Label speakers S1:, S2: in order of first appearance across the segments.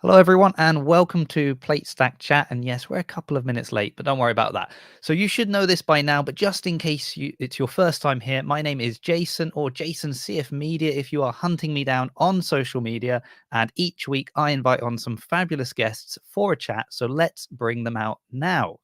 S1: Hello, everyone, and welcome to Plate Stack Chat. And yes, we're a couple of minutes late, but don't worry about that. So you should know this by now, but just in case it's your first time here, my name is Jason, or Jason CF Media if you are hunting me down on social media. And each week I invite on some fabulous guests for a chat. So let's bring them out now.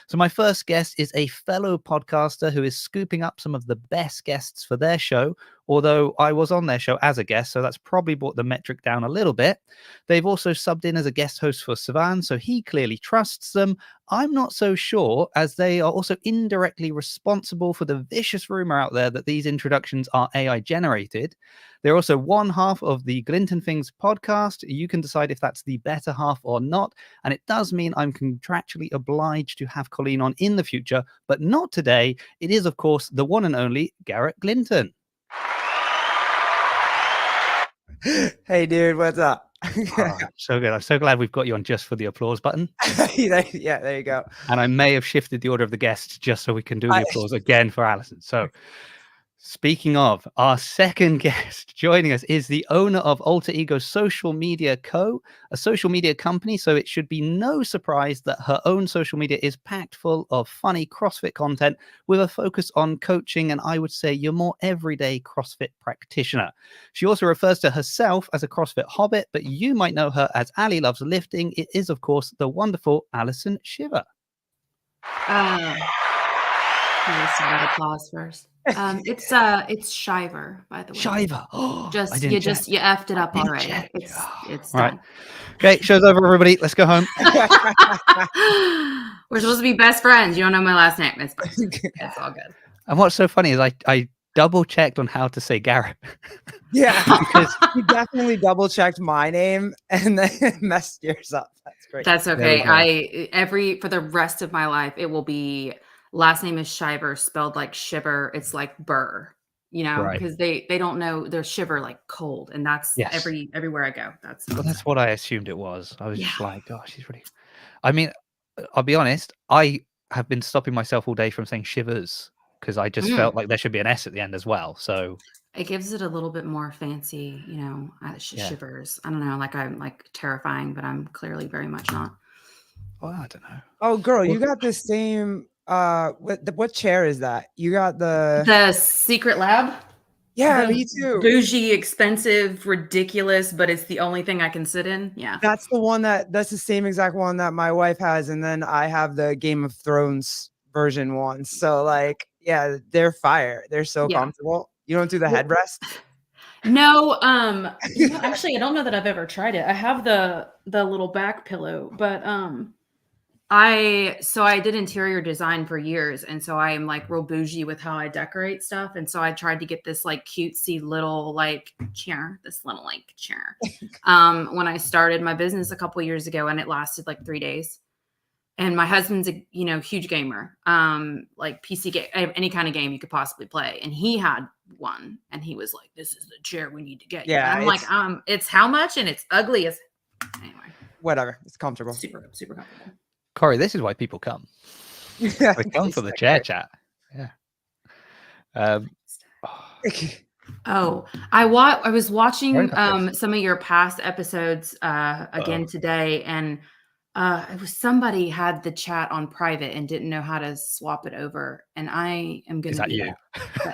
S1: So my first guest is a fellow podcaster who is scooping up some of the best guests for their show, although I was on their show as a guest, so that's probably brought the metric down a little bit. They've also subbed in as a guest host for Savan, so he clearly trusts them. I'm not so sure, as they are also indirectly responsible for the vicious rumor out there that these introductions are AI generated. They're also one half of the Glinton Things podcast. You can decide if that's the better half or not, and it does mean I'm contractually obliged to have Colleen on in the future, but not today. It is, of course, the one and only Garrette Glinton.
S2: Hey, dude, what's up?
S1: Oh, so good. I'm so glad we've got you on just for the applause button.
S2: Yeah, there you go.
S1: And I may have shifted the order of the guests just so we can do the applause again for Allison. So speaking of, our second guest joining us is the owner of Alter Ego Social Media Co., a social media company. So it should be no surprise that her own social media is packed full of funny CrossFit content with a focus on coaching and, I would say, your more everyday CrossFit practitioner. She also refers to herself as a CrossFit hobbit, but you might know her as Ali Loves Lifting. It is, of course, the wonderful Allison Shiver.
S3: Let's start that applause first. It's Shiver, by the way.
S1: Shiver.
S3: Oh, you effed it up already. It's done.
S1: Right. Okay, show's over, everybody. Let's go home.
S3: We're supposed to be best friends. You don't know my last name. It's fine. It's all good.
S1: And what's so funny is I double checked on how to say Garrett.
S2: Yeah, because you definitely double checked my name and then messed yours up. That's great.
S3: That's okay. For the rest of my life, it will be last name is Shiver, spelled like shiver. It's like burr, because they don't know there's shiver like cold, and that's everywhere I go. That's
S1: what I assumed it was. I was just like, gosh, she's really. I mean, I'll be honest. I have been stopping myself all day from saying shivers because I just felt like there should be an S at the end as well. So
S3: it gives it a little bit more fancy, shivers. I don't know, like I'm like terrifying, but I'm clearly very much not.
S1: Well, I don't know.
S2: Oh, girl, you got the same. What chair is that? You got
S3: the Secret Lab.
S2: Yeah, me too.
S3: Bougie, expensive, ridiculous, but it's the only thing I can sit in. Yeah,
S2: that's the one that's the same exact one that my wife has, and then I have the Game of Thrones version one. So like, yeah, they're fire. They're so comfortable. You don't do the headrest?
S3: No, actually, I don't know that I've ever tried it. I have the little back pillow, but I did interior design for years, and so I am like real bougie with how I decorate stuff, and so I tried to get this like cutesy little chair when I started my business a couple years ago, and it lasted like 3 days. And my husband's a huge gamer, like PC game, any kind of game you could possibly play, and he had one, and he was like, "This is the chair we need to get."
S2: Yeah,
S3: and I'm like, it's how much, and it's ugly as anyway.
S2: Whatever, it's comfortable.
S3: Super comfortable.
S1: Corey, this is why people come. They come for the chair chat. Yeah.
S3: I was watching some of your past episodes again today, and it was somebody had the chat on private and didn't know how to swap it over, and I am going to be you.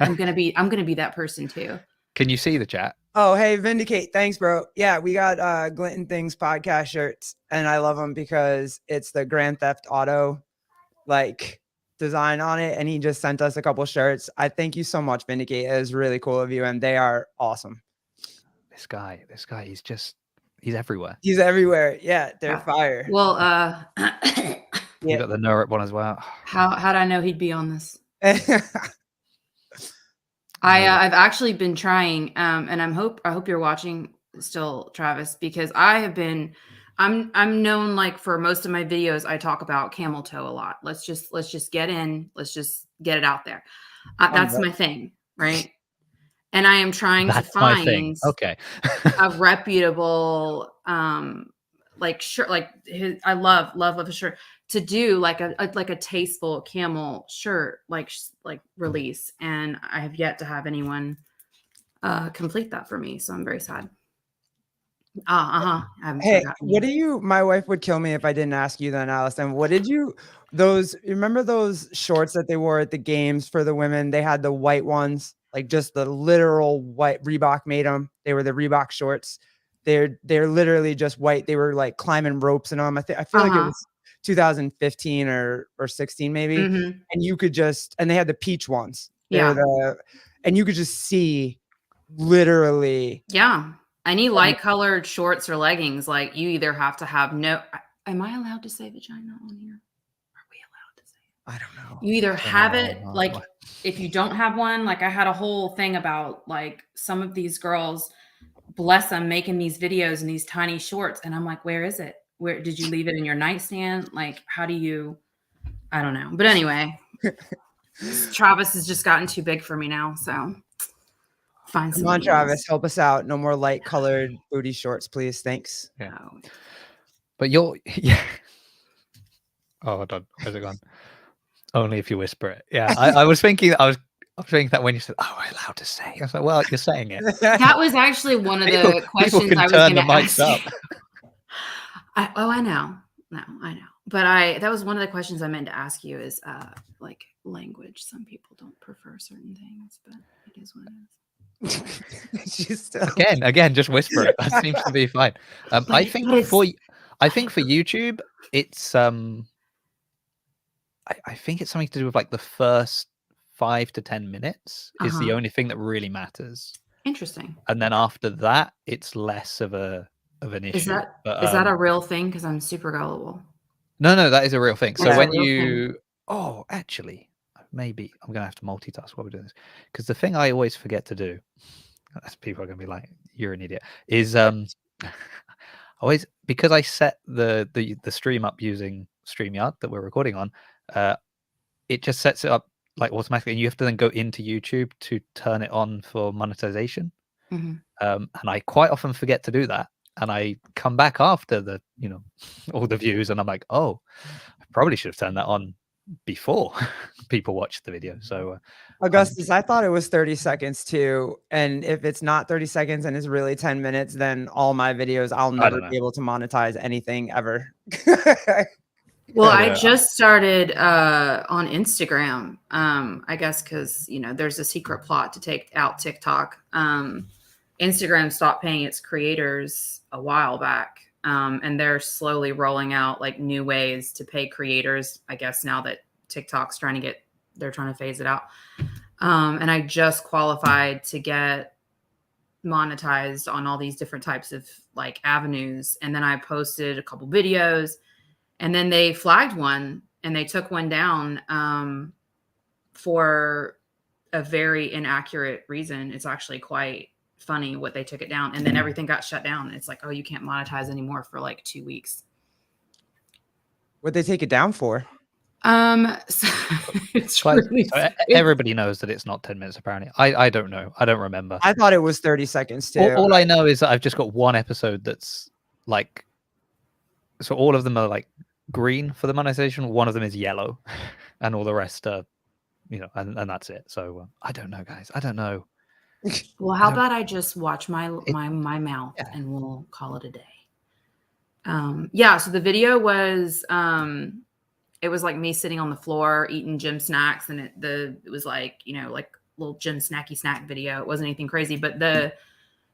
S3: I'm going to be that person too.
S1: Can you see the chat?
S2: Oh, hey, Vindicate. Thanks, bro. Yeah, we got Glinton Things podcast shirts, and I love them because it's the Grand Theft Auto design on it, and he just sent us a couple shirts. I thank you so much, Vindicate. It was really cool of you, and they are awesome.
S1: This guy, he's everywhere.
S2: He's everywhere. Yeah, they're fire.
S3: Well,
S1: you got the Neurope one as well.
S3: How'd I know he'd be on this? I've actually been trying, and I hope you're watching still, Travis, because I'm known for most of my videos, I talk about camel toe a lot. Let's just get in. Let's just get it out there. That's my thing, right? And I am trying to find a reputable, shirt, I love a shirt to do a tasteful camel shirt, release. And I have yet to have anyone complete that for me. So I'm very sad. I haven't
S2: Hey,
S3: forgotten
S2: what
S3: you.
S2: do you? My wife would kill me if I didn't ask you then, Allison. What did you? You remember those shorts that they wore at the games for the women? They had the white ones, like just the literal white. Reebok made them. They were the Reebok shorts. They're literally just white. They were like climbing ropes in them. I feel like it was 2015 or 16 maybe.
S3: Hmm.
S2: And you could and they had the peach ones.
S3: Yeah.
S2: And you could just see literally.
S3: Yeah. Any light colored shorts or leggings, like you either have to have am I allowed to say vagina on here? Are we allowed to say it?
S2: I don't know.
S3: You either have it, like if you don't have one, like I had a whole thing about like some of these girls, bless them, making these videos in these tiny shorts. And I'm like, where is it? Where did you leave it in your nightstand? Like, how do you, I don't know. But anyway, Travis has just gotten too big for me now. So find
S2: Come on, Travis, help us out. No more light colored booty shorts, please. Thanks.
S1: Yeah. But yeah. Oh, hold on. Where's it gone? Only if you whisper it. Yeah. I was thinking that when you said, "Oh, we're allowed to say," I was like, "Well, you're saying it."
S3: That was actually one of the questions
S1: can
S3: I was
S1: turn
S3: going
S1: the
S3: to
S1: mics
S3: ask.
S1: up.
S3: I know. No, I know. But that was one of the questions I meant to ask you is like language. Some people don't prefer certain things, but it is what it is.
S2: She's still
S1: Again, just whisper it. That seems to be fine. I think for YouTube, it's I think it's something to do with like the first 5 to 10 minutes is the only thing that really matters.
S3: Interesting.
S1: And then after that, it's less of an issue.
S3: Is that a real thing? Because I'm super gullible.
S1: No, that is a real thing. So
S3: That's
S1: when
S3: a real thing.
S1: actually, maybe I'm gonna have to multitask while we're doing this, because the thing I always forget to do, as people are gonna be like, "You're an idiot," is always, because I set the stream up using StreamYard that we're recording on, it just sets it up like automatically, and you have to then go into YouTube to turn it on for monetization. And I quite often forget to do that, and I come back after all the views, and I'm like, oh, I probably should have turned that on before people watched the video. So
S2: Augustus, I thought it was 30 seconds too. And if it's not 30 seconds and it's really 10 minutes, then all my videos, I'll never be able to monetize anything ever.
S3: Well, I just started on Instagram, I guess, because there's a secret plot to take out TikTok. Instagram stopped paying its creators a while back, and they're slowly rolling out like new ways to pay creators, I guess, now that TikTok's trying to phase it out. And I just qualified to get monetized on all these different types of like avenues. And then I posted a couple videos, and then they flagged one and they took one down for a very inaccurate reason. It's actually quite funny what they took it down, and then everything got shut down. It's like, oh, you can't monetize anymore for like 2 weeks.
S2: What'd they take it down for?
S3: So it's really,
S1: everybody knows that it's not 10 minutes apparently. I don't know. I don't remember.
S2: I thought it was 30 seconds too.
S1: All I know is that I've just got one episode that's like, so all of them are like green for the monetization. One of them is yellow, and all the rest are, and that's it. So I don't know, guys. I don't know.
S3: Well, how about I just watch my mouth and we'll call it a day. Yeah. So the video was, it was like me sitting on the floor eating gym snacks, and it was like, like little gym snacky snack video. It wasn't anything crazy, but the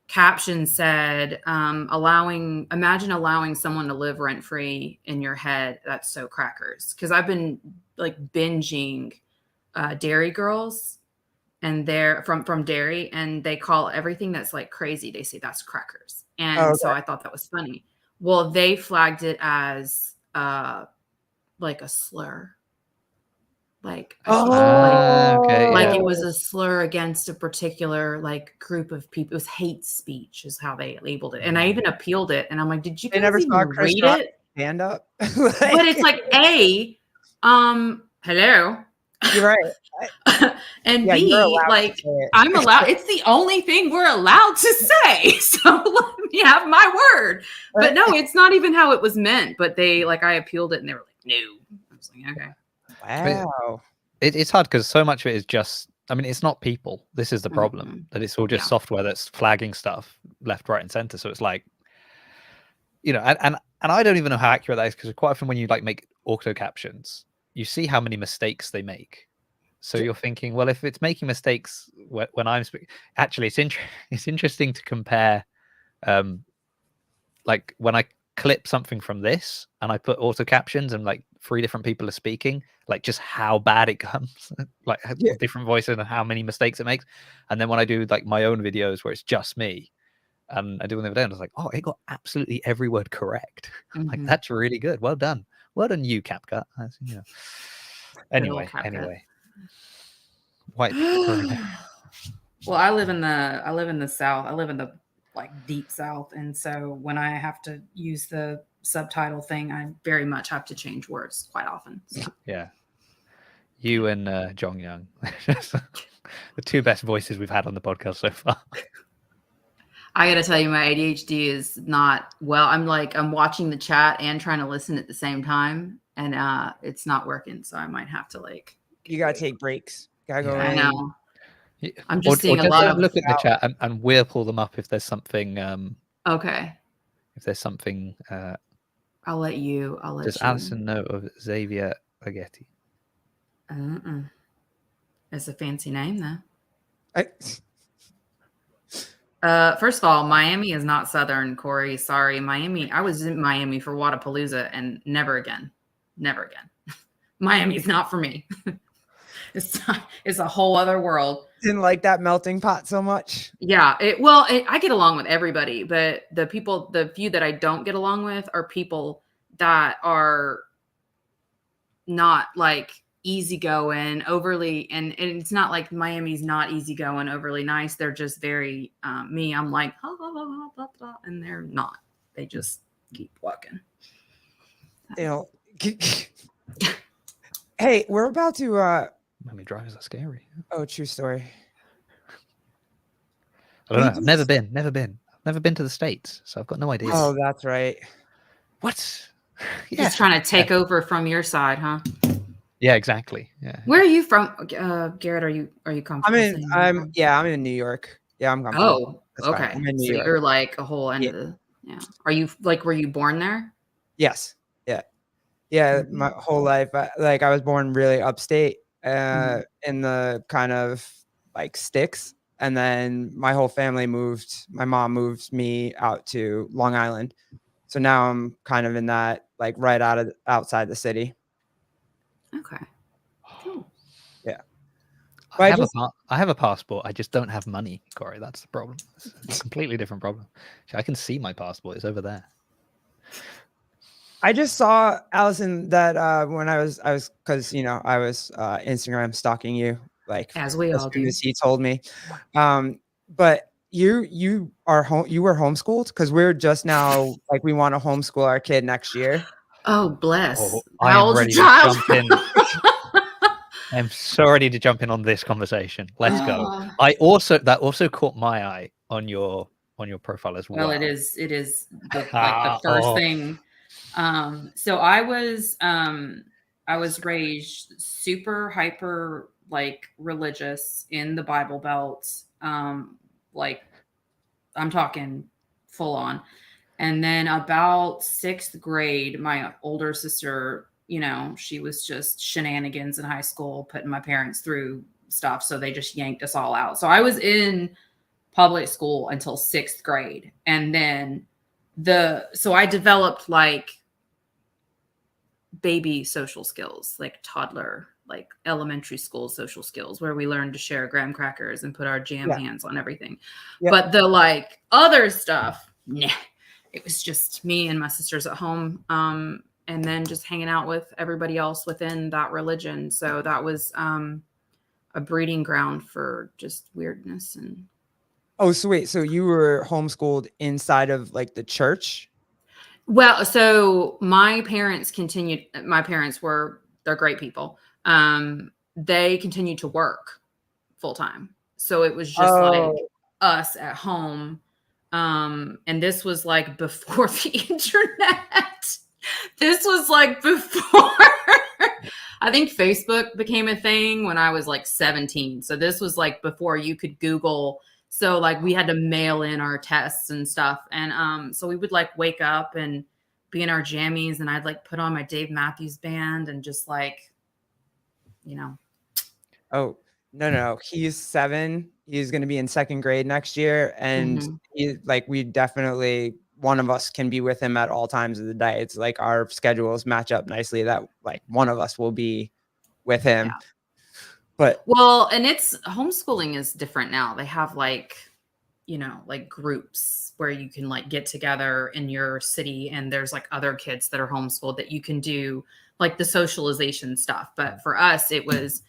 S3: caption said, imagine allowing someone to live rent free in your head. That's so crackers. Cause I've been like binging Dairy Girls, and they're from Dairy, and they call everything that's like crazy, they say that's crackers. And so I thought that was funny. Well, they flagged it as like a slur. Like, it was a slur against a particular like group of people. It was hate speech is how they labeled it. And I even appealed it, and I'm like, did you guys even read it?
S2: Stand up.
S3: But it's like, hello.
S2: You're right.
S3: And B, like, I'm allowed, it's the only thing we're allowed to say. So let me have my word. But no, it's not even how it was meant. But I appealed it, and they were like, no. I was like, okay.
S2: Wow.
S1: It's hard because so much of it is just, it's not people. This is the problem, that it's all just software that's flagging stuff left, right, and center. So it's like, you know, and I don't even know how accurate that is, because quite often when you like make auto captions, you see how many mistakes they make. So you're thinking, well, if it's making mistakes when I'm speaking, actually, it's interesting to compare, like when I clip something from this and I put auto captions and like 3 different people are speaking, like just how bad it comes, like different voice and how many mistakes it makes. And then when I do like my own videos where it's just me, and I do one the other day, and I was like, oh, it got absolutely every word correct. Like, that's really good. Well done. Well done, you, CapCut. You know. Anyway. White people.
S3: Well, I live in the South. I live in the like deep South, and so when I have to use the subtitle thing, I very much have to change words quite often. So.
S1: Yeah. You and Jong Young, the 2 best voices we've had on the podcast so far.
S3: I got to tell you, my ADHD is not well. I'm watching the chat and trying to listen at the same time, and it's not working. So I might have to like.
S2: You gotta take breaks. Gotta go.
S3: I know.
S1: Yeah.
S3: I'm just seeing a lot of
S1: look at the chat, and we'll pull them up if there's something.
S3: Okay.
S1: If there's something.
S3: I'll let you.
S1: Does Allison know of Xavier Spaghetti?
S3: It's a fancy name, though. First of all, Miami is not Southern, Corey. Sorry, Miami. I was in Miami for Wadapalooza, and never again. Miami's not for me. It's a whole other world.
S2: Didn't like that melting pot so much.
S3: Yeah. I get along with everybody, but the few that I don't get along with are people that are not like easygoing, overly, and it's not like Miami's not easygoing, overly nice. They're just very me. I'm like, blah, blah, blah, and they're not. They just keep walking.
S2: You know. Hey, we're about to.
S1: Miami drivers are scary.
S2: Oh, true story.
S1: I don't know. I've never been. I've never been to the States, so I've got no idea.
S2: Oh, that's right.
S1: What?
S3: Yeah. He's trying to take over from your side, huh?
S1: Yeah, exactly. Yeah.
S3: Where are you from, Garrett? Are you comfortable?
S2: I'm in New York. Yeah, I'm comfortable.
S3: Oh, okay.
S2: I'm in New York.
S3: You're like a whole end of the. Yeah. Are you were you born there?
S2: Yes. Yeah. My whole life, I was born really upstate, in the kind of like sticks, and then my whole family moved. My mom moved me out to Long Island, so now I'm kind of in that like right outside the city.
S3: Okay. Cool.
S2: Yeah.
S1: I have a passport. I just don't have money, Corey. That's the problem. It's a completely different problem. I can see my passport. It's over there.
S2: I just saw, Allison, that when I was because I was Instagram stalking you, like
S3: as we all do.
S2: As he told me, but you were homeschooled, because we're just now like we want to homeschool our kid next year.
S3: Oh, bless!
S1: How old's your child? I'm so ready to jump in on this conversation. Let's go. That also caught my eye on your profile as well.
S3: Well, it is the first thing. So I was raised super hyper like religious in the Bible Belt. Like I'm talking full on. And then about 6th grade, my older sister, she was just shenanigans in high school, putting my parents through stuff. So they just yanked us all out. So I was in public school until 6th grade. And then so I developed like baby social skills, like toddler, like elementary school social skills, where we learned to share graham crackers and put our jam hands on everything. Yeah. But the like other stuff, nah, it was just me and my sisters at home. And then just hanging out with everybody else within that religion. So that was a breeding ground for just weirdness. And
S2: oh, so wait, so you were homeschooled inside of like the church?
S3: Well, so my parents continued. My parents they're great people. They continued to work full time. So it was just like us at home. And this was like before the internet. This was like before I think Facebook became a thing when I was like 17. So this was like before you could Google So like we had to mail in our tests and stuff. And so we would like wake up and be in our jammies, and I'd like put on my Dave Matthews Band and just like, you know.
S2: Oh, no. He's 7. He's going to be in 2nd grade next year. And he, like, we definitely, one of us can be with him at all times of the day. It's like our schedules match up nicely that like one of us will be with him.
S3: Yeah.
S2: But
S3: well, and it's homeschooling is different now. They have like, you know, like groups where you can like get together in your city, and there's like other kids that are homeschooled that you can do like the socialization stuff. But for us, it was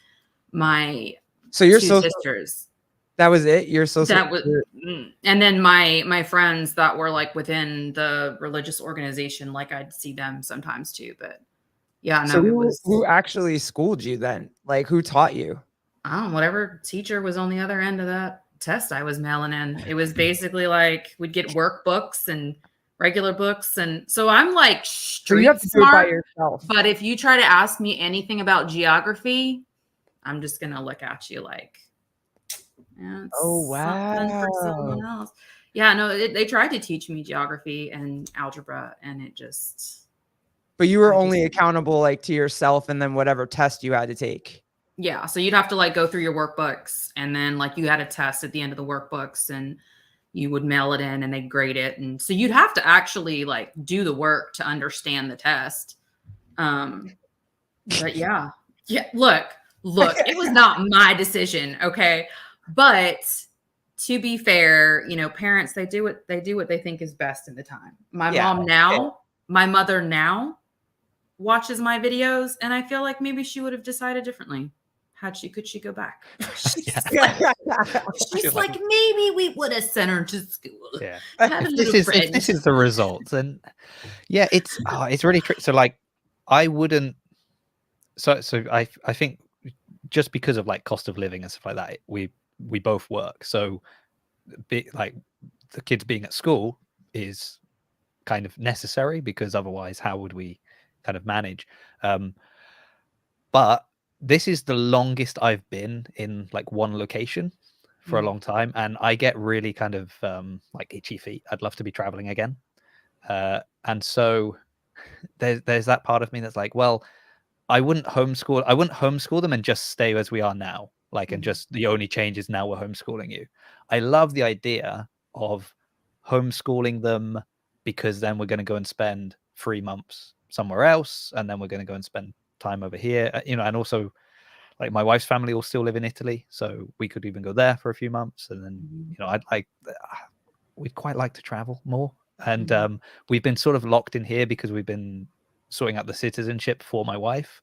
S3: my
S2: so you're
S3: 2
S2: so
S3: sisters.
S2: that was it. You're so
S3: That was, and then my friends that were like within the religious organization, like I'd see them sometimes too. But yeah, no,
S2: so
S3: it was
S2: who actually schooled you then? Like who taught you?
S3: I don't know, whatever teacher was on the other end of that test I was mailing in. It was basically like we'd get workbooks and regular books, and so I'm like
S2: So you
S3: street
S2: have to do it by
S3: smart.
S2: yourself.
S3: But if you try to ask me anything about geography, I'm just gonna look at you like, yeah, it's
S2: Oh
S3: something for someone
S2: wow.
S3: else. Yeah, no, they tried to teach me geography and algebra, and it just,
S2: But you were
S3: I
S2: only
S3: just,
S2: accountable like to yourself and then whatever test you had to take.
S3: yeah. So you'd have to like go through your workbooks, and then like you had a test at the end of the workbooks, and you would mail it in and they'd grade it. And so you'd have to actually like do the work to understand the test. But yeah, look, it was not my decision. Okay. But to be fair, you know, parents, they do what they think is best in the time. My mother now watches my videos, and I feel like maybe she would have decided differently. Could she go back? She's like, maybe we would have sent her to school.
S1: Yeah.
S3: If
S1: this is the result, then yeah, it's really tricky. So like, I wouldn't. So I think just because of like cost of living and stuff like that, we both work. So like the kids being at school is kind of necessary, because otherwise how would we kind of manage? But this is the longest I've been in like one location for a long time, and I get really kind of like itchy feet. I'd love to be traveling again. And so there's that part of me that's like, well, I wouldn't homeschool them and just stay as we are now. Like, and just the only change is now we're homeschooling you. I love the idea of homeschooling them, because then we're going to go and spend 3 months somewhere else, and then we're going to go and spend time over here, you know. And also, like, my wife's family will still live in Italy, so we could even go there for a few months. And then, you know, we'd quite like to travel more. And we've been sort of locked in here because we've been sorting out the citizenship for my wife,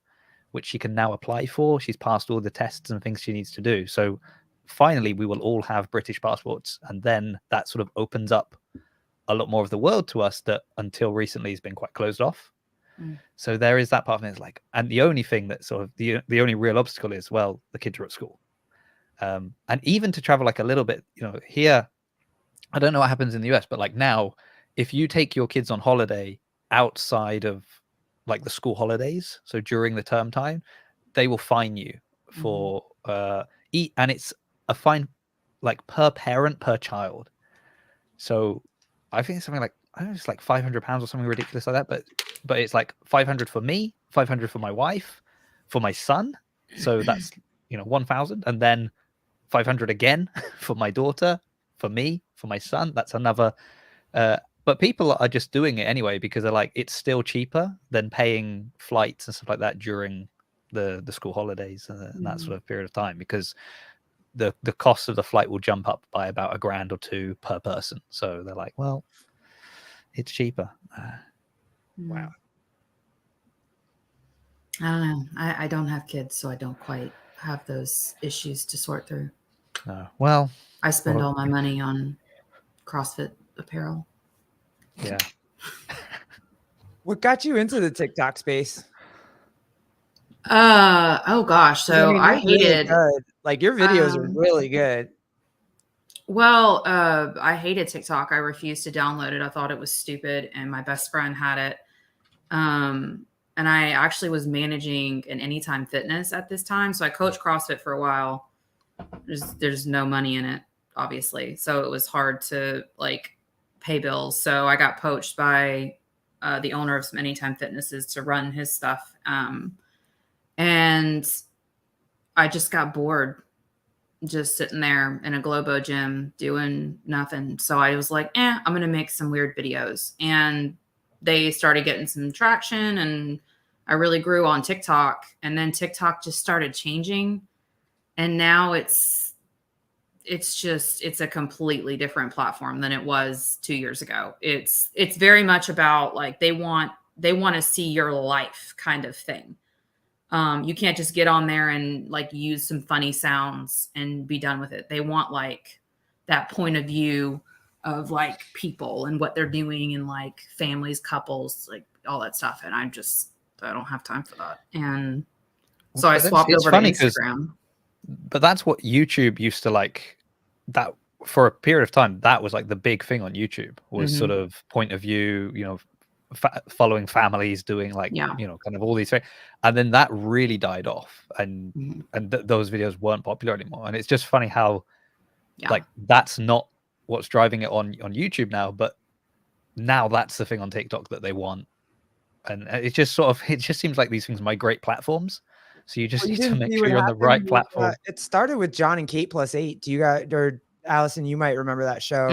S1: which she can now apply for. She's passed all the tests and things she needs to do. So finally, we will all have British passports. And then that sort of opens up a lot more of the world to us that until recently has been quite closed off. So there is that part of it. It's like, and the only thing that sort of the only real obstacle is, well, the kids are at school. And even to travel like a little bit, you know, here, I don't know what happens in the US, but like now, if you take your kids on holiday outside of like the school holidays, so during the term time, they will fine you for and it's a fine like per parent per child. So I think it's something like, I don't know, it's like £500 or something ridiculous like that, but it's like 500 for me, 500 for my wife, for my son, so that's, you know, 1,000, and then 500 again for my daughter, for me, for my son, that's another. But people are just doing it anyway because they're like, it's still cheaper than paying flights and stuff like that during the school holidays and that sort of period of time, because the cost of the flight will jump up by about $1,000 or $2,000 per person. So they're like, well, it's cheaper.
S2: Wow.
S3: I don't know. I don't have kids, so I don't quite have those issues to sort through.
S1: Well,
S3: I spend all my money on CrossFit apparel.
S1: Yeah.
S2: What got you into the TikTok space?
S3: Oh gosh. So I hated
S2: really like your videos are really good.
S3: Well, I hated TikTok. I refused to download it. I thought it was stupid, and my best friend had it. And I actually was managing an Anytime Fitness at this time. So I coached CrossFit for a while. There's no money in it. obviously. So it was hard to like pay bills. So I got poached by the owner of some Anytime Fitnesses to run his stuff. And I just got bored just sitting there in a Globo gym doing nothing. So I was like, I'm going to make some weird videos. And they started getting some traction, and I really grew on TikTok. And then TikTok just started changing. And now it's a completely different platform than it was 2 years ago. It's very much about like, they want to see your life kind of thing. You can't just get on there and like use some funny sounds and be done with it. They want like that point of view of like people and what they're doing, and like families, couples, like all that stuff. And I don't have time for that. And so I swapped over to Instagram.
S1: But that's what YouTube used to like. That for a period of time, that was like the big thing on YouTube, was sort of point of view, you know, following families, doing like, you know, kind of all these things. And then that really died off, and those videos weren't popular anymore. And it's just funny how like that's not what's driving it on YouTube now, but now that's the thing on TikTok that they want. And it just seems like these things migrate platforms. So you just need to make sure you're on the right platform.
S2: It started with John and Kate Plus 8. Do you guys, or Allison, you might remember that show.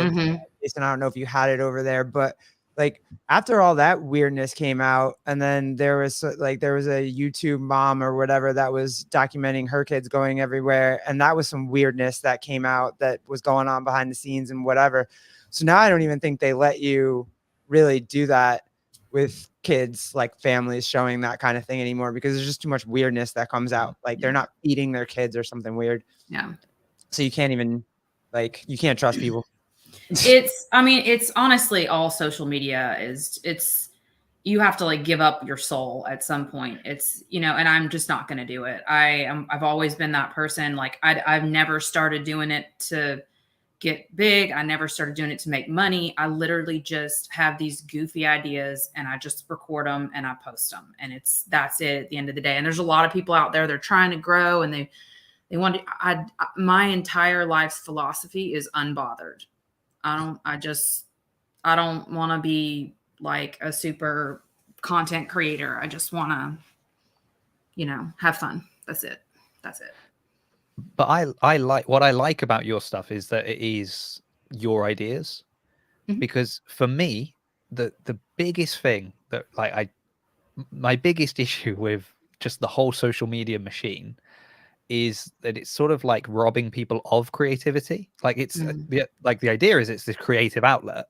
S2: Jason, I don't know if you had it over there, but like after all that weirdness came out, and then there was a YouTube mom or whatever that was documenting her kids going everywhere. And that was some weirdness that came out that was going on behind the scenes and whatever. So now I don't even think they let you really do that with kids, like families showing that kind of thing anymore, because there's just too much weirdness that comes out. Like they're not feeding their kids or something weird.
S3: Yeah.
S2: So you can't even you can't trust people.
S3: It's honestly all social media is, you have to like give up your soul at some point. It's, you know, and I'm just not going to do it. I've always been that person. Like I've never started doing it to get big. I never started doing it to make money. I literally just have these goofy ideas, and I just record them and I post them, and that's it at the end of the day. And there's a lot of people out there, they're trying to grow, and they want to, my entire life's philosophy is unbothered. I don't want to be like a super content creator. I just want to, you know, have fun. That's it.
S1: But I like, what I like about your stuff is that it is your ideas, because for me, the biggest thing that my biggest issue with just the whole social media machine is that it's sort of like robbing people of creativity. Like it's the idea is it's this creative outlet,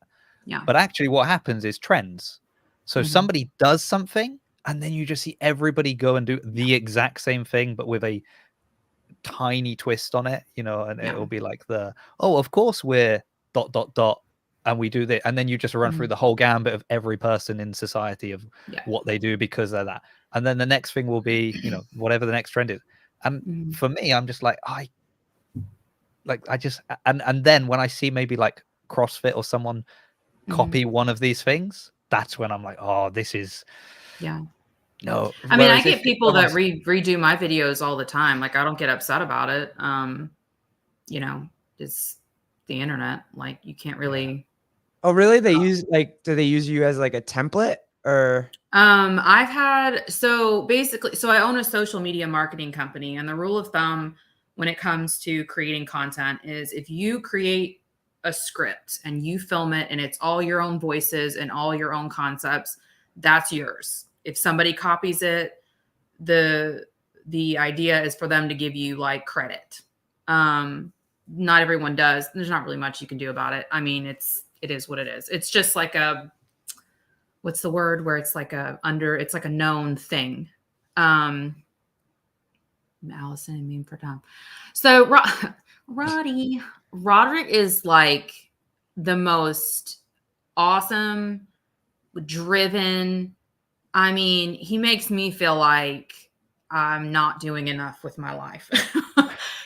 S1: but actually what happens is trends. So somebody does something, and then you just see everybody go and do the exact same thing, but with a tiny twist on it, you know, and it'll be like of course we're ... and we do that, and then you just run through the whole gambit of every person in society of what they do because they're that, and then the next thing will be, you know, whatever the next trend is. And for me, I'm just like, and then when I see maybe like CrossFit or someone copy one of these things, that's when I'm like, oh, this is no.
S3: I mean, I get people that redo my videos all the time. Like, I don't get upset about it. You know, it's the internet. Like, you can't really.
S2: Oh, really? They use do they use you as like a template, or?
S3: So I own a social media marketing company, and the rule of thumb when it comes to creating content is if you create a script and you film it and it's all your own voices and all your own concepts, that's yours. If somebody copies it, the idea is for them to give you like credit. Not everyone does. There's not really much you can do about it. I mean, it is what it is. It's just like what's the word where it's like it's like a known thing. Allison and me for Tom. So Roderick is like the most awesome, driven. I mean, he makes me feel like I'm not doing enough with my life.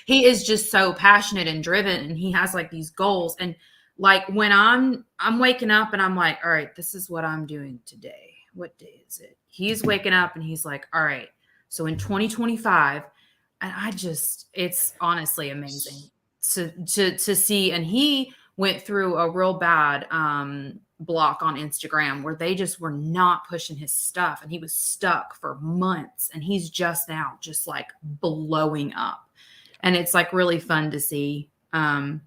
S3: He is just so passionate and driven, and he has like these goals. And like when I'm waking up and I'm like, all right, this is what I'm doing today. What day is it? He's waking up and he's like, all right, so in 2025, and it's honestly amazing to see. And he went through a real bad block on Instagram where they just were not pushing his stuff, and he was stuck for months, and he's just now just like blowing up, and it's like really fun to see. I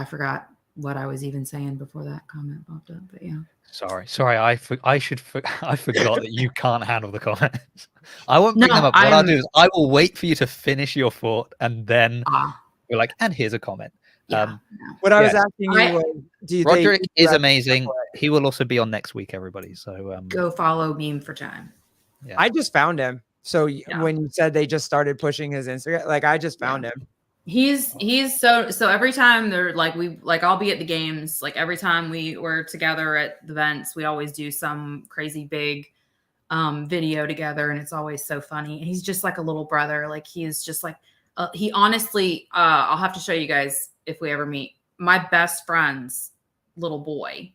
S3: forgot what I was even saying before that comment popped up, but yeah.
S1: Sorry. I forgot that you can't handle the comments. I won't bring them up. What I'll do is I will wait for you to finish your thought, and then we're like, and here's a comment.
S3: Yeah,
S2: what I was asking you was,
S1: Roderick is amazing. He will also be on next week, everybody. So
S3: go follow Meme for Time.
S2: Yeah. I just found him. So when you said they just started pushing his Instagram, like I just found him.
S3: He's so every time they're like I'll be at the games, like every time we were together at the events, we always do some crazy big video together, and it's always so funny. And he's just like a little brother. Like he is just like he honestly I'll have to show you guys if we ever meet. My best friend's little boy,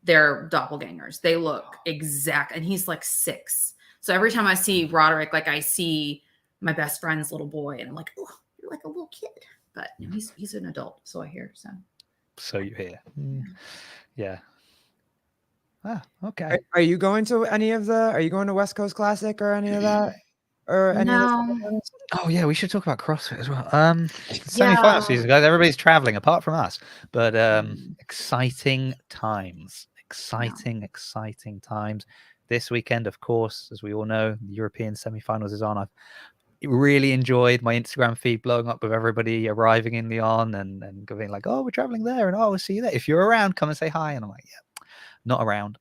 S3: they're doppelgangers. They look exact, and he's like 6. So every time I see Roderick, like I see my best friend's little boy, and I'm like, oh, you're like a little kid. But you know, he's an adult, so I hear. So
S1: you hear. Yeah. Ah, okay.
S2: Are you going to any of the? Are you going to West Coast Classic or any of that? Or any of
S3: no.
S1: Oh yeah, we should talk about CrossFit as well. Semi-final season, guys. Everybody's traveling apart from us, but exciting times. Exciting times. This weekend, of course, as we all know, the European semi-finals is on. I've really enjoyed my Instagram feed blowing up with everybody arriving in Lyon and going like, oh, we're traveling there, and oh, we'll see you there. If you're around, come and say hi. And I'm like, yeah, not around.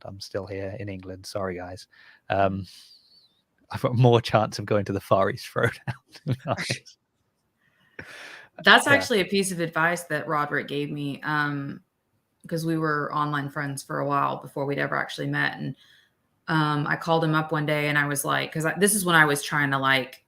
S1: I'm still here in England. Sorry, guys. I've got more chance of going to the Far East Throwdown.
S3: That's actually a piece of advice that Roderick gave me, because we were online friends for a while before we'd ever actually met. And I called him up one day, and I was like, because this is when I was trying to like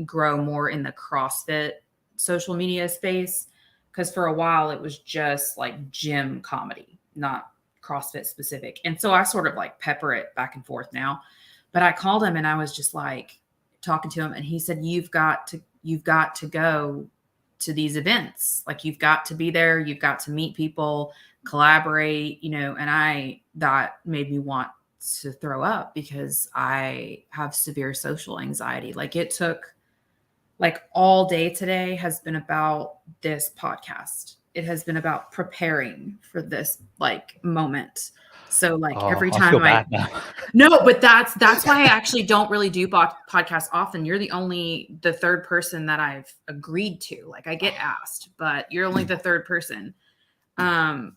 S3: grow more in the CrossFit social media space, because for a while it was just like gym comedy, not CrossFit specific. And so I sort of like pepper it back and forth now. But I called him, and I was just like talking to him, and he said, you've got to go to these events. Like you've got to be there. You've got to meet people, collaborate, and that made me want to throw up, because I have severe social anxiety. Like it took like all day today has been about this podcast. It has been about preparing for this like moment. So like every time no, but that's why I actually don't really do podcasts often. You're the third person that I've agreed to. Like I get asked, but you're only the third person,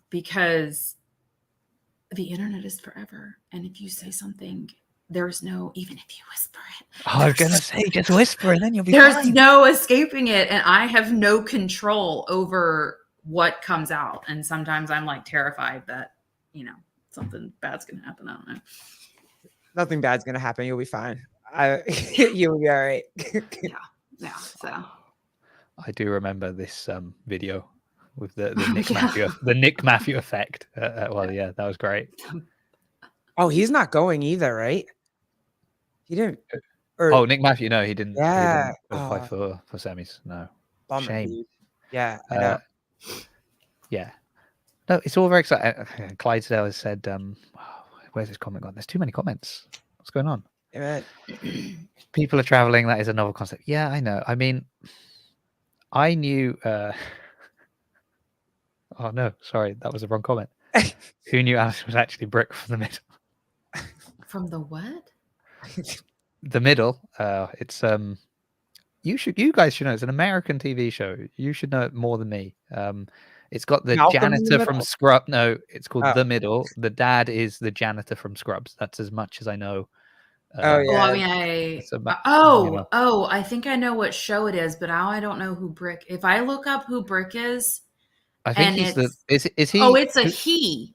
S3: because the internet is forever. And if you say something, there's no, even if you whisper it.
S1: I was going to say, just whisper and then you'll be
S3: fine.
S1: There's
S3: no escaping it. And I have no control over what comes out. And sometimes I'm like terrified that, something bad's going to happen. I don't know.
S2: Nothing bad's going to happen. You'll be fine. You'll be all right.
S3: Yeah. So
S1: I do remember this video with the Nick Matthew, the Nick Matthew effect. Well, yeah, that was great.
S2: Oh, he's not going either, right? He didn't.
S1: Nick Matthew, no, he didn't.
S2: Yeah,
S1: he didn't qualify for semis. No,
S2: bummer,
S1: shame.
S2: Dude. Yeah, I know.
S1: Yeah, no, it's all very exciting. Clydesdale has said, "Where's this comment gone? There's too many comments. What's going on?"
S2: Yeah,
S1: people are traveling. That is a novel concept. Yeah, I know. I mean, I knew. Oh no, sorry, that was the wrong comment. Who knew Alice was actually Brick from the middle?
S3: From the what?
S1: The middle. It's you guys should know. It's an American TV show. You should know it more than me. It's got the janitor from Scrubs. No, it's called The Middle. The dad is the janitor from Scrubs. That's as much as I know.
S2: Yeah.
S3: Well, I mean, I think I know what show it is, but now I don't know who Brick. If I look up who Brick is,
S1: I think he's is he?
S3: Oh, it's a he.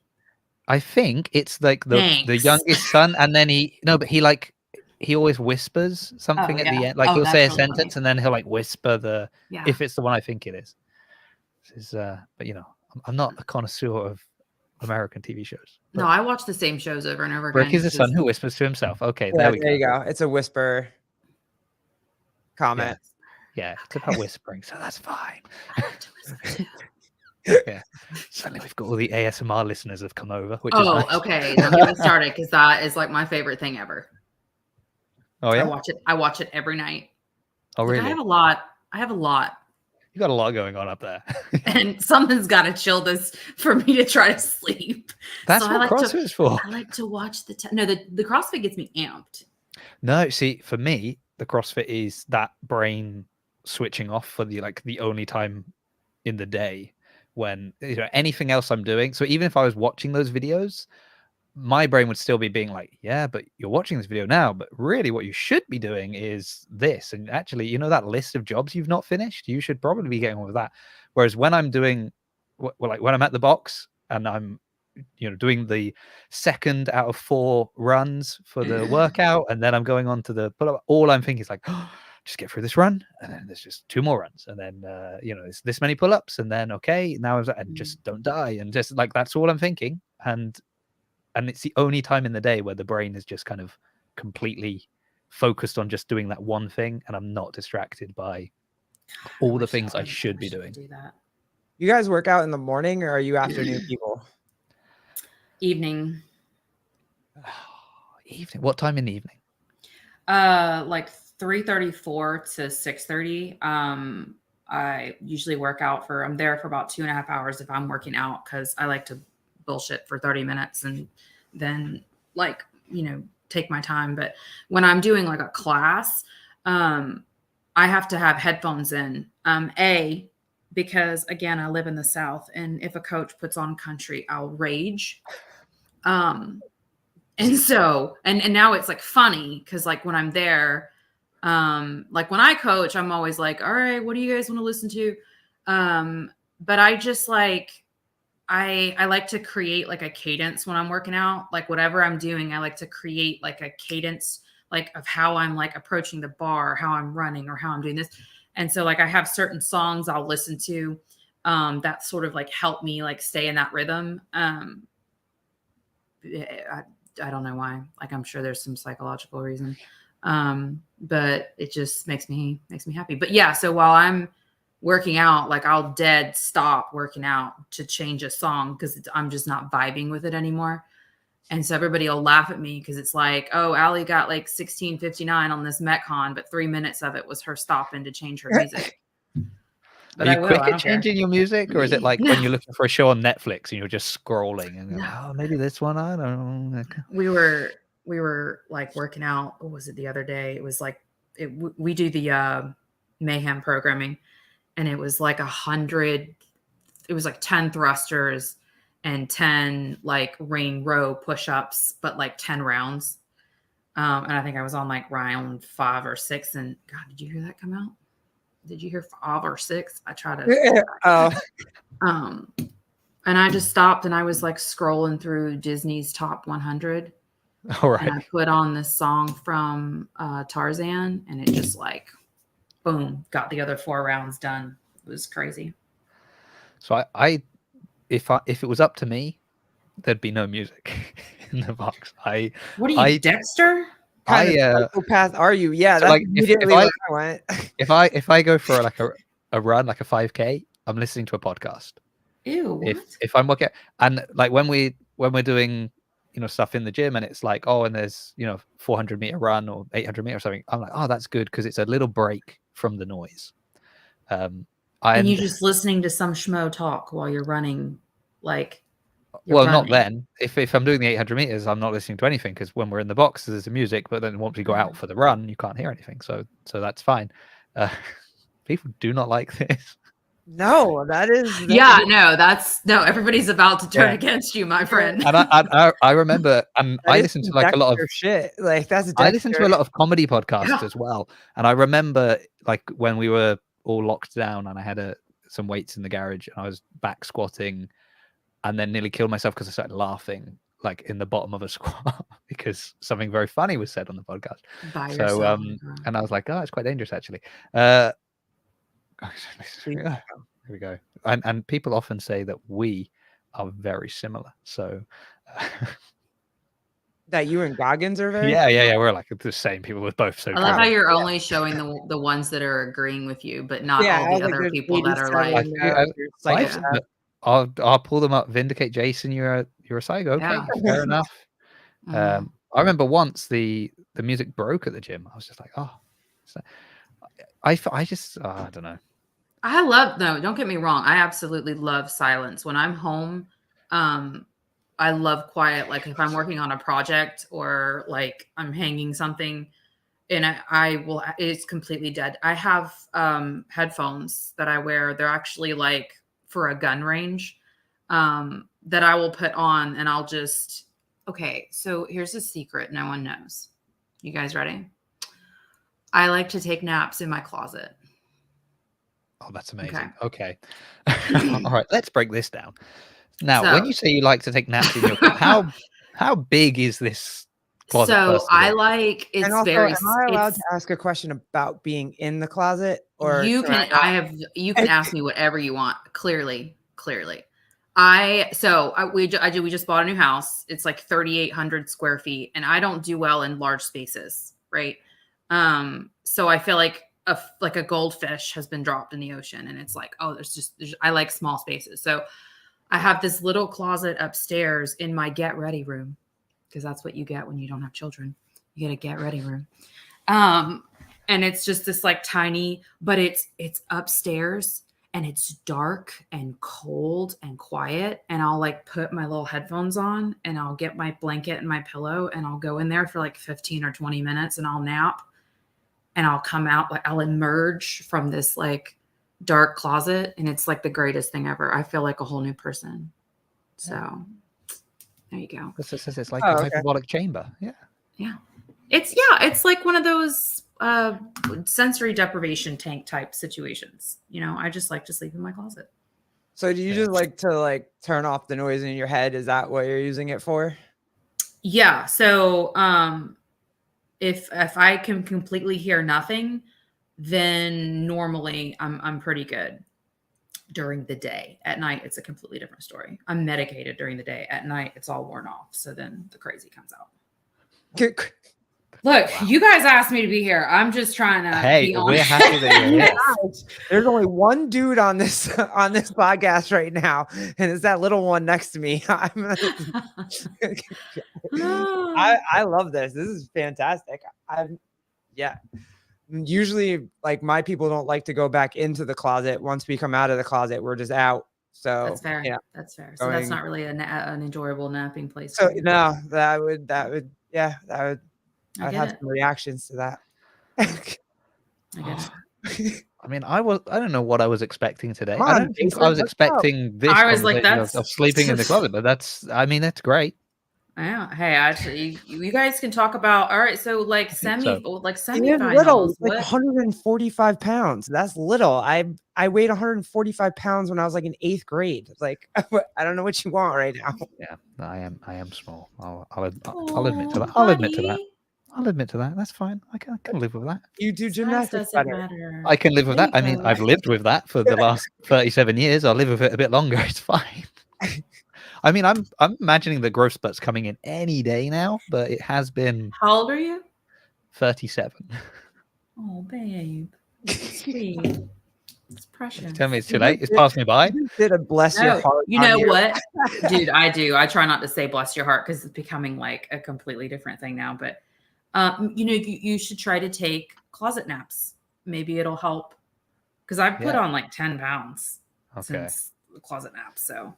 S1: I think it's like the youngest son, and then he always whispers something at the end. Like he'll say a sentence and then he'll like whisper if it's the one I think it is. This is but I'm not a connoisseur of American TV shows.
S3: No, I watch the same shows over and over again.
S1: Brick is the son who whispers to himself. Okay,
S2: there you go. It's a whisper comment.
S1: Yeah, it's about whispering, so that's fine.
S3: I like to whisper too.
S1: Yeah. Suddenly we've got all the ASMR listeners have come over, which is
S3: Oh,
S1: nice.
S3: okay. Don't get me started because that is like my favorite thing ever.
S1: Oh yeah.
S3: I watch it every night.
S1: Oh
S3: Like,
S1: really?
S3: I have a lot.
S1: You got a lot going on up there.
S3: And something's got to chill this for me to try to sleep.
S1: That's
S3: So
S1: what CrossFit's for.
S3: I like to watch the CrossFit gets me amped.
S1: No, see, for me, the CrossFit is that brain switching off for the only time in the day when anything else I'm doing. So even if I was watching those videos, my brain would still be being like, yeah, but you're watching this video now, but really what you should be doing is this. And actually, that list of jobs you've not finished, you should probably be getting on with that. Whereas when I'm doing, like when I'm at the box and I'm, doing the 2nd out of 4 runs for the workout, and then I'm going on to the pull-up, all I'm thinking is like, oh, just get through this run, and then there's just 2 more runs, and then it's this many pull-ups, and then okay, now and just don't die, and just like that's all I'm thinking, and it's the only time in the day where the brain is just kind of completely focused on just doing that one thing, and I'm not distracted by all the things I should be doing.
S3: Do that.
S2: You guys work out in the morning, or are you afternoon people?
S3: Evening.
S1: Evening. What time in the evening?
S3: Like 3:34 to 6:30. I usually work out I'm there for about 2.5 hours if I'm working out, because I like to bullshit for 30 minutes and then take my time. But when I'm doing like a class, I have to have headphones in. Because again, I live in the South, and if a coach puts on country, I'll rage. And so, and now it's like funny because like when I'm there, like when I coach, I'm always like, all right, what do you guys want to listen to? But I just like, I like to create like a cadence when I'm working out, like whatever I'm doing, I like to create like a cadence, like of how I'm like approaching the bar, how I'm running, or how I'm doing this. And so like I have certain songs I'll listen to that sort of like help me like stay in that rhythm. I don't know why. Like I'm sure there's some psychological reason. But it just makes me happy. But yeah, so while I'm working out, like I'll dead stop working out to change a song because I'm just not vibing with it anymore. And so everybody will laugh at me because it's like, oh, Allie got like 16:59 on this Metcon, but 3 minutes of it was her stopping to change her music.
S1: But are you quick at changing your music, or is it like when you're looking for a show on Netflix and you're just scrolling and going, oh, maybe this one? I don't know.
S3: We were like working out. What was it the other day? It was like we do the mayhem programming, and it was like 100. It was like 10 thrusters and 10 like ring row push-ups, but like 10 rounds. And I think I was on like round 5 or 6. And God, did you hear that come out? Did you hear 5 or 6? I tried to. And I just stopped and I was like scrolling through Disney's top 100.
S1: All right.
S3: And I put on this song from Tarzan, and it just like, boom, got the other 4 rounds done. It was crazy.
S1: So if it was up to me, there'd be no music in the box.
S3: What are you, Dexter?
S2: Kind of psychopath are you? Yeah,
S1: so
S2: that's
S1: like
S2: immediately where I went.
S1: if I go for like a run, like a 5K, I'm listening to a podcast.
S3: Ew. What?
S1: If I'm working, and like when we're doing stuff in the gym, and it's like, oh, and there's 400-meter run or 800-meter or something, I'm like, oh, that's good because it's a little break from the noise. And
S3: you're just listening to some schmo talk while you're running, like.
S1: Well, not then. If I'm doing the 800 meters, I'm not listening to anything because when we're in the box, there's the music. But then once we go out for the run, you can't hear anything. So that's fine. People do not like this.
S2: No, that is.
S3: No. Everybody's about to turn against you, my friend.
S1: And I remember, and I listen to like a lot of
S2: shit. Like that's.
S1: I listen to a lot of comedy podcasts as well. And I remember like when we were all locked down, and I had some weights in the garage, and I was back squatting. And then nearly killed myself because I started laughing like in the bottom of a squat because something very funny was said on the podcast. And I was like, oh, it's quite dangerous actually. Here we go. And people often say that we are very similar. So
S2: that you and Goggins are very.
S1: Yeah. We're like the same people with both. So
S3: I love how
S1: true.
S3: you're only showing the ones that are agreeing with you, but not
S2: Yeah,
S3: all
S2: I
S3: the
S2: was like,
S3: other
S2: there's
S3: people that are
S2: 87
S3: like,
S2: now, you're
S1: Fine.
S2: psychopath.
S1: I'll pull them up. Vindicate Jason. You're a psycho. Okay,
S3: Yeah.
S1: fair enough.
S3: mm.
S1: I remember once the music broke at the gym. I was just like, oh, I just I don't know.
S3: No, don't get me wrong. I absolutely love silence. When I'm home, I love quiet. Like if I'm working on a project or like I'm hanging something and it's completely dead. I have headphones that I wear. They're actually like for a gun range that I will put on and I'll just, okay. So here's a secret. No one knows. You guys ready? I like to take naps in my closet.
S1: Oh, that's amazing.
S3: Okay.
S1: All right, let's break this down. Now, when
S3: So-
S1: you say you like to take naps in your how big is this closet?
S3: So
S1: first of
S3: I
S1: all?
S3: like it's
S2: And also,
S3: very.
S2: am I allowed
S3: it's,
S2: to ask a question about being in the closet, or
S3: you
S2: can
S3: can
S2: not?
S3: you can ask me whatever you want. Clearly. We just bought a new house. It's like 3,800 square feet, and I don't do well in large spaces, right? So I feel like a goldfish has been dropped in the ocean, and it's like, oh, I like small spaces. So I have this little closet upstairs in my get ready room, because that's what you get when you don't have children. You get a get ready room. And it's just this like tiny, but it's upstairs and it's dark and cold and quiet. And I'll like put my little headphones on and I'll get my blanket and my pillow and I'll go in there for like 15 or 20 minutes and I'll nap and I'll come out, like I'll emerge from this like dark closet. And it's like the greatest thing ever. I feel like a whole new person. So there you go.
S1: It's like
S2: Oh,
S1: a
S2: okay.
S1: hyperbolic chamber. Yeah.
S3: It's like one of those sensory deprivation tank type situations. You know, I just like to sleep in my closet.
S2: So do you just like to like turn off the noise in your head? Is that what you're using it for?
S3: Yeah. So if I can completely hear nothing, then normally I'm pretty good during the day. At night, it's a completely different story. I'm medicated during the day. At night, it's all worn off. So then the crazy comes out. Look, you guys asked me to be here. I'm just trying to be honest.
S1: We're happy that you're here.
S2: There's only one dude on this podcast right now, and it's that little one next to me. I love this. This is fantastic. Usually, like my people don't like to go back into the closet. Once we come out of the closet, we're just out. So
S3: that's fair.
S2: Yeah,
S3: that's fair. So that's not really an enjoyable napping place.
S2: So no, that would I'd have
S3: it.
S2: some reactions to that.
S3: I get it.
S1: I mean, I don't know what I was expecting today.
S2: Come
S1: I
S2: on,
S1: don't think
S2: Jason,
S1: I was
S2: let's
S1: expecting this
S3: I was like,
S1: conversation of sleeping in the closet, but that's great.
S3: Yeah. Hey, actually, you guys can talk about. All right. So like semifinals.
S2: Little, like 145 pounds. That's little. I weighed 145 pounds when I was like in 8th grade. Like I don't know what you want right now.
S1: Yeah, I am small. I'll admit to that. I'll admit to that. That's fine. I can live with that.
S2: You do gymnastics better.
S1: I can live with that. I mean, I've lived with that for the last 37 years. I'll live with it a bit longer. It's fine. I mean, I'm imagining the growth spurts coming in any day now, but it has been.
S3: How old are you?
S1: 37.
S3: Oh, babe. Sweet. It's precious.
S1: Tell me it's too late. It's passed me by.
S2: You did a bless your heart.
S3: You know what? Dude, I do. I try not to say bless your heart because it's becoming like a completely different thing now. But, you should try to take closet naps. Maybe it'll help. Because I've put on like 10 pounds since the closet naps. So,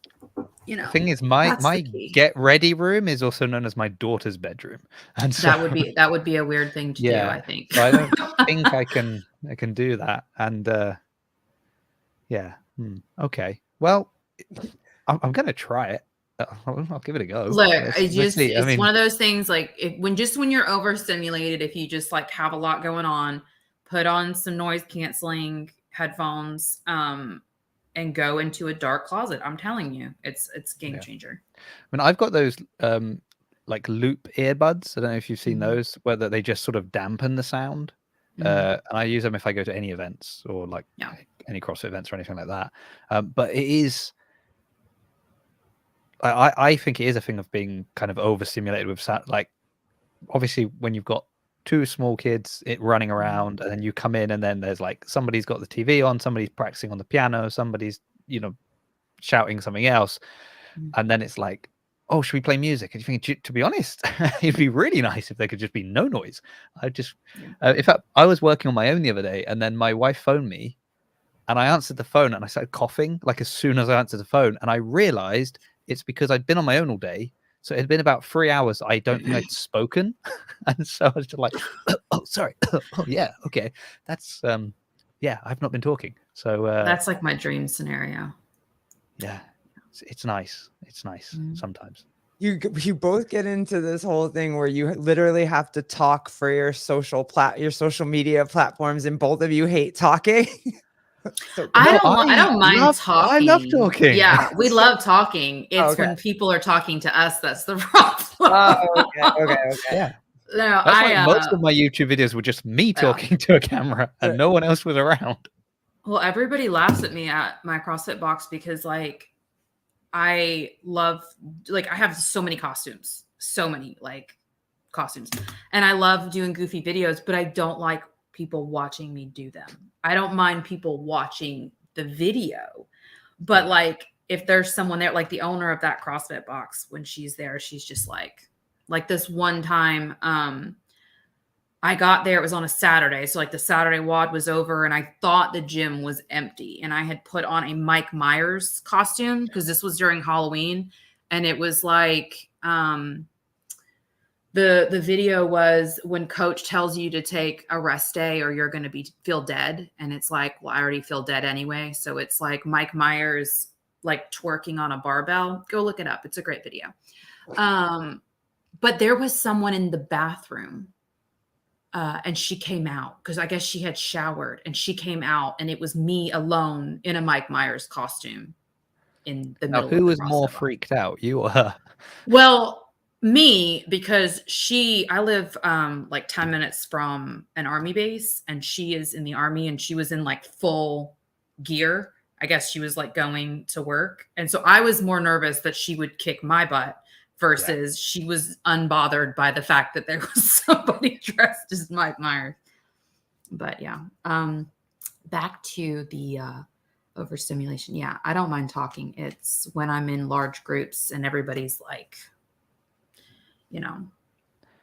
S1: the thing is, my get ready room is also known as my daughter's bedroom. And so,
S3: that would be a weird thing to do, I think.
S1: So I don't think I can do that. And okay. Well, I'm gonna try it. I'll give it a go.
S3: Look, it's one of those things like when you're overstimulated, if you just like have a lot going on, put on some noise canceling headphones and go into a dark closet. I'm telling you, it's a game changer.
S1: I mean, I've got those like loop earbuds. I don't know if you've seen those, where they just sort of dampen the sound. And I use them if I go to any events or like any CrossFit events or anything like that. But it is, I think it is a thing of being kind of overstimulated with like obviously when you've got two small kids running
S3: Mm-hmm.
S1: around, and then you come in and then there's like somebody's got the TV on, somebody's practicing on the piano, somebody's, you know, shouting something else. And then it's like, oh, should we play music? And you think, to be honest, it'd be really nice if there could just be no noise. I just, in fact, I was working on my own the other day, and then my wife phoned me, and I answered the phone, and I started coughing like as soon as I answered the phone, and I realized it's because I'd been on my own all day. So it had been about 3 hours. I don't think I'd spoken, and so I was just like, oh, sorry, oh yeah, okay, that's yeah, I've not been talking. So
S3: that's like my dream scenario.
S1: Yeah, it's nice. It's nice sometimes.
S2: You both get into this whole thing where you literally have to talk for your social media platforms, and both of you hate talking. So,
S3: I don't mind talking.
S1: I love talking.
S3: Yeah, we love talking. It's when people are talking to us that's the problem.
S2: Okay.
S1: Yeah.
S3: No,
S1: That's why most of my YouTube videos were just me talking to a camera and no one else was around.
S3: Well, everybody laughs at me at my CrossFit box because like I have so many costumes, and I love doing goofy videos, but I don't like people watching me do them. I don't mind people watching the video, but like if there's someone there, like the owner of that CrossFit box, when she's there, she's just like this one time, I got there, it was on a Saturday. So like the Saturday WOD was over and I thought the gym was empty, and I had put on a Mike Myers costume because this was during Halloween. And it was like, the video was when coach tells you to take a rest day or you're going to feel dead. And it's like, well, I already feel dead anyway. So it's like Mike Myers, like twerking on a barbell. Go look it up. It's a great video. But there was someone in the bathroom. And she came out because I guess she had showered, and she came out, and it was me alone in a Mike Myers costume in the middle.
S1: Who was more freaked out, you or her?
S3: Well, me, because I live like 10 minutes from an army base, and she is in the army, and she was in like full gear. I guess she was like going to work. And so I was more nervous that she would kick my butt versus she was unbothered by the fact that there was somebody dressed as Mike Myers. But yeah, back to the overstimulation. Yeah, I don't mind talking. It's when I'm in large groups and everybody's like, you know,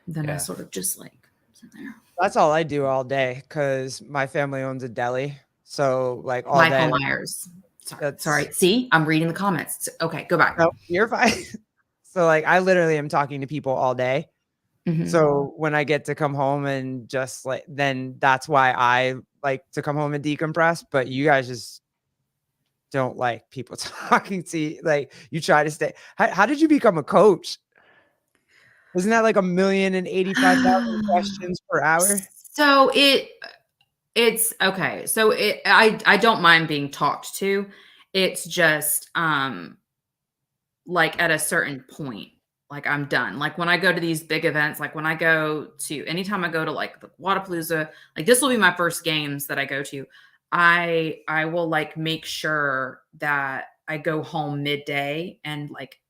S3: then I sort of just like sit there.
S2: That's all I do all day because my family owns a deli. So like all
S3: Michael
S2: day.
S3: Myers. Sorry. See, I'm reading the comments. Okay, go back.
S2: No, you're fine. So like I literally am talking to people all day. Mm-hmm. So when I get to come home and just like, then that's why I like to come home and decompress. But you guys just don't like people talking to you. Like you try to stay. How did you become a coach? Wasn't that like 1,085,000 questions per hour?
S3: So it's okay. So I don't mind being talked to. It's just like at a certain point, like I'm done. Like when I go to these big events, like when I go to anytime I go to like the Wadapalooza, like this will be my first games that I go to. I will like make sure that I go home midday and like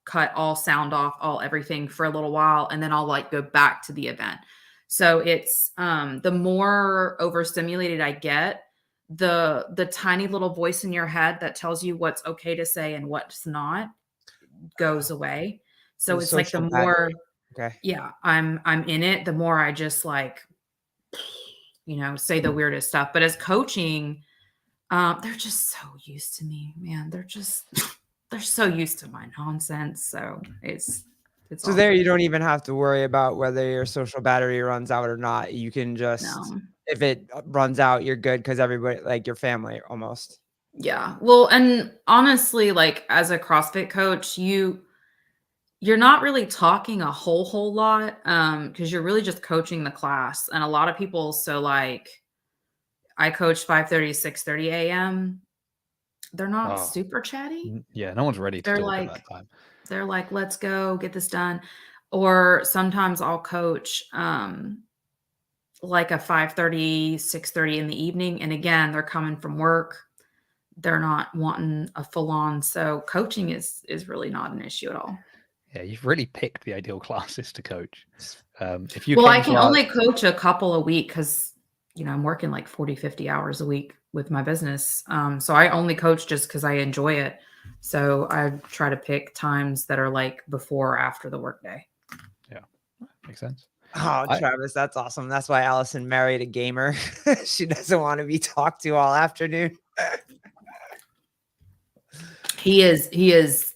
S3: cut all sound off, all everything for a little while, and then I'll like go back to the event. So it's the more overstimulated I get, the tiny little voice in your head that tells you what's okay to say and what's not goes away. So it's like the more I'm in it, the more I just like, you know, say the weirdest stuff. But as coaching, they're just so used to me, man. They're so used to my nonsense. So it's
S2: so there you don't even have to worry about whether your social battery runs out or not. You can just if it runs out, you're good because everybody, like your family almost.
S3: Yeah. Well, and honestly, like as a CrossFit coach, you're not really talking a whole lot because you're really just coaching the class. And a lot of people, so like I coach 5:30, 6:30 a.m. They're not super chatty.
S1: Yeah, no one's ready to talk at that time.
S3: They're like, let's go get this done. Or sometimes I'll coach like a 5:30, 6:30 in the evening. And again, they're coming from work. They're not wanting a full on. So coaching is really not an issue at all.
S1: Yeah, you've really picked the ideal classes to coach. If you
S3: Well, I
S1: came to
S3: can
S1: our,
S3: only coach a couple a week because, I'm working like 40, 50 hours a week with my business. So I only coach just because I enjoy it. So I try to pick times that are like before or after the workday.
S1: yeah, makes sense.
S2: Oh,
S1: I-
S2: Travis, that's awesome. That's why Allison married a gamer. She doesn't want to be talked to all afternoon.
S3: He is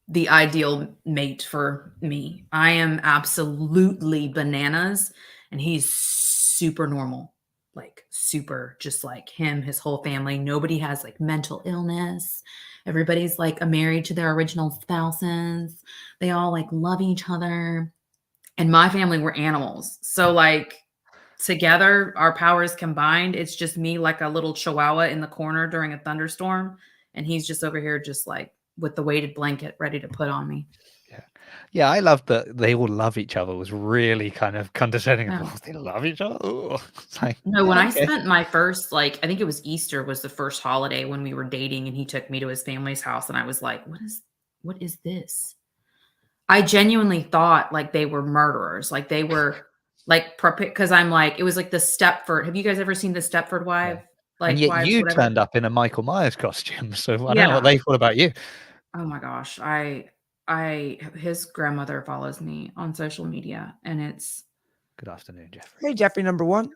S3: the ideal mate for me. I am absolutely bananas and he's super normal. Like super just like him, his whole family. Nobody has like mental illness. Everybody's like married to their original spouses. They all like love each other. And my family were animals. So like together, our powers combined, it's just me like a little chihuahua in the corner during a thunderstorm. And he's just over here just like with the weighted blanket ready to put on me.
S1: Yeah, I love that they all love each other. It was really kind of condescending.
S3: Yeah.
S1: Oh, they love each other. Ooh. It's like,
S3: No, when
S1: yeah,
S3: I
S1: okay.
S3: spent my first, like, I think it was Easter was the first holiday when we were dating and he took me to his family's house and I was like, what is this? I genuinely thought like they were murderers. Like they were like, because I'm like, it was like the Stepford. Have you guys ever seen the Stepford
S1: Yeah. And
S3: like
S1: yet
S3: wives,
S1: you
S3: whatever?
S1: turned up in a Michael Myers costume. So I don't know what
S3: Yeah.
S1: they thought about you.
S3: Oh my gosh. His grandmother follows me on social media and it's
S1: Good afternoon, Jeffrey.
S2: Hey, Jeffrey, number one.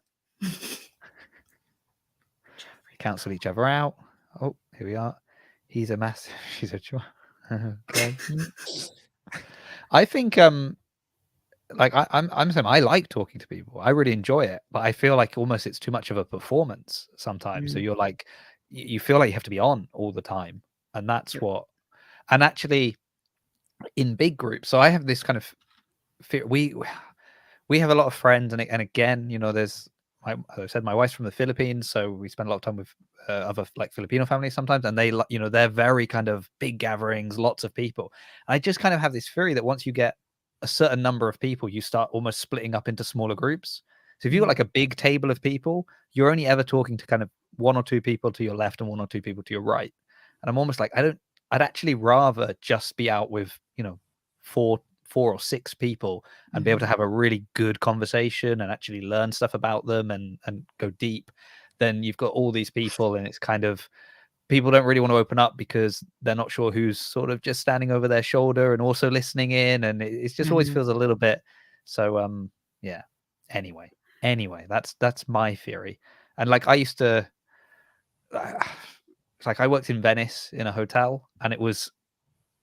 S1: Cancel each other out. Oh, here we are. He's a massive. She's a okay. I think like I'm saying I like talking to people. I really enjoy it, but I feel like almost it's too much of a performance sometimes. So you're like you feel like you have to be on all the time, and that's what. And actually, in big groups, so I have this kind of fear. We have a lot of friends, and again, there's as I said, my wife's from the Philippines, so we spend a lot of time with other like Filipino families sometimes, and they they're very kind of big gatherings, lots of people. I just kind of have this theory that once you get a certain number of people, you start almost splitting up into smaller groups. So if you've got like a big table of people, you're only ever talking to kind of one or two people to your left and one or two people to your right. And I'm almost like, I'd actually rather just be out with, four or six people and be able to have a really good conversation and actually learn stuff about them and go deep. Then you've got all these people and it's kind of, people don't really want to open up because they're not sure who's sort of just standing over their shoulder and also listening in, and it just always feels a little bit so yeah. Anyway, that's my theory. And like I used to like I worked in Venice in a hotel, and it was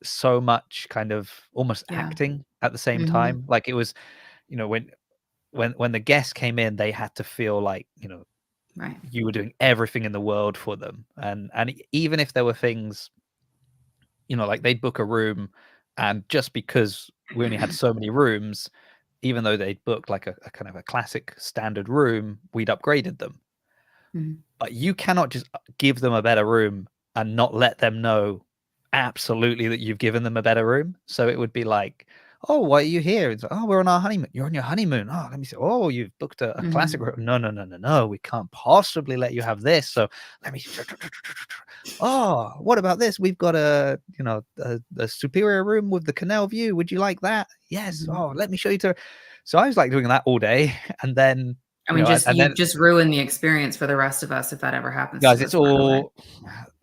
S1: so much kind of almost acting at the same time. Like it was, when the guests came in, they had to feel like,
S3: Right.
S1: you were doing everything in the world for them. And even if there were things, like they'd book a room, and just because we only had so many rooms, even though they'd booked like a kind of a classic standard room, we'd upgraded them. But you cannot just give them a better room and not let them know absolutely that you've given them a better room. So it would be like, oh, why are you here? It's like, oh, we're on our honeymoon. You're on your honeymoon. Oh, let me see. Oh, you've booked a classic room. No. We can't possibly let you have this. So let me. Oh, what about this? We've got a superior room with the canal view. Would you like that? Yes. Oh, let me show you to. So I was like doing that all day, and then.
S3: I mean,
S1: and
S3: you
S1: then,
S3: just ruin the experience for the rest of us if that ever happens.
S1: guys, it's all.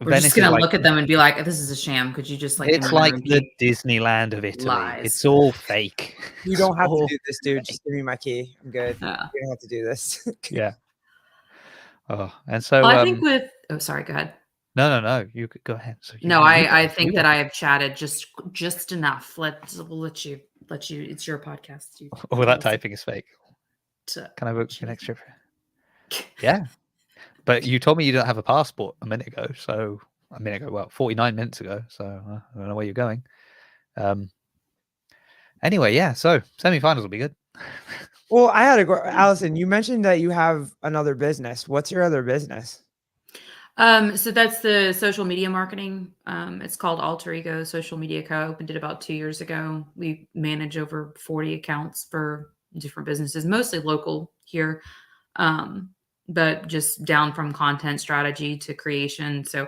S3: We're
S1: Venice
S3: just gonna
S1: is like,
S3: look at them and be like, "This is a sham." Could you just like?
S1: it's like the Disneyland of Italy.
S3: Lies.
S1: It's all fake.
S2: You don't have to do this, dude. Just give me my key. I'm good.
S3: Yeah.
S2: You don't have to do this.
S1: Yeah. Oh, and so
S3: Well, I think oh, sorry, go ahead.
S1: No. You could go ahead. So
S3: I think that I have chatted just enough. We'll let you. It's your podcast.
S1: All that typing is fake. Can I book an extra? Yeah, but you told me you don't have a passport a minute ago. So well, 49 minutes ago. So I don't know where you're going. Anyway, yeah. So semifinals will be good.
S2: Well, I had Allison, you mentioned that you have another business. What's your other business?
S3: So that's the social media marketing. It's called Alter Ego Social Media Co. Opened it about 2 years ago. We manage over 40 accounts for different businesses, mostly local here, but just down from content strategy to creation. So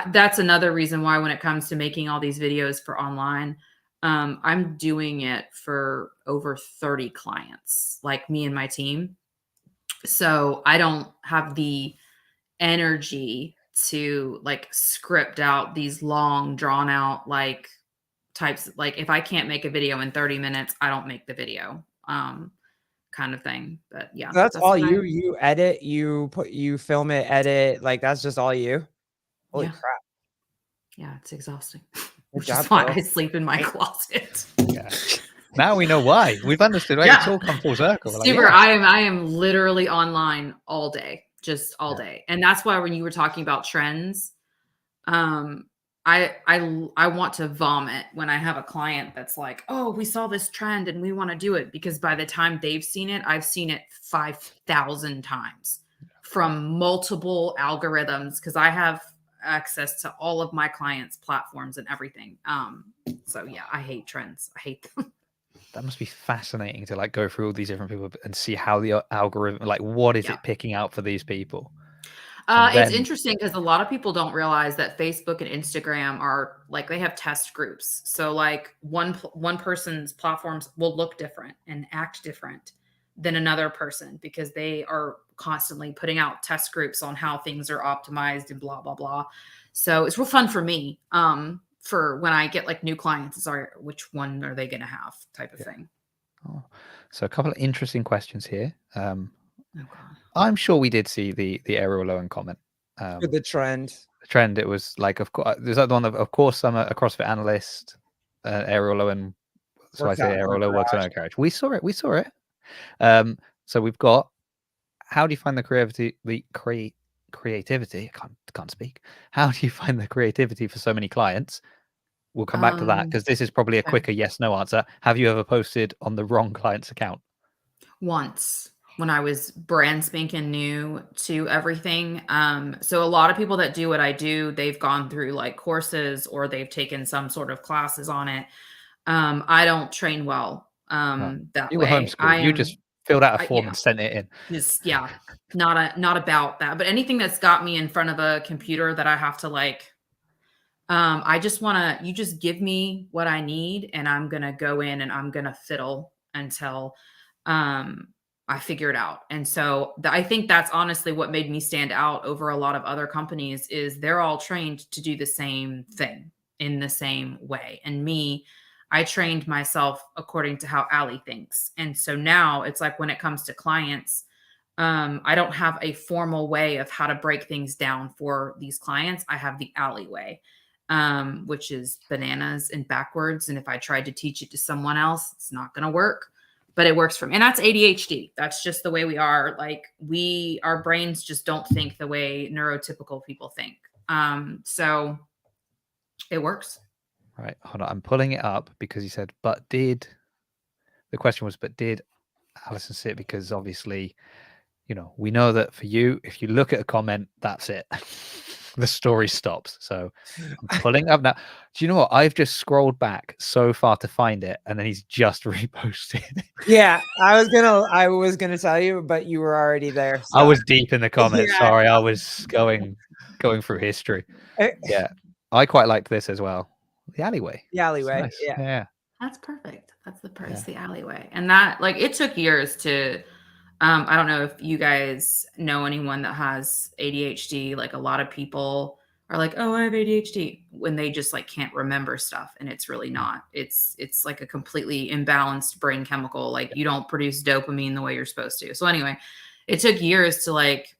S3: that's another reason why when it comes to making all these videos for online, I'm doing it for over 30 clients, like me and my team. So I don't have the energy to like script out these long drawn out like types. Like if I can't make a video in 30 minutes, I don't make the video. Kind of thing. But yeah,
S2: So that's all
S3: what
S2: you edit, you film it, edit, like that's just all you. Holy
S3: Yeah.
S2: crap.
S3: Yeah, it's exhausting.
S2: Good
S3: Which is
S2: job,
S3: why
S2: bro.
S3: I sleep in my closet.
S1: Yeah. Now we know why. We've understood. Right?
S3: Yeah.
S1: It's all come full circle. We're like,
S3: Super,
S1: yeah.
S3: I am literally online all day, just all
S1: Yeah.
S3: day. And that's why when you were talking about trends, I want to vomit when I have a client that's like, "Oh, we saw this trend and we want to do it," because by the time they've seen it, I've seen it 5,000 times from multiple algorithms because I have access to all of my clients' platforms and everything. So yeah, I hate trends. I hate them.
S1: That must be fascinating to like go through all these different people and see how the algorithm, like, what is it picking out for these people?
S3: It's interesting because a lot of people don't realize that Facebook and Instagram are like they have test groups. So like one person's platforms will look different and act different than another person because they are constantly putting out test groups on how things are optimized and blah blah blah. So it's real fun for me. For when I get like new clients, it's like which one are they going to have type of thing.
S1: Oh. So a couple of interesting questions here.
S3: Oh, God.
S1: I'm sure we did see the Ariel Owen comment.
S2: With the trend.
S1: The trend, it was like, of course, there's that one of course, I'm a CrossFit analyst, Ariel Owen. So I say Ariel Owen works on our garage. We saw it. We saw it. So we've got, how do you find the creativity? I can't speak. How do you find the creativity for so many clients? We'll come back to that because this is probably a quicker yes/no answer. Have you ever posted on the wrong client's account?
S3: Once when I was brand spanking new to everything. So a lot of people that do what I do, they've gone through like courses or they've taken some sort of classes on it. I don't train well that
S1: You were
S3: way.
S1: homeschooled. You just filled out a form
S3: yeah,
S1: and sent it in.
S3: just not about that. But anything that's got me in front of a computer that I have to like, I just want to, you just give me what I need and I'm going to go in and I'm going to fiddle until I figure it out. And so I think that's honestly what made me stand out over a lot of other companies is they're all trained to do the same thing in the same way. And me, I trained myself according to how Allie thinks. And so now it's like when it comes to clients, I don't have a formal way of how to break things down for these clients. I have the Allie way, which is bananas and backwards. And if I tried to teach it to someone else, it's not going to work. But it works for me. And that's ADHD. That's just the way we are. Like our brains just don't think the way neurotypical people think. So it works.
S1: Right. Hold on. I'm pulling it up because he said, the question was, but did Allison sit? Because obviously, we know that for you, if you look at a comment, that's it. The story stops. So I'm pulling up now. Do you know what? I've just scrolled back so far to find it, and then he's just reposted.
S2: Yeah, I was gonna tell you, but you were already there. So.
S1: I was deep in the comments.
S2: Yeah.
S1: Sorry, I was going through history. Yeah, I quite liked this as well. The alleyway.
S2: The alleyway.
S1: Nice.
S2: Yeah.
S1: Yeah.
S3: That's perfect. That's the price. The alleyway, and that like it took years to. I don't know if you guys know anyone that has ADHD. Like a lot of people are like, "Oh, I have ADHD," when they just like can't remember stuff, and it's really not. It's like a completely imbalanced brain chemical. Like you don't produce dopamine the way you're supposed to. So anyway, it took years to like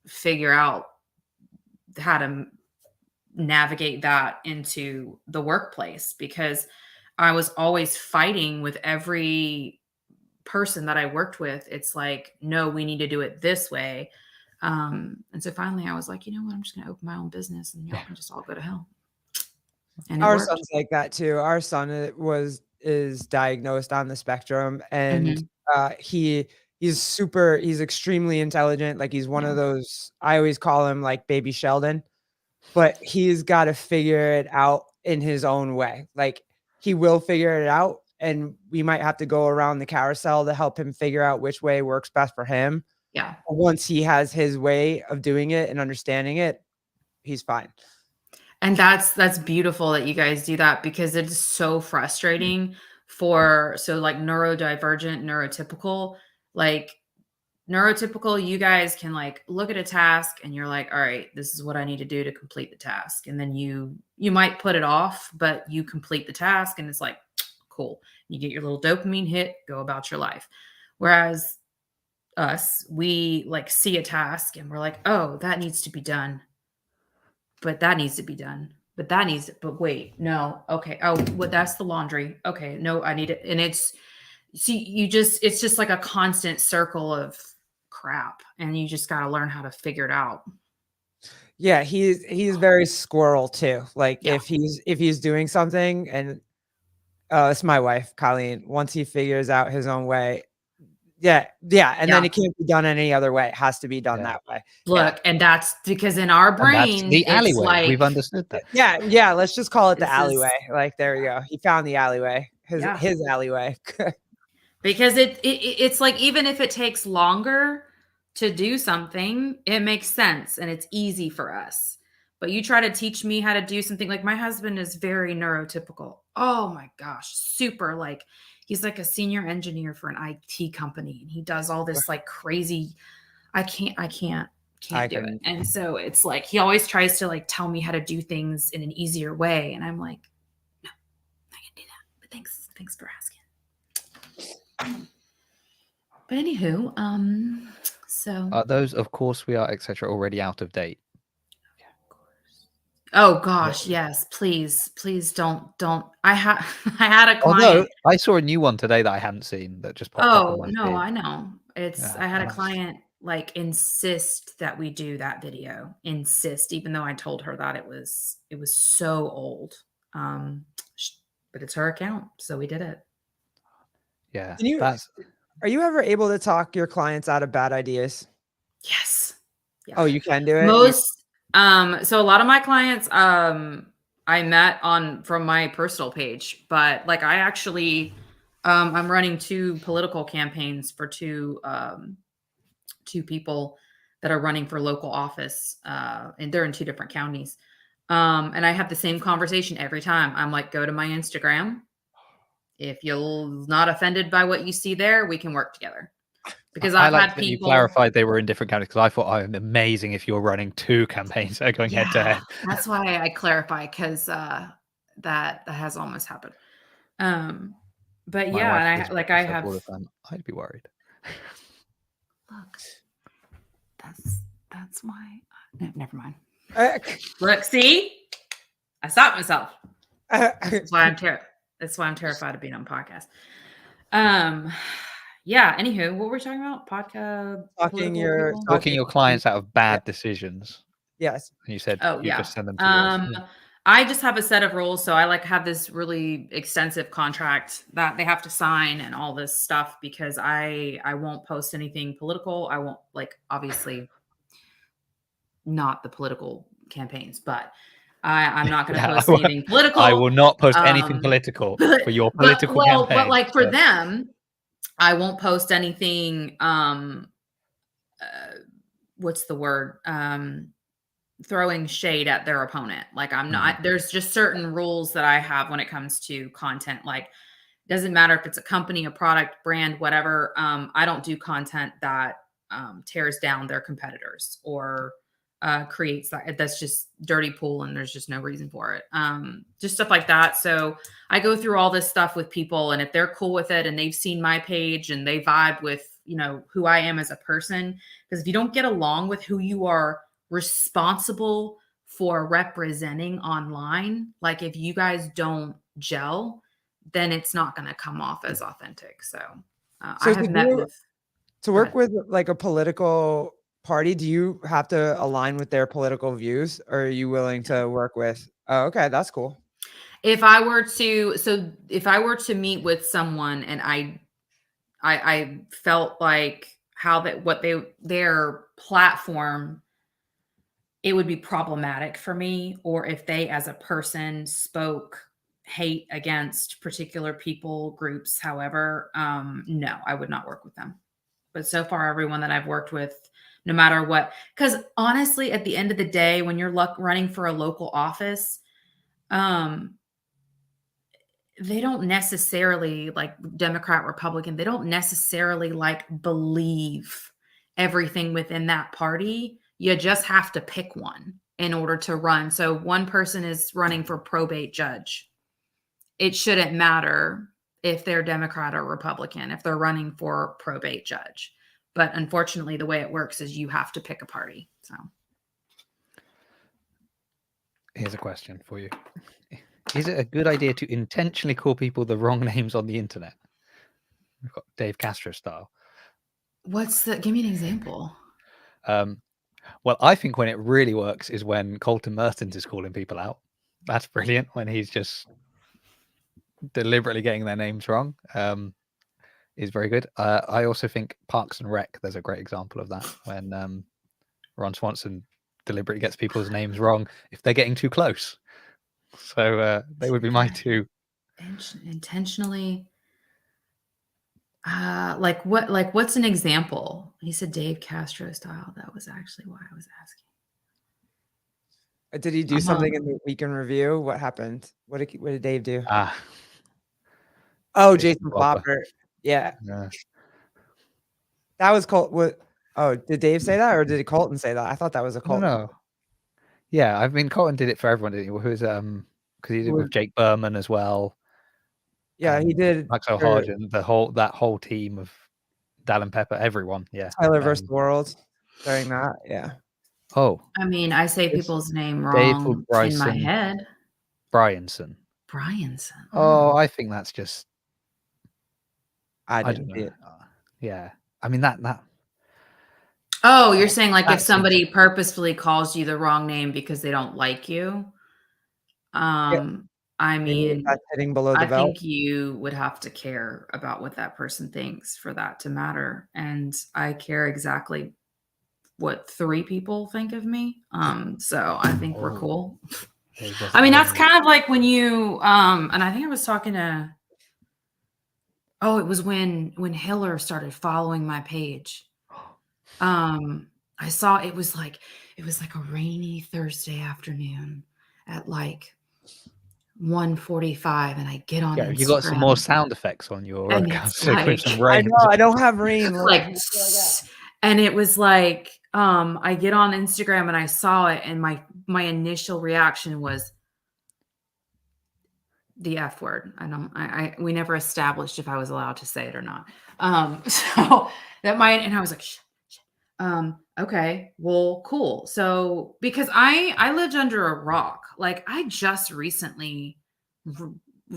S3: figure out how to navigate that into the workplace because I was always fighting with every person that I worked with. It's like, no, we need to do it this way. And so finally I was like, you know what? I'm just going to open my own business and y'all can just all go to hell. And
S2: our son's like that too. Our son is diagnosed on the spectrum and he's extremely intelligent. Like he's one of those, I always call him like baby Sheldon, but he's got to figure it out in his own way. Like he will figure it out. And we might have to go around the carousel to help him figure out which way works best for him.
S3: Yeah.
S2: Once he has his way of doing it and understanding it, he's fine.
S3: And that's beautiful that you guys do that, because it's so frustrating for like neurodivergent, neurotypical, like neurotypical, you guys can like look at a task and you're like, all right, this is what I need to do to complete the task. And then you might put it off, but you complete the task and it's like, cool. You get your little dopamine hit, go about your life. Whereas us, we like see a task and we're like, oh, that needs to be done. But that needs to be done. But that needs to, but wait, no. Okay. Oh, what, that's the laundry. Okay. No, I need it. And it's, see, it's just like a constant circle of crap, and you just got to learn how to figure it out.
S2: Yeah, he's very squirrel too. Like
S3: Yeah.
S2: if he's doing something, and it's my wife, Colleen. Once he figures out his own way, and then it can't be done any other way. It has to be done that way.
S3: Look, and that's because in our brain,
S1: the alleyway.
S3: it's like,
S1: We've understood that.
S2: Yeah. Let's just call it the
S3: This
S2: alleyway.
S3: is-
S2: Like there you go. He found the alleyway. His alleyway.
S3: because it's like, even if it takes longer to do something, it makes sense and it's easy for us. But you try to teach me how to do something, like my husband is very neurotypical. Oh my gosh, super, like he's like a senior engineer for an IT company and he does all this like crazy, I can't do it. And so it's like he always tries to like tell me how to do things in an easier way, and I'm like, no, I can do that. But thanks for asking. But anywho, so
S1: those, of course, we are, etc., already out of date.
S3: oh gosh, yes, please don't. I had a client.
S1: Although I saw a new one today that I hadn't seen that just popped up on my feed.
S3: I know. I had a client like insist that we do that video. Insist, even though I told her that it was so old. But it's her account, so we did it.
S1: Yeah.
S2: Are you ever able to talk your clients out of bad ideas?
S3: Yes.
S2: Yeah. Oh, you can do it?
S3: So a lot of my clients, I met from my personal page, but like I actually, I'm running 2 political campaigns for two people that are running for local office, and they're in 2 different counties. And I have the same conversation every time. I'm like, go to my Instagram. If you're not offended by what you see there, we can work together. Because I've had people.
S1: You clarified they were in different counties, because I thought, I'm amazing if you're running 2 campaigns that are going head to head.
S3: That's why I clarify, because that has almost happened. But
S1: My
S3: yeah,
S1: wife
S3: and I have.
S1: All the time. I'd be worried.
S3: Look, that's why. No, never mind. Look, see, I stopped myself. That's why I'm terrified of being on podcast. Yeah. Anywho, what were we talking about? Podcast.
S2: Talking
S1: your clients out of bad decisions.
S2: Yes.
S1: And you said, just send them to yours.
S3: I just have a set of rules. So I like have this really extensive contract that they have to sign and all this stuff, because I won't post anything political. I won't, like, obviously not the political campaigns, but I'm not going to post anything political.
S1: I will not post anything political for your political campaign.
S3: But like for them, I won't post anything. What's the word? Throwing shade at their opponent. Like I'm not, there's just certain rules that I have when it comes to content. Like, doesn't matter if it's a company, a product, brand, whatever. I don't do content that tears down their competitors or creates that's just dirty pool, and there's just no reason for it. Just stuff like that. So I go through all this stuff with people, and if they're cool with it and they've seen my page and they vibe with, who I am as a person, because if you don't get along with who you are responsible for representing online, like if you guys don't gel, then it's not going to come off as authentic. So I have met with
S2: to work with like a political party. Do you have to align with their political views, or are you willing to work with? Oh, okay, that's cool.
S3: If I were to meet with someone and I felt like their platform, it would be problematic for me, or if they as a person spoke hate against particular people, groups, however, no, I would not work with them. But so far, everyone that I've worked with, no matter what, because honestly, at the end of the day, when you're running for a local office, they don't necessarily like Democrat, Republican. They don't necessarily like believe everything within that party. You just have to pick one in order to run. So one person is running for probate judge. It shouldn't matter if they're Democrat or Republican, if they're running for probate judge. But unfortunately, the way it works is you have to pick a party. So
S1: Here's a question for you. Is it a good idea to intentionally call people the wrong names on the internet? We've got Dave Castro style.
S3: give me an example.
S1: Well, I think when it really works is when Colton Mertens is calling people out. That's brilliant, when he's just deliberately getting their names wrong. Is very good. I also think Parks and Rec, there's a great example of that, when Ron Swanson deliberately gets people's names wrong if they're getting too close. So they would be my two.
S3: Intentionally. What's an example? He said Dave Castro style. That was actually why I was asking.
S2: Did he do something in the week in review? What happened? What did Dave do? Oh, Jason Flopper. Yeah. That was Colt. What? Oh, did Dave say that, or did Colton say that? I thought that was a Colton.
S1: No. Yeah, I mean, Colton did it for everyone, didn't he? Who's because he did it with Jake Berman as well.
S2: Yeah, he did.
S1: Max O'Hargen, that whole team of Dallin Pepper, everyone. Yeah.
S2: Tyler versus the World during that. Yeah.
S1: Oh.
S3: I mean, I say people's name wrong in my head.
S1: Bryanson.
S3: Oh,
S1: I think that's just.
S2: I don't know.
S1: Yeah. I mean that.
S3: Oh, you're saying like if somebody purposefully calls you the wrong name because they don't like you? I mean,
S2: that's hitting below the belt.
S3: I think you would have to care about what that person thinks for that to matter. And I care exactly what 3 people think of me. So I think we're cool. I mean, that's kind of like when you and I think I was talking to it was when Hiller started following my page. I saw it was like a rainy Thursday afternoon at like 1:45, and I get on Instagram.
S1: You got some more sound effects on your account.
S2: I know, I don't have rain.
S3: And it was like, I get on Instagram and I saw it, and my initial reaction was the F word. We never established if I was allowed to say it or not. So that and I was like, shit. Okay, well, cool. So because I lived under a rock, like I just recently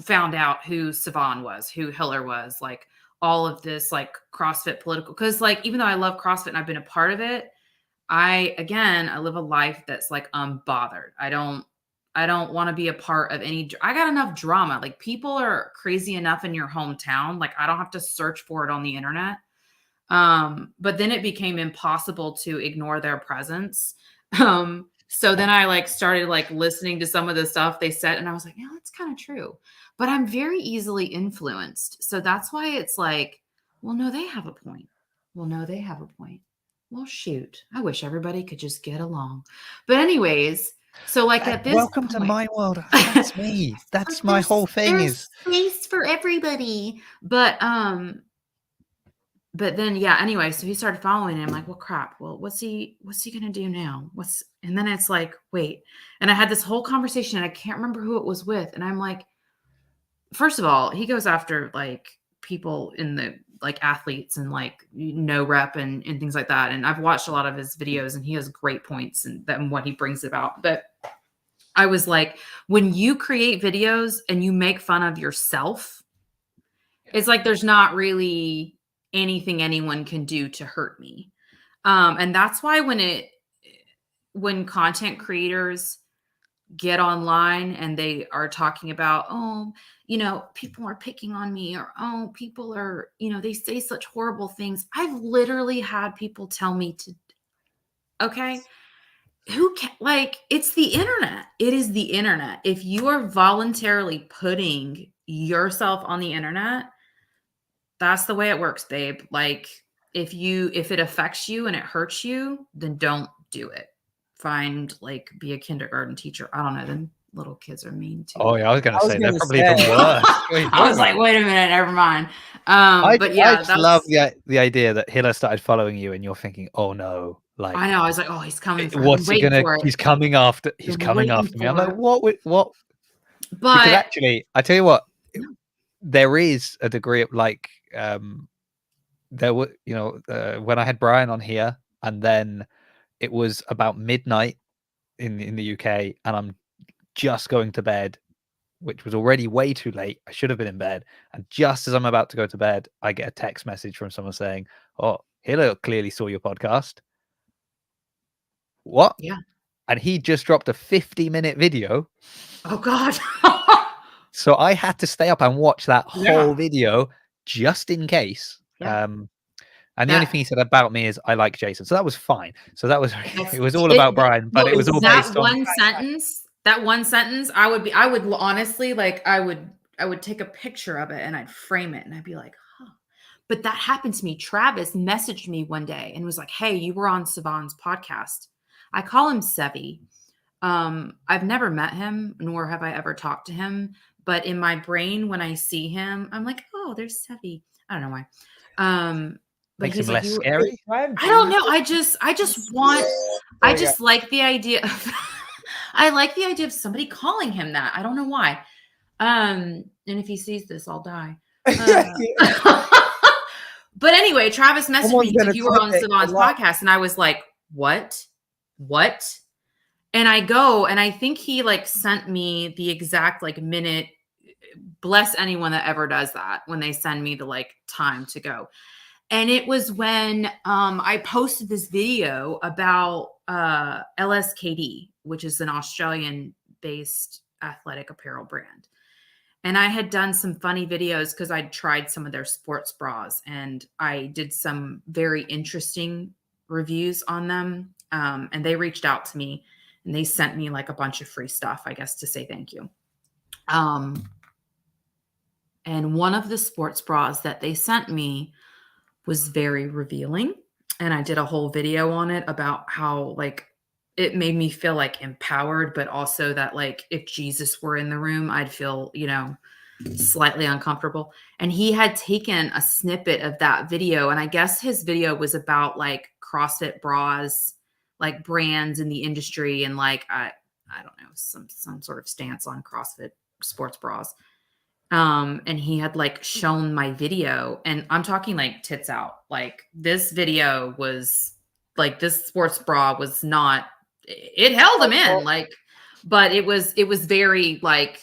S3: found out who Siobhan was, who Hiller was, like all of this like CrossFit political, because like even though I love CrossFit and I've been a part of it, I live a life that's like unbothered. I don't want to be a part of any. I got enough drama. Like people are crazy enough in your hometown. Like I don't have to search for it on the internet. But then it became impossible to ignore their presence. So then I like started like listening to some of the stuff they said, and I was like, yeah, that's kind of true. But I'm very easily influenced. So that's why it's like, well, no, they have a point. Well, no, they have a point. Well, shoot, I wish everybody could just get along. But anyways, so like at this
S1: welcome to my world. That's me. That's my whole thing.
S3: There's space for everybody. But then, yeah, anyway, so he started following and I'm like, well, crap. Well, what's he going to do now? And then it's like, wait. And I had this whole conversation and I can't remember who it was with. And I'm like, first of all, he goes after like people in the like athletes and like no rep and things like that. And I've watched a lot of his videos and he has great points and what he brings about. But I was like, when you create videos and you make fun of yourself, it's like, there's not really anything anyone can do to hurt me. And that's why when content creators get online and they are talking about, people are picking on me, or, people are, they say such horrible things. I've literally had people tell me okay, who can, like, it's the internet. It is the internet. If you are voluntarily putting yourself on the internet, that's the way it works, babe. Like, if it affects you and it hurts you, then don't do it. Find like be a kindergarten teacher. I don't know. Them little kids are mean too.
S1: Oh yeah, I was going to say they're
S2: gonna
S1: probably even
S2: say.
S1: worse. What are you
S3: I was
S1: talking
S3: like,
S1: about?
S3: wait a minute, never mind.
S1: I
S3: But yeah,
S1: just love the idea that Hiller started following you, and you're thinking, oh no, like
S3: I know. I was like, oh, he's coming for.
S1: what's he
S3: Waiting
S1: gonna?
S3: for it.
S1: He's coming after. He's
S3: Been
S1: coming
S3: waiting
S1: after me. I'm
S3: for
S1: like,
S3: it.
S1: what? Because
S3: But
S1: actually, I tell you what,
S3: Yeah.
S1: there is a degree of like, there were, when I had Brian on here, and then it was about midnight in the UK, and I'm just going to bed, which was already way too late. I should have been in bed, and just as I'm about to go to bed, I get a text message from someone saying, "Oh, Hiller clearly saw your podcast." What?
S3: Yeah.
S1: And he just dropped a 50-minute video.
S3: Oh God.
S1: So I had to stay up and watch that
S3: Yeah.
S1: whole video just in case.
S3: Yeah.
S1: And the only thing he said about me is I like Jason. So that was fine. So that was it was all about Brian, but it was all based on
S3: that one sentence, I would honestly like I would take a picture of it and I'd frame it and I'd be like, huh. But that happened to me. Travis messaged me one day and was like, hey, you were on Savan's podcast. I call him Sevi. I've never met him, nor have I ever talked to him. But in my brain, when I see him, I'm like, oh, there's Sevi. I don't know why. But
S1: makes him
S3: he's like,
S1: less scary.
S3: I don't know. I just like the idea of I like the idea of somebody calling him that. I don't know why. And if he sees this, I'll die. But anyway, Travis messaged me if you were on Savan's podcast, and I was like, what? And I go, and I think he like sent me the exact like minute. Bless anyone that ever does that when they send me the like time to go. And it was when I posted this video about LSKD, which is an Australian-based athletic apparel brand. And I had done some funny videos because I'd tried some of their sports bras, and I did some very interesting reviews on them. And they reached out to me, and they sent me like a bunch of free stuff, I guess, to say thank you. And one of the sports bras that they sent me was very revealing. And I did a whole video on it about how like it made me feel like empowered, but also that like if Jesus were in the room, I'd feel, slightly uncomfortable. And he had taken a snippet of that video. And I guess his video was about like CrossFit bras, like brands in the industry. And like, I don't know, some sort of stance on CrossFit sports bras. And he had like shown my video, and I'm talking like tits out. Like this video was like, this sports bra was not, it held him in like, but it was very like,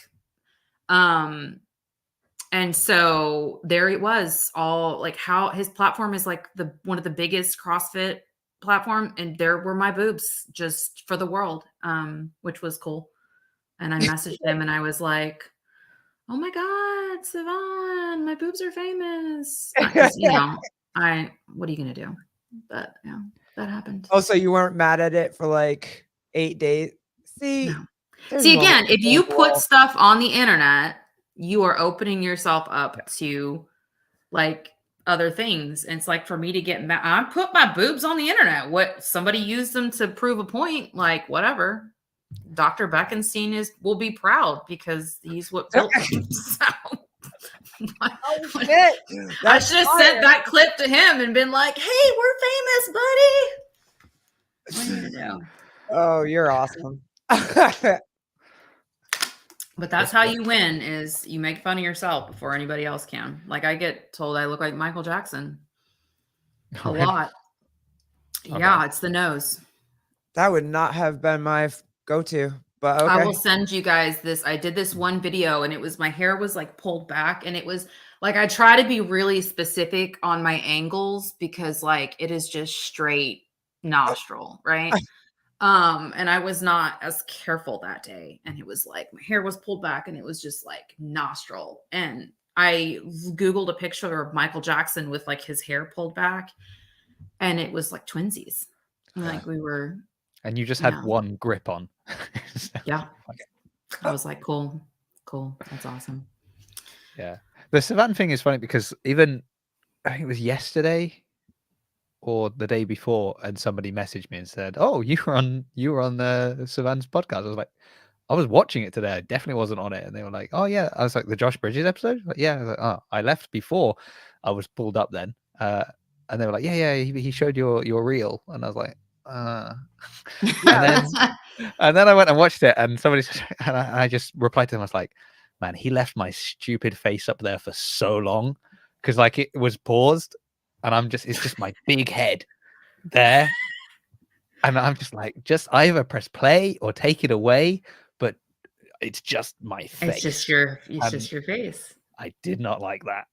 S3: and so there it was all like how his platform is like one of the biggest CrossFit platform. And there were my boobs just for the world, which was cool. And I messaged him and I was like, oh my God, Savan, my boobs are famous. What are you going to do? But yeah, that happened.
S2: Oh, so you weren't mad at it for like 8 days? See,
S3: no. See, again, if you put stuff on the internet, you are opening yourself up to like other things. And it's like for me to get mad, I put my boobs on the internet. What somebody used them to prove a point, like whatever. Dr. Beckenstein will be proud because he's what built them. So,
S2: oh, shit.
S3: I should have sent that clip to him and been like, hey, we're famous, buddy. What are you gonna do?
S2: Oh, you're awesome.
S3: But that's how you win, is you make fun of yourself before anybody else can. Like I get told I look like Michael Jackson a lot. Okay. Yeah, it's the nose.
S2: That would not have been my go-to, but okay.
S3: I will send you guys this. I did this one video and it was, my hair was like pulled back, and it was like, I try to be really specific on my angles because like it is just straight nostril, right? And I was not as careful that day. And it was like, my hair was pulled back and it was just like nostril. And I Googled a picture of Michael Jackson with like his hair pulled back, and it was like twinsies. Like we were.
S1: And you just had one grip on.
S3: Yeah. I was like, cool. That's awesome.
S1: Yeah. The Savan thing is funny because even, I think it was yesterday, or the day before, and somebody messaged me and said, "Oh, you were on Savannah's podcast." I was like, "I was watching it today. I definitely wasn't on it." And they were like, "Oh yeah." I was like, "The Josh Bridges episode?" Like, yeah. I was like, "Oh, I left before I was pulled up then." And they were like, "Yeah, he showed your reel," and I was like,
S2: Yeah,
S1: and then I went and watched it, and somebody said, and I just replied to them. I was like, "Man, he left my stupid face up there for so long because like it was paused, and it's just my big head there, and I'm just like, just either press play or take it away, but it's just my face."
S3: It's just your face.
S1: I did not like that.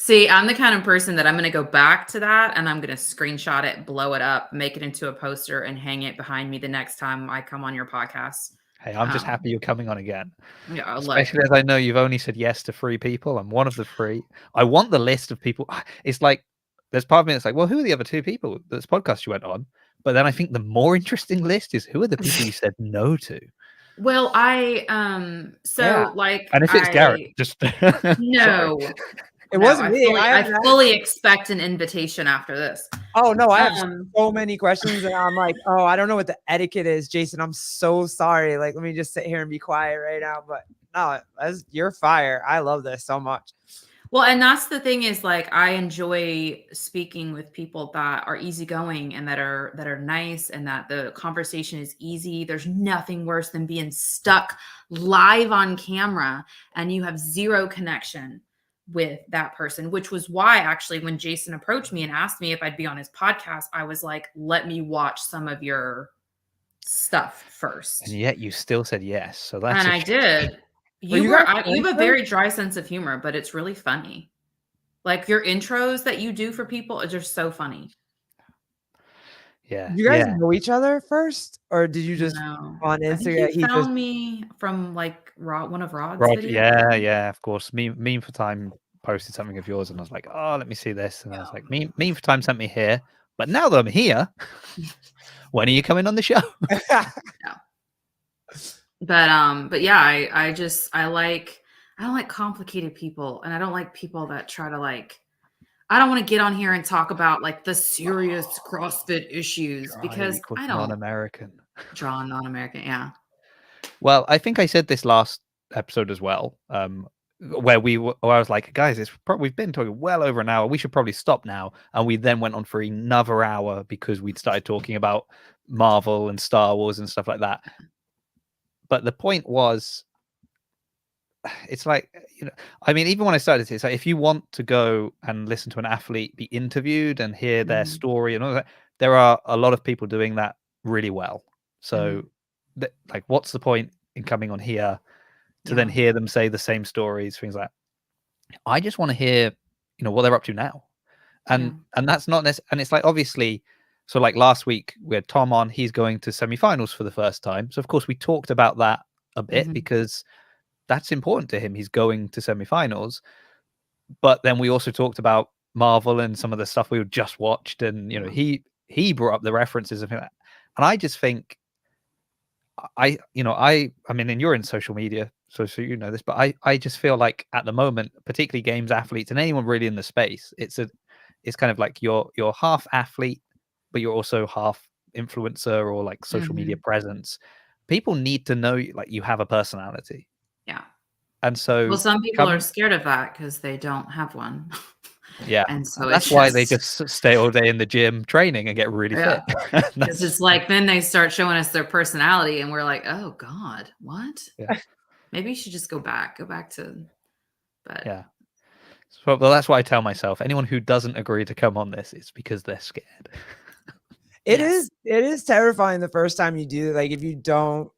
S3: See, I'm the kind of person that I'm going to go back to that and I'm going to screenshot it, blow it up, make it into a poster, and hang it behind me the next time I come on your podcast.
S1: Hey, I'm just happy you're coming on again.
S3: Yeah,
S1: Especially as I know you've only said yes to 3 people. I'm one of the 3. I want the list of people. It's like, there's part of me that's like, well, who are the other 2 people that's podcast you went on? But then I think the more interesting list is who are the people you said no to?
S3: Well, like,
S1: and if it's Garrett, just
S3: no.
S2: It wasn't me.
S3: I fully expect an invitation after this.
S2: Oh no, I have so many questions, and I'm like, oh, I don't know what the etiquette is, Jason. I'm so sorry. Like, let me just sit here and be quiet right now. But no, you're fire. I love this so much.
S3: Well, and that's the thing is, like, I enjoy speaking with people that are easygoing and that are nice, and that the conversation is easy. There's nothing worse than being stuck live on camera and you have zero connection with that person, which was why actually when Jason approached me and asked me if I'd be on his podcast, I was like, let me watch some of your stuff first.
S1: And yet you still said yes. So that's
S3: I did. You have a very dry sense of humor, but it's really funny. Like your intros that you do for people are just so funny.
S1: Yeah.
S2: You guys know each other first, or did you just on Instagram?
S3: He found me from like one of Rod's videos.
S1: Yeah, of course. Meme for Time posted something of yours, and I was like, oh, let me see this. And I was like, Meme for Time sent me here, but now that I'm here, when are you coming on the show?
S3: But yeah, I don't like complicated people, and I don't like people that try to like. I don't want to get on here and talk about like the serious CrossFit issues because I don't.
S1: Non-American.
S3: Non-American, yeah.
S1: Well, I think I said this last episode as well, where I was like, guys, we've been talking well over an hour. We should probably stop now. And we then went on for another hour because we'd started talking about Marvel and Star Wars and stuff like that. But the point was, it's like, I mean, even when I started, it's like if you want to go and listen to an athlete be interviewed and hear their story and all that, there are a lot of people doing that really well. So, like, what's the point in coming on here to then hear them say the same stories, things like that? I just want to hear, what they're up to now, and that's not necessarily. And it's like, obviously, so like last week we had Tom on. He's going to semifinals for the first time, so of course we talked about that a bit because that's important to him. He's going to semifinals. But then we also talked about Marvel and some of the stuff we just watched. And, he brought up the references of him. And I just think I mean, and you're in social media, so you know this, but I just feel like at the moment, particularly games athletes and anyone really in the space, it's kind of like you're half athlete, but you're also half influencer or like social media presence. People need to know like you have a personality.
S3: Yeah.
S1: And so
S3: some people are scared of that because they don't have one.
S1: Yeah.
S3: And so
S1: that's why they just stay all day in the gym training and get really fit.
S3: Because it's like then they start showing us their personality and we're like, oh God, what? Yeah. Maybe you should just go back to
S1: yeah. So well, that's why I tell myself anyone who doesn't agree to come on this, it's because they're scared.
S2: It is terrifying the first time you do. Like if you don't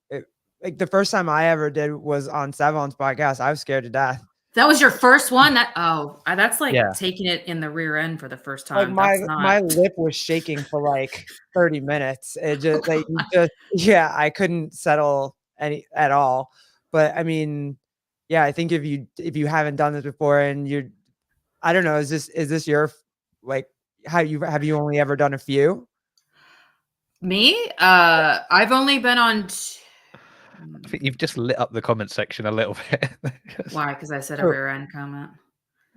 S2: like the first time I ever did was on Savon's podcast. I was scared to death.
S3: That was your first one? That's like taking it in the rear end for the first time.
S2: Like my lip was shaking for like 30 minutes. It just I couldn't settle at all. But I mean, I think if you haven't done this before and I don't know, is this your like have you only ever done a few?
S3: Me? I've only been on
S1: I think you've just lit up the comment section a little bit.
S3: Why? Because I said a rear end comment.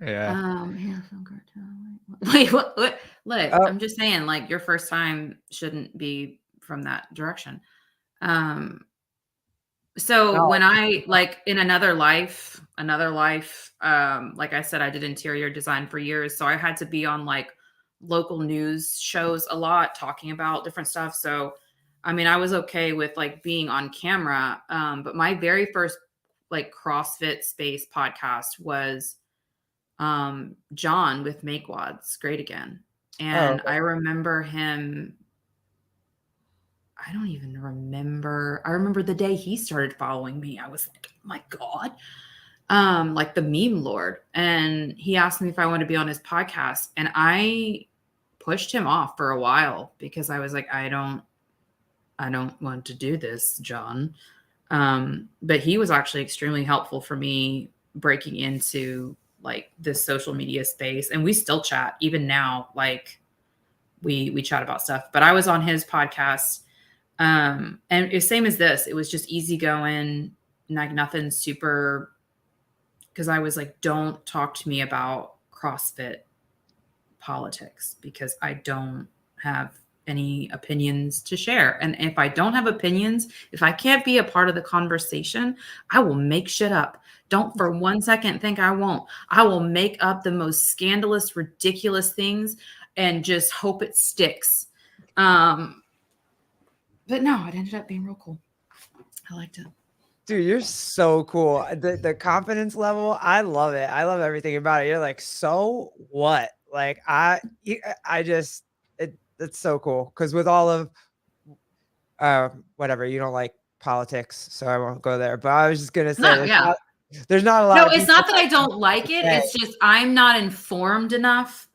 S1: Yeah.
S3: Yeah, film cartoon. Wait, what? Look,
S2: Oh,
S3: I'm just saying, like, your first time shouldn't be from that direction. Um, so
S2: no.
S3: when I like in another life, like I said, I did interior design for years, so I had to be on like local news shows a lot, talking about different stuff. So, I mean, I was okay with like being on camera, but my very first like CrossFit space podcast was John with Make Wads Great Again.
S2: Oh,
S3: And I remember him, I don't even remember. I remember the day he started following me. I was like, oh my God. Like the meme lord. And he asked me if I wanted to be on his podcast. And I pushed him off for a while because I was like, I don't want to do this, John. But he was actually extremely helpful for me breaking into like this social media space. And we still chat even now. Like we chat about stuff, but I was on his podcast. And it's same as this. It was just easygoing, like nothing super, because I was like, don't talk to me about CrossFit politics because I don't have any opinions to share. And if I don't have opinions, if I can't be a part of the conversation, I will make shit up. Don't for 1 second think I won't. I will make up the most scandalous, ridiculous things and just hope it sticks. But no, it ended up being real cool. I liked it.
S2: dude, you're so cool. The confidence level, I love it. I love everything about it. You're like, so what? Like it's so cool. Cause with all of whatever, you don't like politics, so I won't go there. But I was just gonna say there's not a lot
S3: No,
S2: of
S3: it's
S2: people
S3: not that I don't like it. It's just I'm not informed enough.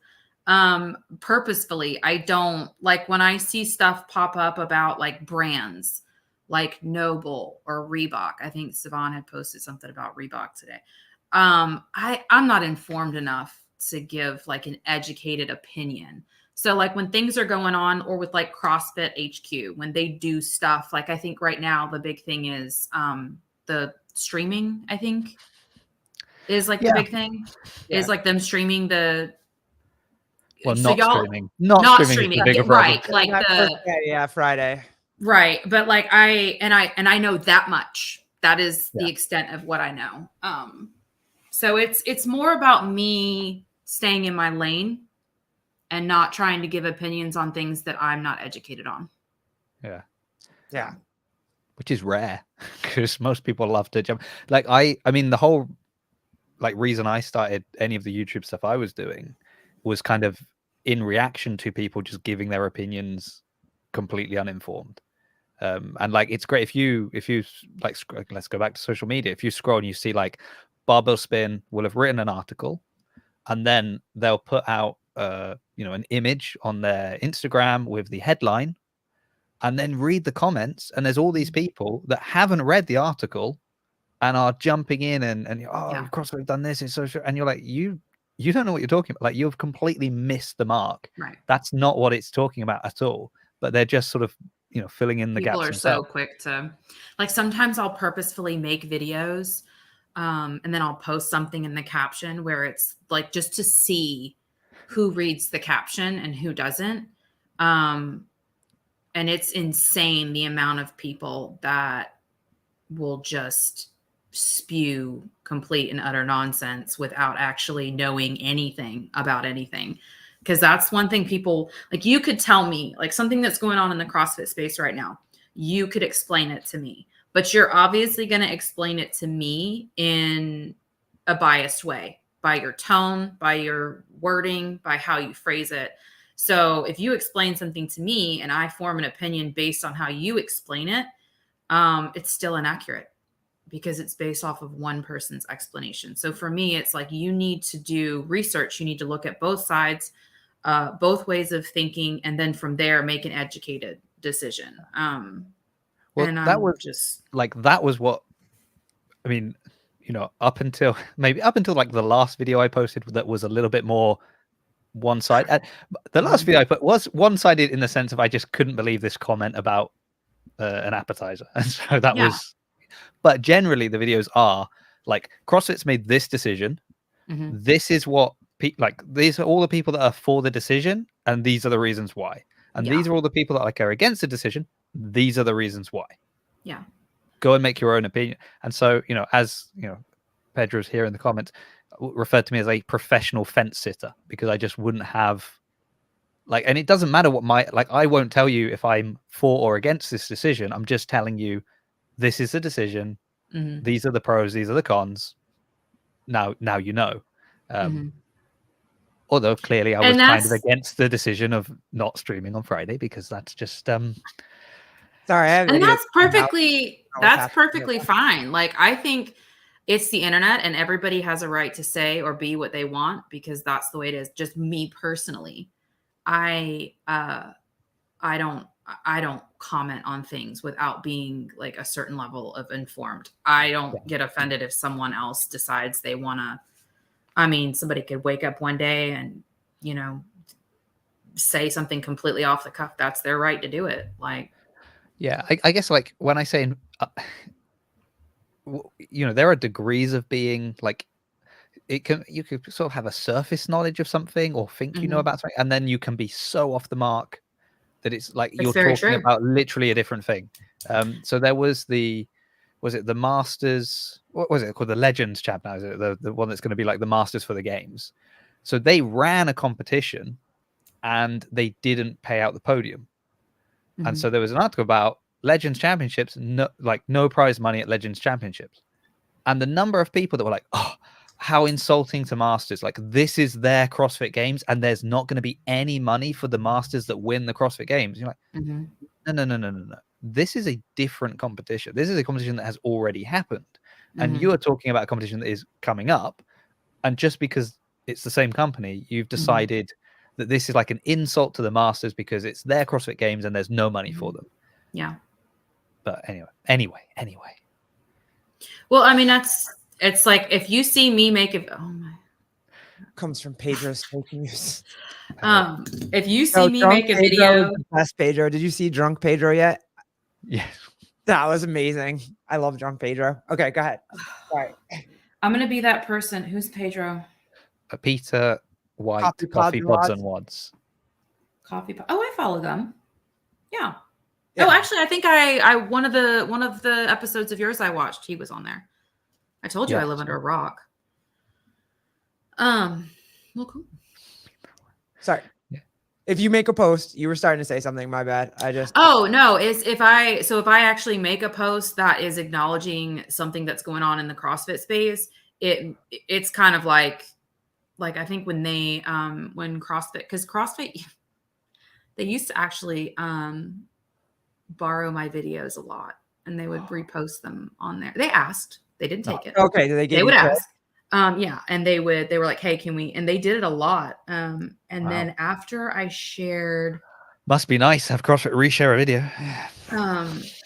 S3: Purposefully, I don't like when I see stuff pop up about like brands like Noble or Reebok. I think Siobhan had posted something about Reebok today. I'm not informed enough to give like an educated opinion. So like when things are going on or with like CrossFit HQ, when they do stuff, like I think right now the big thing is the streaming, I think is like the big thing is like them streaming the
S1: Well,
S3: so
S1: not
S3: y'all
S1: streaming. Not streaming is the bigger problem.
S3: right? Like
S2: Friday.
S3: Right, but like I know that much. That is the extent of what I know. So it's more about me staying in my lane and not trying to give opinions on things that I'm not educated on.
S2: Yeah.
S1: Which is rare because most people love to jump. Like I mean, the whole like reason I started any of the YouTube stuff I was doing was kind of in reaction to people just giving their opinions completely uninformed. And like it's great if you like let's go back to social media. If you scroll and you see like Barbell Spin will have written an article, and then they'll put out an image on their Instagram with the headline, and then read the comments, and there's all these people that haven't read the article and are jumping in and CrossFit done this, it's so sure, and you're like you don't know what you're talking about. Like you've completely missed the mark.
S3: Right.
S1: That's not what it's talking about at all. But they're just sort of filling in the gaps.
S3: People are so quick to like. Sometimes I'll purposefully make videos, and then I'll post something in the caption where it's like just to see who reads the caption and who doesn't. And it's insane the amount of people that will just spew complete and utter nonsense without actually knowing anything about anything. Because that's one thing people like, you could tell me like something that's going on in the CrossFit space right now. You could explain it to me, but you're obviously going to explain it to me in a biased way by your tone, by your wording, by how you phrase it. So if you explain something to me and I form an opinion based on how you explain it, it's still inaccurate because it's based off of one person's explanation. So for me, it's like you need to do research. You need to look at both sides, both ways of thinking, and then from there make an educated decision.
S1: Well, and that was just like that was what I mean. Up until like the last video I posted that was a little bit more one-sided. The last video I put was one-sided in the sense of I just couldn't believe this comment about an appetizer, and so that was. But generally, the videos are like CrossFit's made this decision, This is what like these are all the people that are for the decision, and these are the reasons why. And these are all the people that like are against the decision. These are the reasons why.
S3: Yeah.
S1: Go and make your own opinion. And so, as Pedro's here in the comments referred to me as a professional fence sitter, because I just wouldn't have and it doesn't matter what I won't tell you if I'm for or against this decision. I'm just telling you this is the decision. These are the pros, these are the cons. Now you know. Although clearly I was kind of against the decision of not streaming on Friday, because that's just
S2: sorry, I have
S3: and
S2: idiots
S3: that's perfectly fine. Like, I think it's the internet and everybody has a right to say or be what they want, because that's the way it is. Just me personally, I don't comment on things without being like a certain level of informed. I don't get offended if someone else decides they want to. I mean, somebody could wake up one day and, say something completely off the cuff. That's their right to do it. Like,
S1: yeah, I guess like when I say, there are degrees of being like, you could sort of have a surface knowledge of something or think you know about something, and then you can be so off the mark that it's like you're talking about literally a different thing. So there was the Masters? What was it called? The Legends Champ now, is it the one that's going to be like the Masters for the games? So they ran a competition and they didn't pay out the podium. And so there was an article about Legends Championships, no prize money at Legends Championships. And the number of people that were like, oh, how insulting to Masters. Like, this is their CrossFit Games and there's not going to be any money for the Masters that win the CrossFit Games. You're like, no. This is a different competition. This is a competition that has already happened. And you are talking about a competition that is coming up. And just because it's the same company, you've decided that this is like an insult to the Masters because it's their CrossFit Games and there's no money for them.
S3: Yeah.
S1: But anyway.
S3: Well, I mean, it's like, if you see me make it, oh my.
S2: Comes from Pedro's fake news.
S3: If you see me make a video,
S2: best Pedro. Did you see Drunk Pedro yet?
S1: Yes.
S2: That was amazing. I love Drunk Pedro. Okay, go ahead. Sorry.
S3: I'm gonna be that person. Who's Pedro?
S1: Peter White, Coffee Pods and Wads.
S3: Coffee. Oh, I follow them. Yeah. Oh, actually, I think I one of the episodes of yours I watched, he was on there. I told you I live under a rock. Well, cool.
S2: Sorry. Yeah. If you make a post, you were starting to say something. My bad.
S3: Oh no! If I actually make a post that is acknowledging something that's going on in the CrossFit space, it's kind of like I think when CrossFit, because CrossFit, they used to actually borrow my videos a lot, and they would repost them on there. They asked, they didn't take it.
S2: Okay,
S3: they would ask. Yeah, and they were like, hey, can we? And they did it a lot. And then after I shared,
S1: must be nice to have CrossFit reshare a video.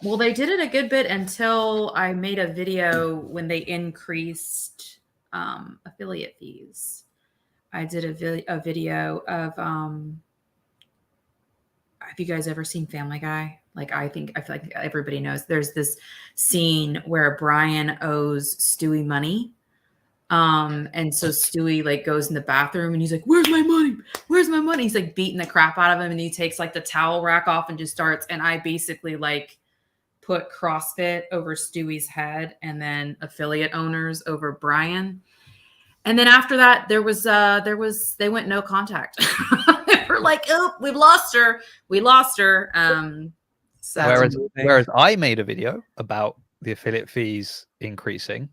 S3: Well, they did it a good bit until I made a video when they increased affiliate fees. I did a video of have you guys ever seen Family Guy? I feel like everybody knows there's this scene where Brian owes Stewie money. And so Stewie goes in the bathroom and he's like, where's my money? Where's my money? He's beating the crap out of him, and he takes the towel rack off and just starts. And I basically put CrossFit over Stewie's head and then affiliate owners over Brian. And then after that, they went no contact. They were like, oh, we lost her. So
S1: whereas I made a video about the affiliate fees increasing,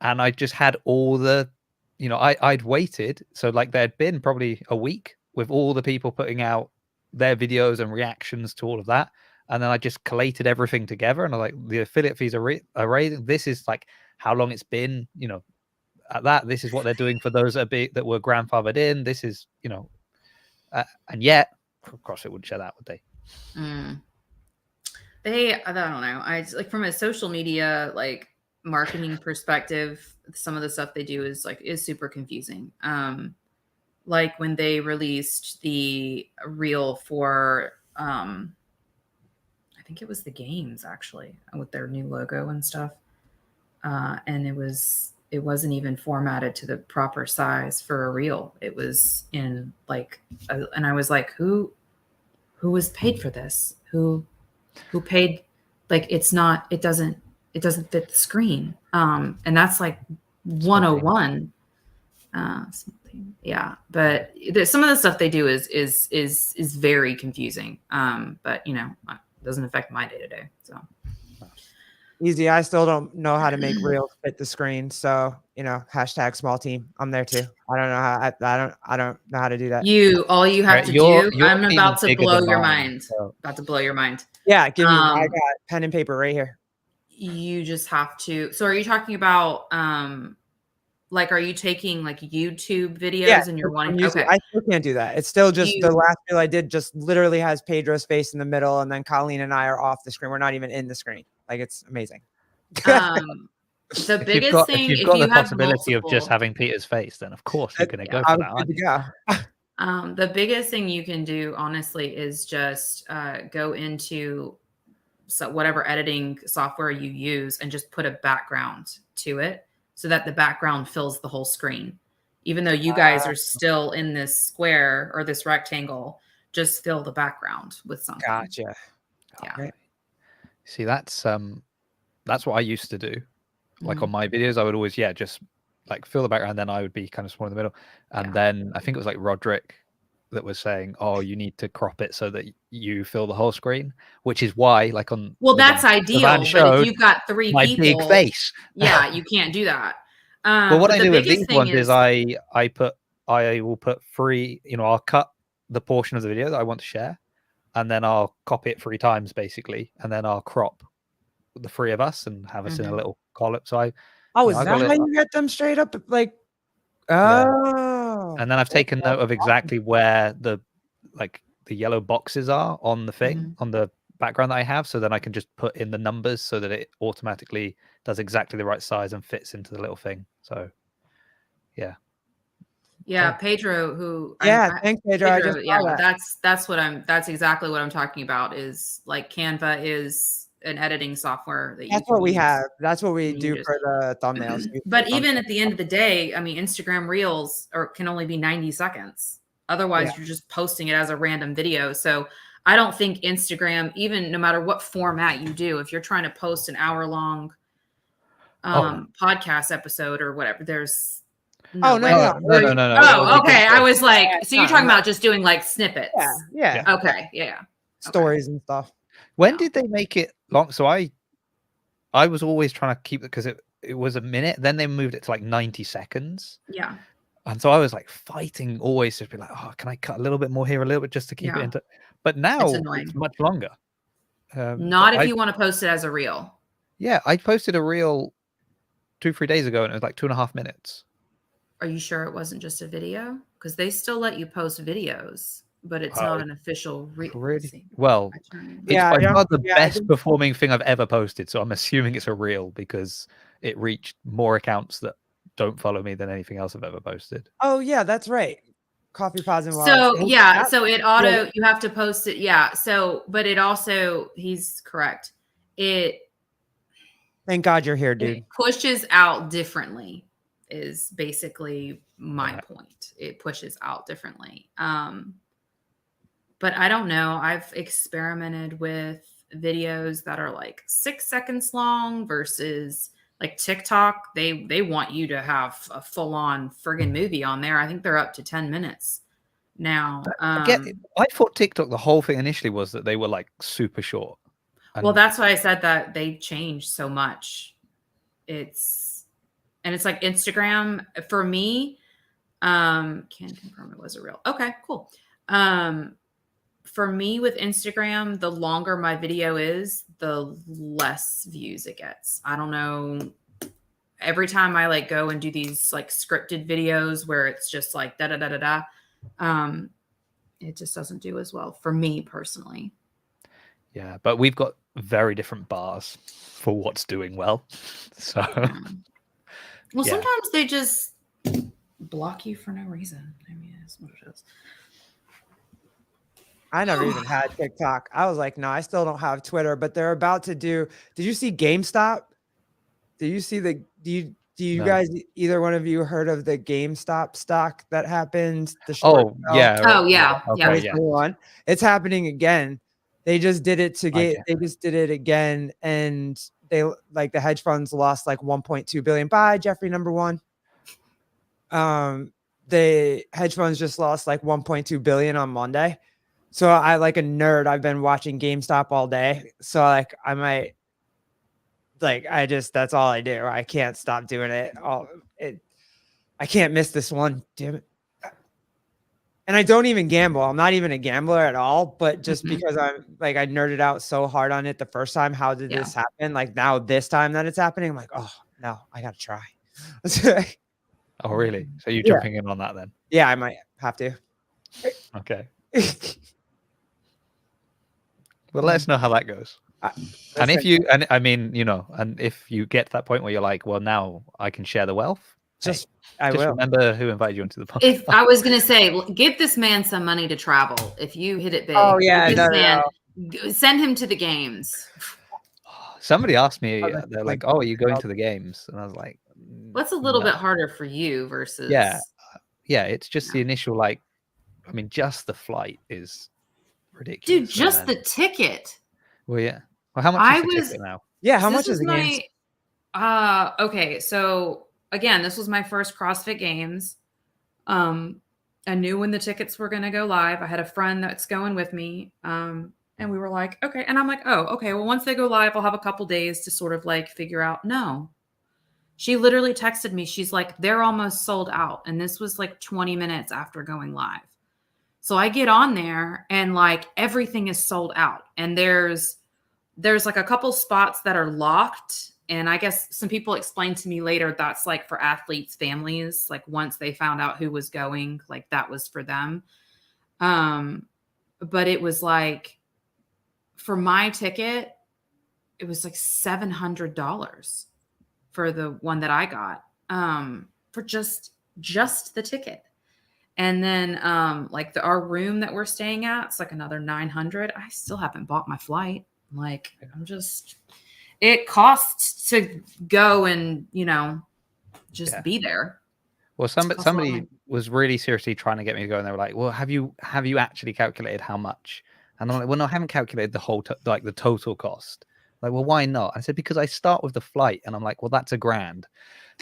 S1: and I just had all the, I'd waited. So there'd been probably a week with all the people putting out their videos and reactions to all of that. And then I just collated everything together, and I the affiliate fees are raising. This is how long it's been, at that. This is what they're doing for those that were grandfathered in. This is, and yet CrossFit wouldn't share that, would they?
S3: I don't know. I from a social media, marketing perspective, some of the stuff they do is super confusing. When they released the reel for I think it was the games, actually, with their new logo and stuff, and it was it wasn't even formatted to the proper size for a reel. It was in like, and I was like, who was paid for this? Who paid? Like, it doesn't fit the screen. And that's like 101. Yeah, but some of the stuff they do is very confusing. But it doesn't affect my day to day. So
S2: Easy. I still don't know how to make reels fit the screen. So, hashtag small team. I'm there too. I don't know how I don't know how to do that.
S3: All you have
S1: Right,
S3: to
S1: your
S3: do, I'm
S1: team
S3: about
S1: is
S3: to
S1: bigger
S3: blow
S1: than
S3: your
S1: mine,
S3: mind.
S1: so-
S3: About to blow your mind.
S2: Yeah, give me I got pen and paper right here.
S3: You just have to. So are you talking about like, are you taking like YouTube videos and you're wanting? Okay.
S2: I still can't do that. It's still just the
S3: You-
S2: last reel I did just literally has Pedro's face in the middle, and then Colleen and I are off the screen. We're not even in the screen. Like, it's amazing.
S3: The
S1: If
S3: biggest thing,
S1: you've
S3: if
S1: got
S3: you
S1: the
S3: have
S1: possibility of just
S3: multiple,
S1: having Peter's face, then of course you're going to go
S2: I
S1: for
S2: was
S1: that.
S2: good
S1: Aren't
S2: to
S1: you?
S2: go.
S3: the biggest thing you can do, honestly, is just go into whatever editing software you use and just put a background to it so that the background fills the whole screen. Even though you guys are still in this square or this rectangle, just fill the background with something.
S2: Gotcha.
S3: Yeah.
S2: Okay.
S1: See, that's what I used to do. Like
S3: Mhm.
S1: on my videos, I would always just like fill the background, then I would be kind of small in the middle, and then I think it was like Roderick that was saying, "Oh, you need to crop it so that you fill the whole screen," which is why, like on
S3: Well,
S1: the
S3: that's
S1: one
S3: ideal,
S1: Savan
S3: but if
S1: showed,
S3: you've got 3
S1: my
S3: people,
S1: big face.
S3: yeah, you can't do that.
S1: Well, what
S3: but
S1: I
S3: the
S1: do with
S3: biggest
S1: these
S3: thing
S1: ones
S3: is,
S1: is I will put 3. I'll cut the portion of the video that I want to share, and then I'll copy it 3 times basically, and then I'll crop the 3 of us and have us in a little column. So
S2: Oh, is
S1: I've
S2: that
S1: got a
S2: how
S1: little,
S2: you get them straight up? Like,
S1: yeah.
S2: oh.
S1: And then I've taken note of exactly where the yellow boxes are on the thing, on the background that I have, so then I can just put in the numbers so that it automatically does exactly the right size and fits into the little thing. So yeah.
S3: yeah,
S1: Cool.
S3: Pedro, who
S2: Thanks, Pedro. I just saw that.
S3: that's exactly what I'm talking about, is like Canva is an editing software that you
S2: That's
S3: can
S2: what we
S3: use.
S2: have. That's what we
S3: And you
S2: do
S3: just-
S2: for the thumbnails.
S3: But even at the end of the day, I mean, Instagram Reels can only be 90 seconds. Otherwise, you're just posting it as a random video. So I don't think Instagram, even no matter what format you do, if you're trying to post an hour-long podcast episode or whatever, there's
S2: no.
S1: No.
S3: Oh, okay. I was like, so you're talking about just doing like snippets?
S2: Yeah.
S3: Okay. Yeah.
S2: Stories and stuff.
S1: When did they make it long? So I was always trying to keep it because it was a minute. Then they moved it to like 90 seconds.
S3: Yeah.
S1: And so I was like fighting always to be like, oh, can I cut a little bit more here, a little bit just to keep it into. But now it's much longer.
S3: Not if you want to post it as a reel.
S1: Yeah, I posted a reel 2-3 days ago, and it was like 2.5 minutes.
S3: Are you sure it wasn't just a video? Because they still let you post videos, but it's not an official reel.
S1: Really? Well, it's by far the best performing thing I've ever posted. So I'm assuming it's a reel because it reached more accounts that don't follow me than anything else I've ever posted.
S2: Oh yeah, that's right. Coffee pods and
S3: so yeah, so it auto you have to post it. Yeah. So, but it also, he's correct.
S2: Thank God you're here, dude.
S3: It pushes out differently is basically my point. It pushes out differently. But I don't know. I've experimented with videos that are like 6 seconds long versus like TikTok. They want you to have a full on friggin' movie on there. I think they're up to 10 minutes now.
S1: I thought TikTok, the whole thing initially was that they were like super short.
S3: Well, that's why I said that they changed so much. It's like Instagram for me. Can confirm it was a reel. Okay, cool. For me with Instagram, the longer my video is, the less views it gets. I don't know. Every time I like go and do these like scripted videos where it's just like da da da da da, it just doesn't do as well for me personally.
S1: Yeah, but we've got very different bars for what's doing well. So,
S3: well, sometimes they just block you for no reason. I mean, that's what it is.
S2: I never even had TikTok. I was like, no, I still don't have Twitter, but they're about to do. Did you see GameStop? Did you see do Do you
S1: No.
S2: guys, either one of you, heard of the GameStop stock that happened? The short
S1: Oh,
S2: sell?
S1: yeah.
S3: Oh, yeah,
S1: Okay,
S3: yeah.
S1: yeah.
S2: 2021. It's happening again. They just did it
S1: Okay.
S2: they just did it again, and they like the hedge funds lost like 1.2 billion. Bye, Jeffrey number one. The hedge funds just lost like 1.2 billion on Monday. So I, like a nerd, I've been watching GameStop all day. So like I might that's all I do. I can't stop doing it. I can't miss this one. Damn it. And I don't even gamble. I'm not even a gambler at all. But just because I'm like, I nerded out so hard on it the first time. How did this happen? Like now, this time that it's happening, I'm like, oh no, I gotta try.
S1: Oh, really? So you're
S2: Yeah.
S1: jumping in on that then?
S2: Yeah, I might have to.
S1: Okay. Well, let us know how that goes. And if you, and I mean, you know, and if you get to that point where you're like, well, now I can share the wealth.
S2: just
S1: remember who invited you into the podcast.
S3: If I was going to say, give this man some money to travel. If you hit it big,
S2: Oh yeah,
S3: give this man,
S2: no.
S3: send him to the games.
S1: Somebody asked me,
S2: Oh,
S1: they're like, "Oh, are you going to the games?" And I was like,
S3: What's a little
S1: no.
S3: bit harder for you versus?
S1: Yeah, it's just the initial, like, I mean, just the flight is ridiculous.
S3: Dude, just the ticket.
S1: Well, yeah. Well, how much is the ticket now?
S2: Yeah, how
S3: So
S2: much is the games?
S3: Okay, so again, this was my first CrossFit Games. I knew when the tickets were going to go live. I had a friend that's going with me. And we were like, okay. And I'm like, oh, okay. Well, once they go live, I'll have a couple days to sort of like figure out. No, she literally texted me. She's like, they're almost sold out. And this was like 20 minutes after going live. So I get on there and like everything is sold out. And there's like a couple spots that are locked. And I guess some people explained to me later that's like for athletes' families. Like once they found out who was going, like that was for them. But it was like, for my ticket, it was like $700 for the one that I got, for just the ticket. And then like our room that we're staying at, it's like another $900. I still haven't bought my flight. Like it costs to go and, you know, just be there.
S1: Well, somebody was really seriously trying to get me to go, and they were like, well, have you actually calculated how much? And I'm like, well, no, I haven't calculated the whole, like the total cost. Like, well, why not? I said, because I start with the flight, and I'm like, well, that's $1,000.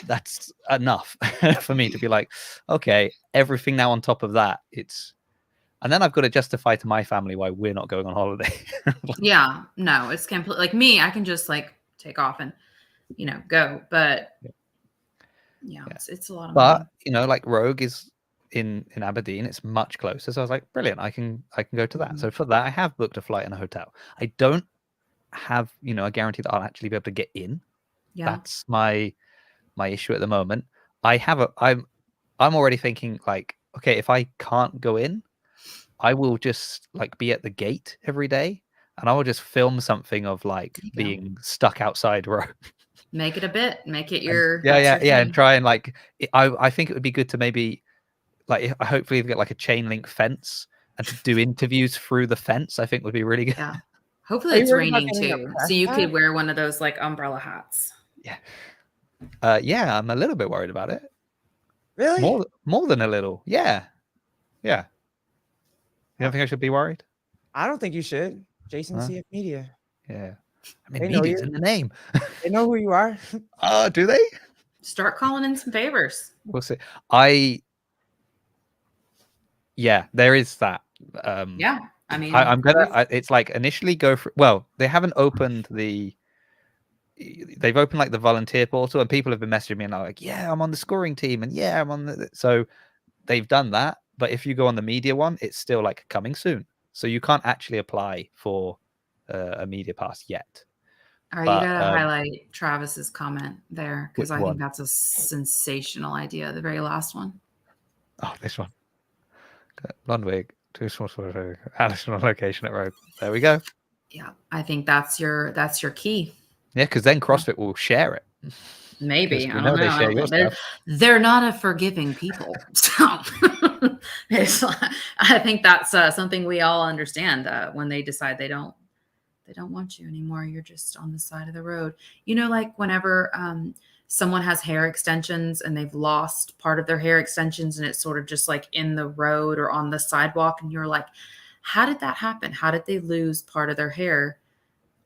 S1: That's enough for me to be like, okay, everything now on top of that, and then I've got to justify to my family why we're not going on holiday.
S3: Yeah, no, it's complete. Like me, I can just like take off and, you know, go. But yeah. It's a lot of money.
S1: But you know, like Rogue is in Aberdeen, it's much closer. So I was like, brilliant, I can go to that. So for that, I have booked a flight and a hotel. I don't have, you know, a guarantee that I'll actually be able to get in. Yeah. That's my issue at the moment. I'm already thinking like, okay, if I can't go in, I will just like be at the gate every day, and I will just film something of like being stuck outside Rogue.
S3: Make it a bit, make it your
S1: and try and like I think it would be good to maybe like hopefully get like a chain link fence and to do interviews through the fence. I think would be really good.
S3: Yeah, hopefully it's raining too, so you could wear one of those like umbrella hats.
S1: Yeah, I'm a little bit worried about it.
S2: Really?
S1: More than a little. Yeah. You don't think I should be worried?
S2: I don't think you should. Jason CF Media.
S1: Yeah. I mean, media's in the name.
S2: They know who you are.
S1: Oh, do they?
S3: Start calling in some favors.
S1: We'll see. There is that.
S3: Yeah. I mean,
S1: I'm gonna. It's like initially go for. Well, they haven't opened they've opened like the volunteer portal, and people have been messaging me and I'm like, yeah, I'm on the scoring team, and yeah, I'm on so they've done that. But if you go on the media one, it's still like coming soon, so you can't actually apply for a media pass yet.
S3: All right, you gotta highlight Travis's comment there, because I think that's a sensational idea. The very last one.
S1: Oh, this one. Blonde wig, too small for Allison on location at Rogue. There we go.
S3: Yeah, I think that's your key.
S1: Yeah, because then CrossFit will share it.
S3: Maybe.
S1: I don't know. They share your stuff.
S3: They're not a forgiving people. So I think that's something we all understand when they decide they don't want you anymore. You're just on the side of the road. You know, like whenever someone has hair extensions and they've lost part of their hair extensions and it's sort of just like in the road or on the sidewalk. And you're like, how did that happen? How did they lose part of their hair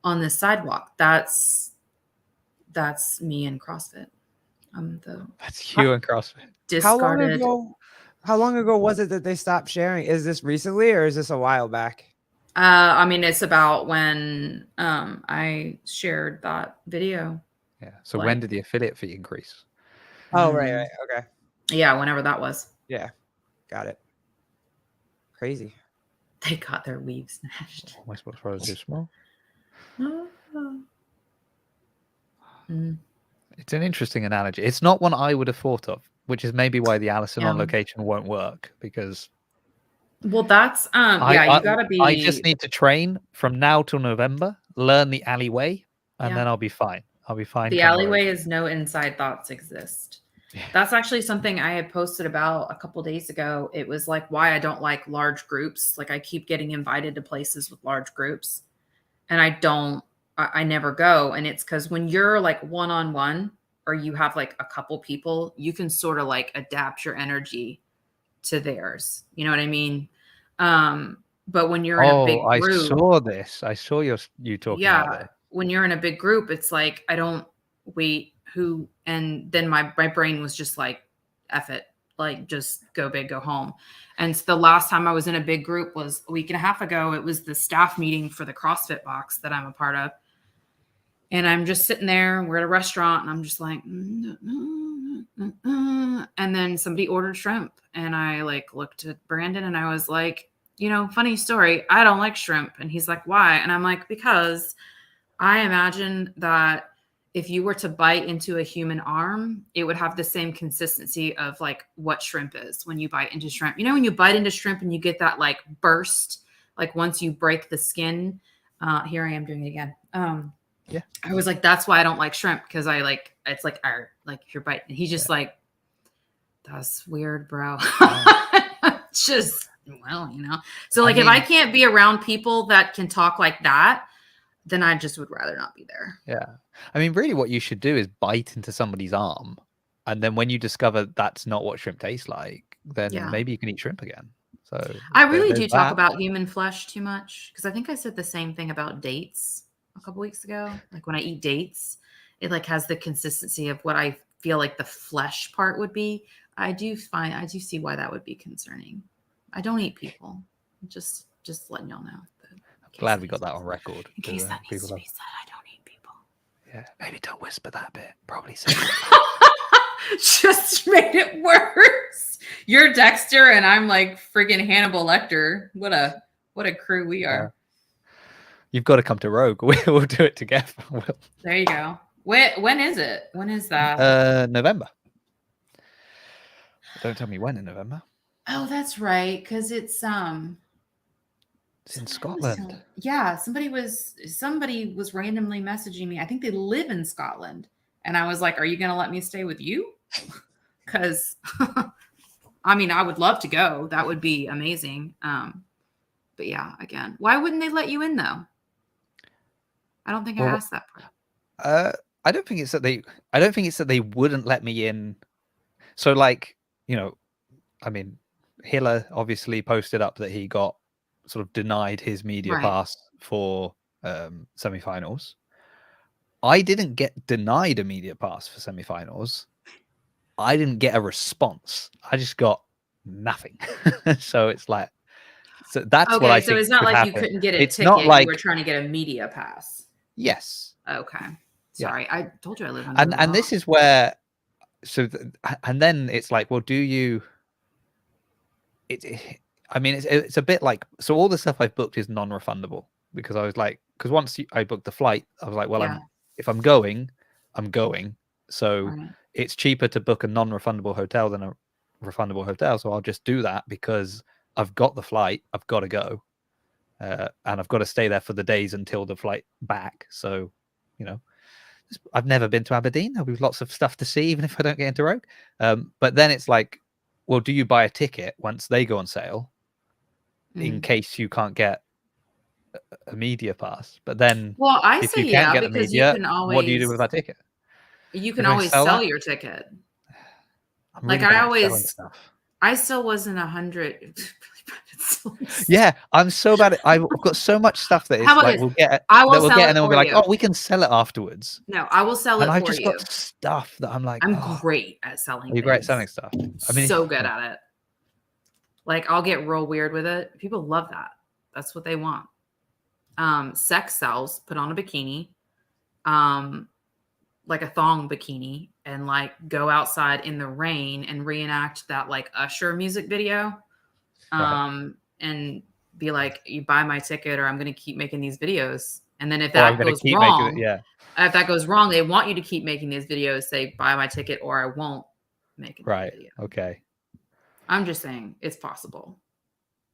S3: on this sidewalk? That's me in CrossFit.
S1: That's you and CrossFit.
S3: Discarded.
S2: How long ago was it that they stopped sharing? Is this recently or is this a while back?
S3: I mean, it's about when I shared that video.
S1: Yeah. So when did the affiliate fee increase?
S2: Oh, right. Okay.
S3: Yeah, whenever that was.
S2: Yeah. Got it. Crazy.
S3: They got their weaves snatched.
S1: Am I supposed to throw it too small? It's an interesting analogy. It's not one I would have thought of, which is maybe why the Allison on location won't work, because
S3: well, that's you gotta be.
S1: I just need to train from now till November, learn the alleyway, and then I'll be fine. I'll be fine.
S3: The alleyway is no inside thoughts exist. Yeah. That's actually something I had posted about a couple days ago. It was like why I don't like large groups. Like I keep getting invited to places with large groups and I never go. And it's because when you're like one-on-one or you have like a couple people, you can sort of like adapt your energy to theirs. You know what I mean? But when you're in a big group,
S1: I saw this. I saw you talking about it.
S3: When you're in a big group, it's like, I don't wait who, and then my brain was just like, F it, like just go big, go home. And so the last time I was in a big group was a week and a half ago. It was the staff meeting for the CrossFit box that I'm a part of. And I'm just sitting there, we're at a restaurant and I'm just like, and then somebody ordered shrimp and I like looked at Brandon and I was like, you know, funny story, I don't like shrimp. And he's like, why? And I'm like, because I imagine that if you were to bite into a human arm, it would have the same consistency of like what shrimp is when you bite into shrimp. You know, when you bite into shrimp and you get that like burst, like once you break the skin, here I am doing it again.
S1: Yeah.
S3: I was like, that's why I don't like shrimp. Cause I like, it's like, like if you're biting, and he's just like, that's weird, bro. Just, well, you know, so like, if I can't be around people that can talk like that, then I just would rather not be there.
S1: Yeah. I mean, really what you should do is bite into somebody's arm. And then when you discover that's not what shrimp tastes like, then maybe you can eat shrimp again. So
S3: I really do talk about human flesh too much. Cause I think I said the same thing about dates a couple weeks ago. Like when I eat dates, it like has the consistency of what I feel like the flesh part would be. I do see why that would be concerning. I don't eat people. Just letting y'all know.
S1: Glad we got that on record.
S3: In case that needs to be said, I don't eat people.
S1: Yeah, maybe don't whisper that bit. Probably say
S3: just made it worse. You're Dexter and I'm like friggin' Hannibal Lecter. What a crew we are.
S1: You've got to come to Rogue. We'll do it together.
S3: There you go. When is it? When is that?
S1: November. Don't tell me when in November.
S3: Oh, that's right. Because it's
S1: in Scotland.
S3: Yeah, somebody was randomly messaging me. I think they live in Scotland. And I was like, are you going to let me stay with you? Because, I mean, I would love to go. That would be amazing. But yeah, again, why wouldn't they let you in, though? I don't think I asked that part.
S1: I don't think it's that they wouldn't let me in. So, like, you know, I mean, Hiller obviously posted up that he got sort of denied his media pass for semifinals. I didn't get denied a media pass for semifinals. I didn't get a response. I just got nothing. So it's like, so that's what I think.
S3: So it's not like you couldn't get a ticket. Not like you were trying to get a media pass.
S1: Yes.
S3: Okay. Sorry, yeah. I told you I live
S1: on. And this is where. So and then it's like, well, do you? I mean, it's a bit like, so all the stuff I've booked is non-refundable because I was like, because once I booked the flight, I was like, well, if I'm going, I'm going. So it's cheaper to book a non-refundable hotel than a refundable hotel. So I'll just do that because I've got the flight, I've got to go. And I've got to stay there for the days until the flight back. So, you know, I've never been to Aberdeen. There'll be lots of stuff to see, even if I don't get into Rogue. But then it's like, well, do you buy a ticket once they go on sale in case you can't get a media pass? But then,
S3: well, I
S1: if
S3: say
S1: you can't get the
S3: because
S1: media,
S3: you can always,
S1: what do you do with that ticket?
S3: You can
S1: Do I
S3: always
S1: sell
S3: sell
S1: that?
S3: your ticket.
S1: I'm
S3: Like
S1: really bad
S3: I
S1: at selling
S3: always,
S1: stuff.
S3: I still wasn't 100.
S1: Yeah, I'm so bad at. I've got so much stuff that
S3: How
S1: it's
S3: about
S1: like
S3: this?
S1: we'll get
S3: I will
S1: that we'll
S3: sell
S1: get,
S3: it
S1: and then we'll be
S3: for
S1: like,
S3: you.
S1: oh, we can sell it afterwards.
S3: No, I will sell
S1: And
S3: it
S1: I've
S3: for
S1: just
S3: you.
S1: got stuff that I'm like,
S3: I'm
S1: oh,
S3: great at selling
S1: you're great at
S3: things.
S1: selling stuff. I mean,
S3: So good at it. Like I'll get real weird with it. People love that. That's what they want. Sex sells. Put on a bikini, like a thong bikini, and like go outside in the rain and reenact that like Usher music video.
S1: right.
S3: And be like, you buy my ticket, or I'm going to keep making these videos. And then if
S1: Or I'm
S3: that
S1: gonna
S3: goes
S1: keep making it.
S3: wrong,
S1: Yeah,
S3: if that goes wrong, they want you to keep making these videos. Say, buy my ticket, or I won't make another
S1: right.
S3: video.
S1: Okay.
S3: I'm just saying it's possible.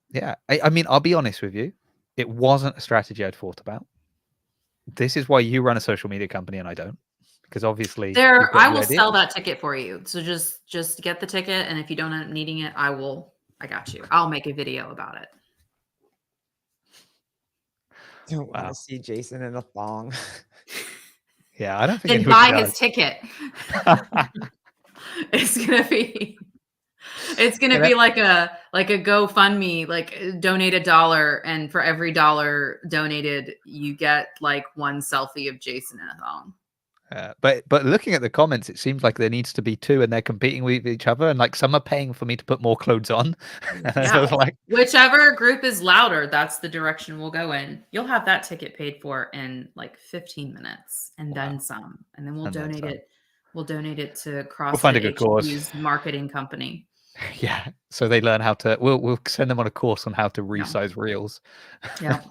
S1: Yeah. I mean, I'll be honest with you. It wasn't a strategy I'd thought about. This is why you run a social media company and I don't, because obviously you've got
S3: I
S1: the
S3: will sell
S1: ideas.
S3: that ticket for you. So just get the ticket, and if you don't end up needing it, I got you. I'll make a video about it.
S2: Don't want
S1: Wow.
S2: to see Jason in a thong.
S1: Yeah, I don't think
S3: Then
S1: anyone
S3: buy
S1: does.
S3: his ticket. It's gonna be like a GoFundMe, like donate $1, and for every $1 donated, you get like one selfie of Jason in a thong.
S1: But looking at the comments, it seems like there needs to be two, and they're competing with each other. And like some are paying for me to put more clothes on. And so
S3: Yeah.
S1: like,
S3: Whichever group is louder, that's the direction we'll go in. You'll have that ticket paid for in like 15 minutes and
S1: Wow.
S3: then some. And then we'll
S1: And then
S3: donate
S1: some.
S3: it. We'll donate it to
S1: Find a
S3: CrossFit
S1: good cause.
S3: HQ's marketing company.
S1: Yeah. So they learn how to. We'll send them on a course on how to resize reels.
S3: Yeah.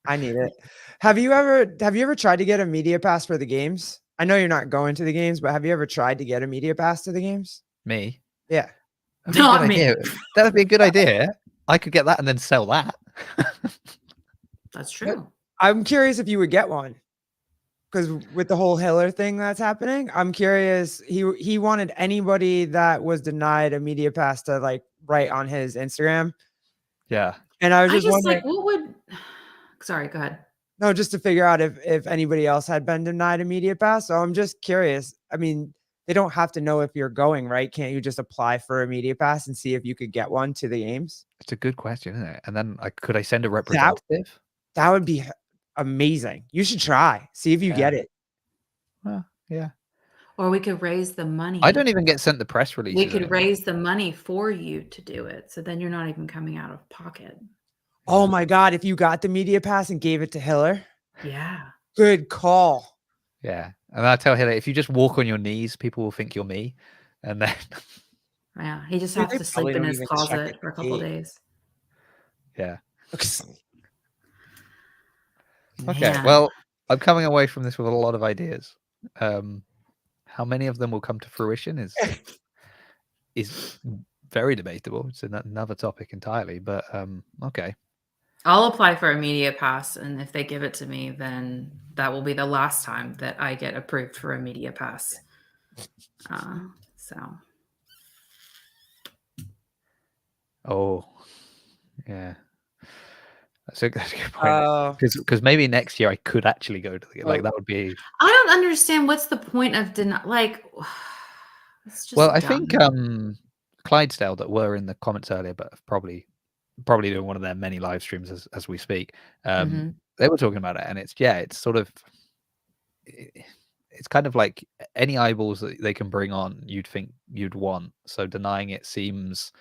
S2: I need it. Have you ever tried to get a media pass for the games? I know you're not going to the games, but have you ever tried to get a media pass to the games?
S1: Me?
S2: Yeah.
S1: That'd be a
S3: Not
S1: good
S3: me.
S1: idea. That would be a good idea. I could get that and then sell that.
S3: That's true.
S2: I'm curious if you would get one. Because with the whole Hiller thing that's happening, I'm curious. He wanted anybody that was denied a media pass to like write on his Instagram.
S1: Yeah.
S2: And I was
S3: I
S2: just
S3: just
S2: wondering,
S3: like, what would, sorry, go ahead.
S2: no, just to figure out if anybody else had been denied a media pass. So I'm just curious. I mean, they don't have to know if you're going, right? Can't you just apply for a media pass and see if you could get one to the games?
S1: It's a good question, isn't it? And then could I send a representative?
S2: That would be amazing. You should try. See if you get it.
S1: Well, yeah.
S3: Or we could raise the money.
S1: I don't even get sent the press releases.
S3: We could
S1: anymore.
S3: raise the money for you to do it. So then you're not even coming out of pocket.
S2: Oh my God. If you got the media pass and gave it to Hiller.
S3: Yeah.
S2: Good call.
S1: Yeah. And I tell Hillary, if you just walk on your knees, people will think you're me. And then
S3: Yeah. He just
S2: Dude,
S3: has
S2: they
S3: to
S2: probably
S3: sleep in
S2: don't
S3: his
S2: even check
S3: closet
S2: at
S3: for a
S2: the
S3: couple
S2: gate.
S3: days.
S1: yeah.
S3: Man.
S1: Okay. Well, I'm coming away from this with a lot of ideas. How many of them will come to fruition is very debatable. It's another topic entirely, but okay.
S3: I'll apply for a media pass, and if they give it to me, then that will be the last time that I get approved for a media pass. So.
S1: Oh, yeah. That's a good point. Because maybe next year I could actually go to the like that would be.
S3: I don't understand what's the point of like. It's just
S1: Well, I
S3: dumb.
S1: think Clydesdale that were in the comments earlier, but probably doing one of their many live streams as we speak. They were talking about it, and it's sort of. It's kind of like any eyeballs that they can bring on, you'd think you'd want. So denying it seems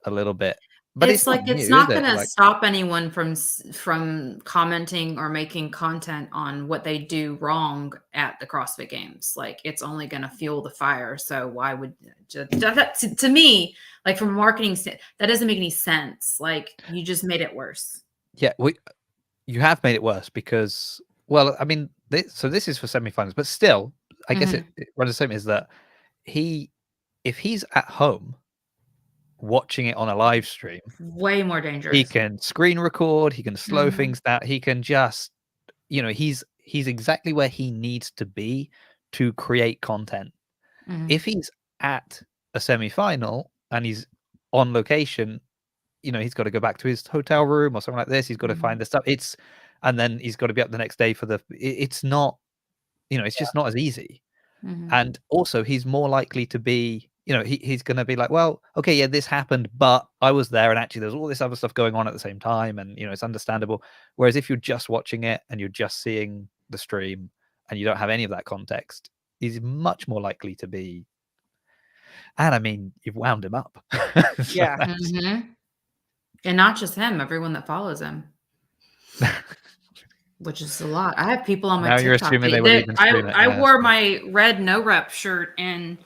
S1: a little bit. But
S3: it's like it's not going to stop anyone from commenting or making content on what they do wrong at the CrossFit Games. Like it's only going to fuel the fire. So why would to me, like from a marketing that doesn't make any sense. Like you just made it worse.
S1: Yeah, you have made it worse because, well, I mean, this is for semifinals, but still, I guess it runs the same. Is that if he's at home watching it on a live stream,
S3: way more dangerous.
S1: He can screen record, he can slow things down, he can just, he's exactly where he needs to be to create content. If he's at a semi-final and he's on location, he's got to go back to his hotel room or something like this, he's got to find the stuff, and then he's got to be up the next day for it's not it's just not as easy.
S3: Mhm.
S1: And also he's more likely to be, he's going to be like, well, okay, yeah, this happened, but I was there, and actually there's all this other stuff going on at the same time, and it's understandable. Whereas if you're just watching it and you're just seeing the stream and you don't have any of that context, he's much more likely to be. And I mean, you've wound him up.
S2: Yeah.
S3: Mhm. And not just him, everyone that follows him. Which is a lot. I have people on my
S1: Now you're
S3: TikTok
S1: assuming they
S3: feed
S1: will
S3: that
S1: even stream it.
S3: I
S1: Yeah,
S3: wore my red no rep shirt in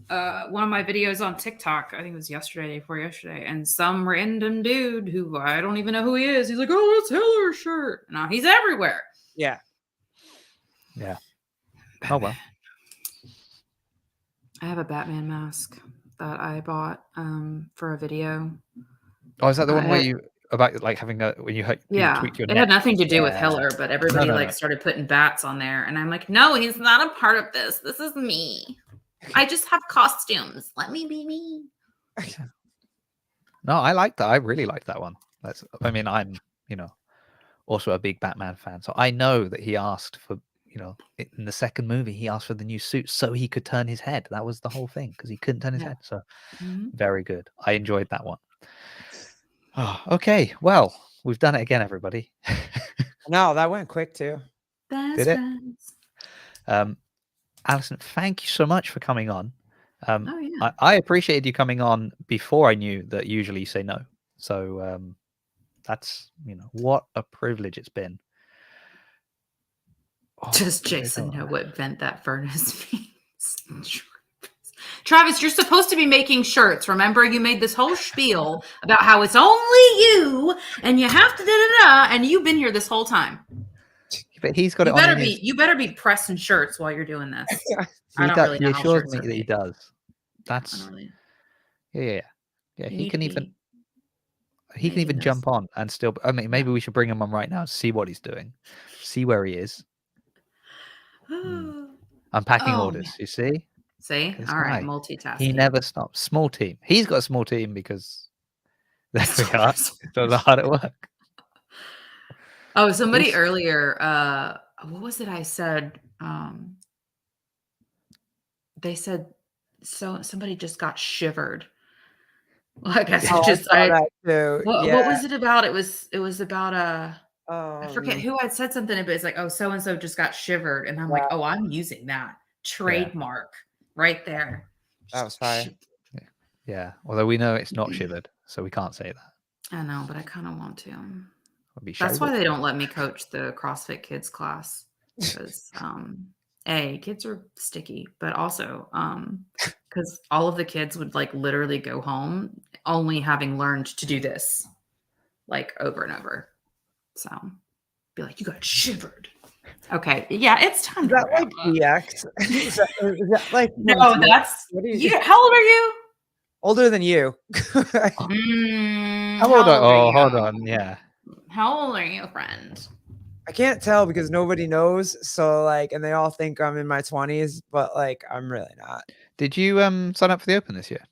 S3: one of my videos on TikTok. I think it was yesterday, before yesterday, and some random dude who I don't even know who he is. He's like, "Oh, it's Hiller's shirt." No, he's everywhere.
S2: Yeah.
S1: yeah. Oh well.
S3: I have a Batman mask that I bought for a video.
S1: Oh, is that the one where
S3: I-
S1: you about like having when you
S3: Yeah,
S1: tweaked your
S3: it
S1: neck?
S3: had nothing to do with
S1: Yeah.
S3: Hiller, but everybody
S1: No.
S3: started putting bats on there, and I'm like, no, he's not a part of this. This is me. I just have costumes. Let me be me.
S1: No, I like that. I really like that one. I'm also a big Batman fan, so I know that he asked for in the second movie he asked for the new suit so he could turn his head. That was the whole thing, because he couldn't turn his
S3: Yeah.
S1: head. So
S3: Mhm.
S1: very good. I enjoyed that one. Oh, okay. Well, we've done it again, everybody.
S2: No, that went quick too.
S3: Best
S1: Did it?
S3: friends.
S1: Allison, thank you so much for coming on.
S3: Oh yeah.
S1: I appreciated you coming on before I knew that usually you say no. So that's what a privilege it's been. Oh,
S3: Does
S1: there we
S3: Jason
S1: go.
S3: know what vent that furnace means? Travis, you're supposed to be making shirts. Remember, you made this whole spiel about how it's only you and you have to da-da-da, and you've been here this whole time.
S1: But he's got
S3: You
S1: it on
S3: better
S1: in
S3: be
S1: his.
S3: you better be pressing shirts while you're doing this. I
S1: He
S3: don't
S1: does.
S3: really
S1: He
S3: know how
S1: assures
S3: shirts
S1: me
S3: are
S1: that he
S3: made.
S1: does.
S3: I
S1: That's
S3: don't really.
S1: yeah.
S3: You
S1: He
S3: need
S1: can
S3: to
S1: even
S3: be
S1: he can
S3: making
S1: even
S3: those.
S1: jump on and still. I mean, maybe we should bring him on right now to see what he's doing, see where he is. I'm packing
S3: Oh,
S1: orders.
S3: man.
S1: You see,
S3: See?
S1: this
S3: All right,
S1: guy,
S3: multitasking.
S1: he never stops. Small team. He's got a small team because there we are. It's hard at work.
S3: Oh, somebody
S1: He's-
S3: earlier, what was it I said? They said somebody just got shivered. Well, I guess
S2: Oh, I
S3: just
S2: saw that too.
S3: what
S2: Yeah.
S3: was it about? It was about I forget
S2: Um,
S3: who had said something, but it's like, oh, so and so just got shivered, and I'm like, oh, I'm using that trademark right there.
S2: that was fire.
S1: Yeah. Although we know it's not shivered, so we can't say that.
S3: I know, but I kind of want to.
S1: It'll be
S3: That's why
S1: shivered.
S3: they don't let me coach the CrossFit Kids class, because kids are sticky, but also because all of the kids would like literally go home only having learned to do this like over and over. So be like, you got shivered. Okay, yeah, it's time
S2: Is
S3: to
S2: that
S3: wrap
S2: like
S3: up.
S2: DX? is that like
S3: No, that's
S2: what are you
S3: you. How old are you?
S2: older than you?
S1: How old are? Oh,
S3: you?
S1: hold on. Yeah.
S3: How old are you, friend?
S2: I can't tell because nobody knows. So like, and they all think I'm in my 20s, but like, I'm really not.
S1: Did you sign up for the Open this year?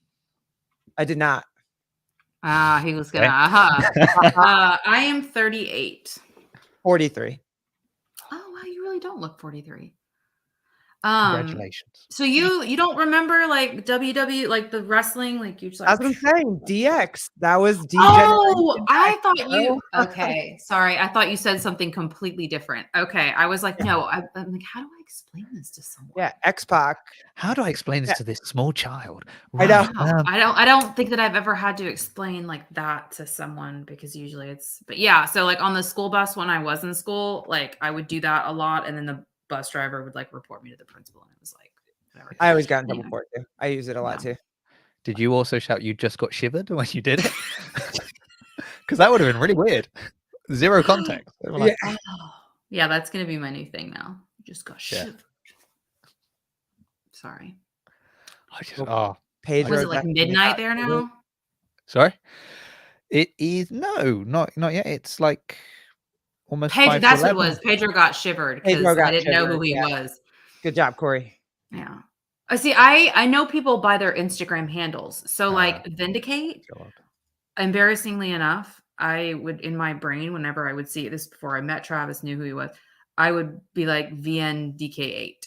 S2: I did not.
S3: He was gonna. I am 38.
S2: 43.
S3: Oh wow, you really don't look 43.
S1: Congratulations.
S3: So you don't remember like WW, like the wrestling, like you just like.
S2: That's what I'm saying. DX. That was D.
S3: Oh, I thought you. Okay, sorry. I thought you said something completely different. Okay, I was like, no. I'm like, how do I explain this to someone?
S2: Yeah, X-Pac.
S1: How do I explain this to this small child?
S2: I know.
S1: Right,
S3: I don't think that I've ever had to explain like that to someone, because usually it's. But yeah, so like on the school bus when I was in school, like I would do that a lot, and then the bus driver would like report me to the principal, and it was like whatever.
S2: I always got in trouble for it too. I use it a lot too.
S1: Did you also shout you just got shivered when you did it? Because that would have been really weird. Zero context. Like,
S3: Yeah, that's gonna be my new thing now. Just got shivered. Sorry.
S2: Pedro,
S3: Was it like midnight there now?
S1: Sorry? It is not yet. It's like almost
S3: Pedro,
S1: 5 to
S3: that's what it
S1: 11.
S3: was. Pedro got shivered because
S2: Pedro got
S3: I didn't know who
S2: shivered,
S3: he
S2: yeah.
S3: was.
S2: Good job, Corey.
S3: Yeah. See, I know people by their Instagram handles. So like Vindicate,
S1: God.
S3: embarrassingly enough, I would in my brain, whenever I would see this before I met Travis, knew who he was. I would be like VNDK8.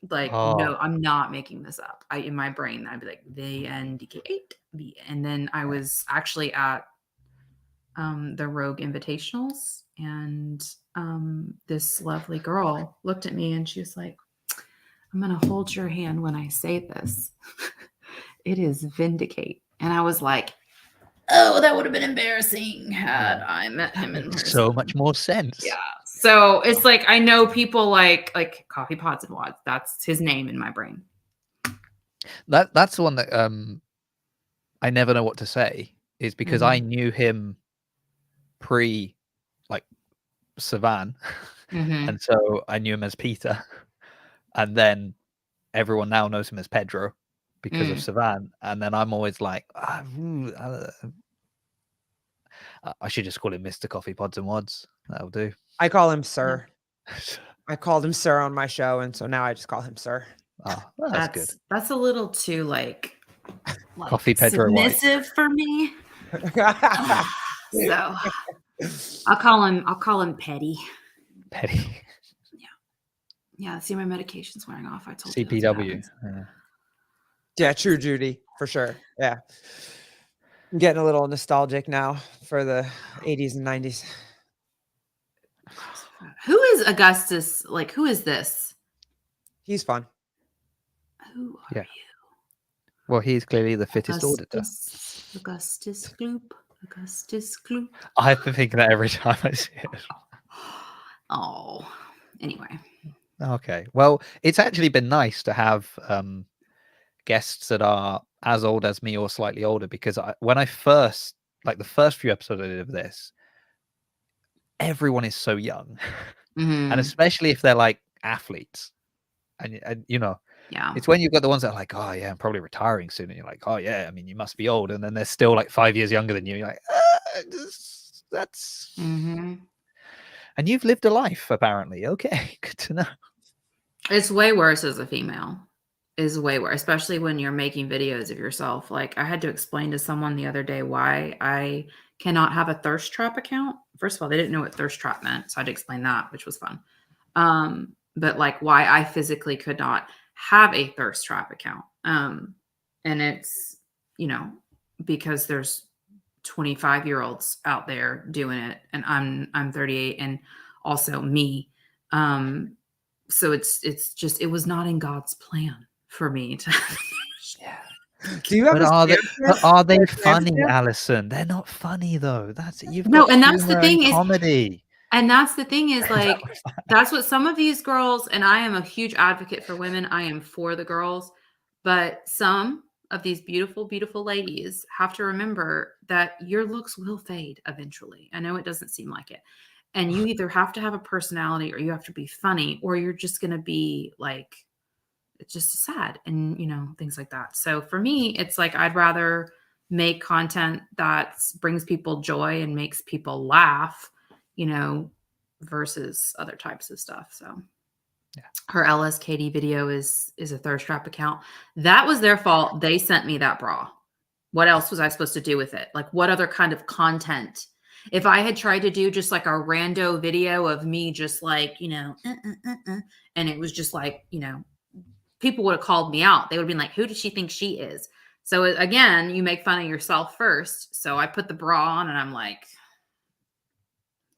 S3: Like, no,
S1: Oh,
S3: I'm not making this up. In my brain, I'd be like VNDK8. And then I was actually at the Rogue Invitationals, and this lovely girl looked at me and she was like, I'm going to hold your hand when I say this. It is Vindicate. And I was like, oh, that would have been embarrassing had I met him in person.
S1: so much more sense.
S3: Yeah. So it's like, I know people like Coffee Pots and Wads. That's his name in my brain.
S1: That's the one that I never know what to say, is because I knew him pre like Savan, and so I knew him as Peter, and then everyone now knows him as Pedro because of Savan, and then I'm always like, I should just call him Mr. Coffee Pods and Wads. That'll do.
S2: I call him Sir. I called him Sir on my show, and so now I just call him Sir.
S1: Oh, well, that's good.
S3: That's a little too like
S1: Coffee Pedro
S3: submissive for me. So I'll call him Petty.
S1: Petty.
S3: Yeah. See, my medication's wearing off. I told
S1: CPW.
S3: you.
S2: Yeah, true, Judy, for sure. Yeah. I'm getting a little nostalgic now for the 80s and 90s.
S3: Who is Augustus? Like, who is this?
S2: He's fun.
S3: Who are you?
S1: Well, he's clearly the fittest auditor.
S3: Augustus Gloop. Augustus Gloop.
S1: I've been thinking that every time I see it.
S3: Oh, anyway.
S1: Okay. Well, it's actually been nice to have guests that are as old as me or slightly older, because when I first, like the first few episodes I did of this, everyone is so young. And especially if they're like athletes. And you know,
S3: yeah,
S1: it's when you've got the ones that are like, oh yeah, I'm probably retiring soon, and you're like, oh yeah, I mean, you must be old, and then they're still like 5 years younger than you. You're like, that's and you've lived a life apparently. Okay, good to know.
S3: It's way worse as a female. Is way worse, especially when you're making videos of yourself. Like, I had to explain to someone the other day why I cannot have a thirst trap account. First of all, they didn't know what thirst trap meant, so I had to explain that, which was fun. But like why I physically could not have a thirst trap account. And it's, you know, because there's 25-year-olds out there doing it, and I'm 38, and also me. So it's just, it was not in God's plan for me to.
S1: Yeah.
S2: Do you have
S1: are they funny, Allison? They're not funny though. That's you've
S3: no,
S1: got
S3: and that's the thing is
S1: comedy.
S3: And that's the thing is, like, that's what some of these girls, and I am a huge advocate for women. I am for the girls, but some of these beautiful, beautiful ladies have to remember that your looks will fade eventually. I know it doesn't seem like it. And you either have to have a personality, or you have to be funny, or you're just going to be like, it's just sad, and, you know, things like that. So for me, it's like, I'd rather make content that brings people joy and makes people laugh, you know, versus other types of stuff. So
S1: yeah.
S3: Her LSKD video is a thirst trap account. That was their fault. They sent me that bra. What else was I supposed to do with it? Like, what other kind of content? If I had tried to do just like a rando video of me just like, you know, and it was just like, you know, people would have called me out. They would have been like, who does she think she is? So again, you make fun of yourself first. So I put the bra on and I'm like,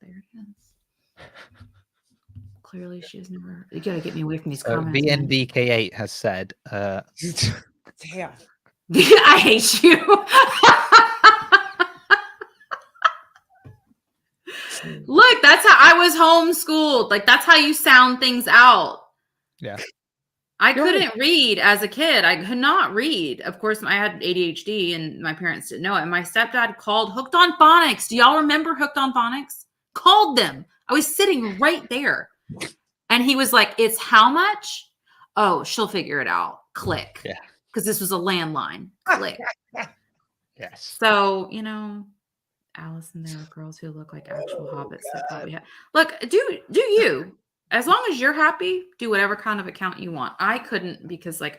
S3: there it is. Clearly she has never, you got to get me away from these comments.
S1: VNDK8 has said,
S2: damn.
S3: I hate you. Look, that's how I was homeschooled. Like, that's how you sound things out.
S1: Yeah.
S3: I couldn't read as a kid. I could not read. Of course, I had ADHD and my parents didn't know it. And my stepdad called Hooked on Phonics. Do y'all remember Hooked on Phonics? Called them. I was sitting right there. And he was like, it's how much? Oh, she'll figure it out. Click.
S1: Yeah.
S3: Because this was a landline. Click.
S1: Yes.
S3: So, you know, Allison, there are girls who look like actual hobbits that probably have. Look, do you. as long as you're happy, do whatever kind of account you want. I couldn't because like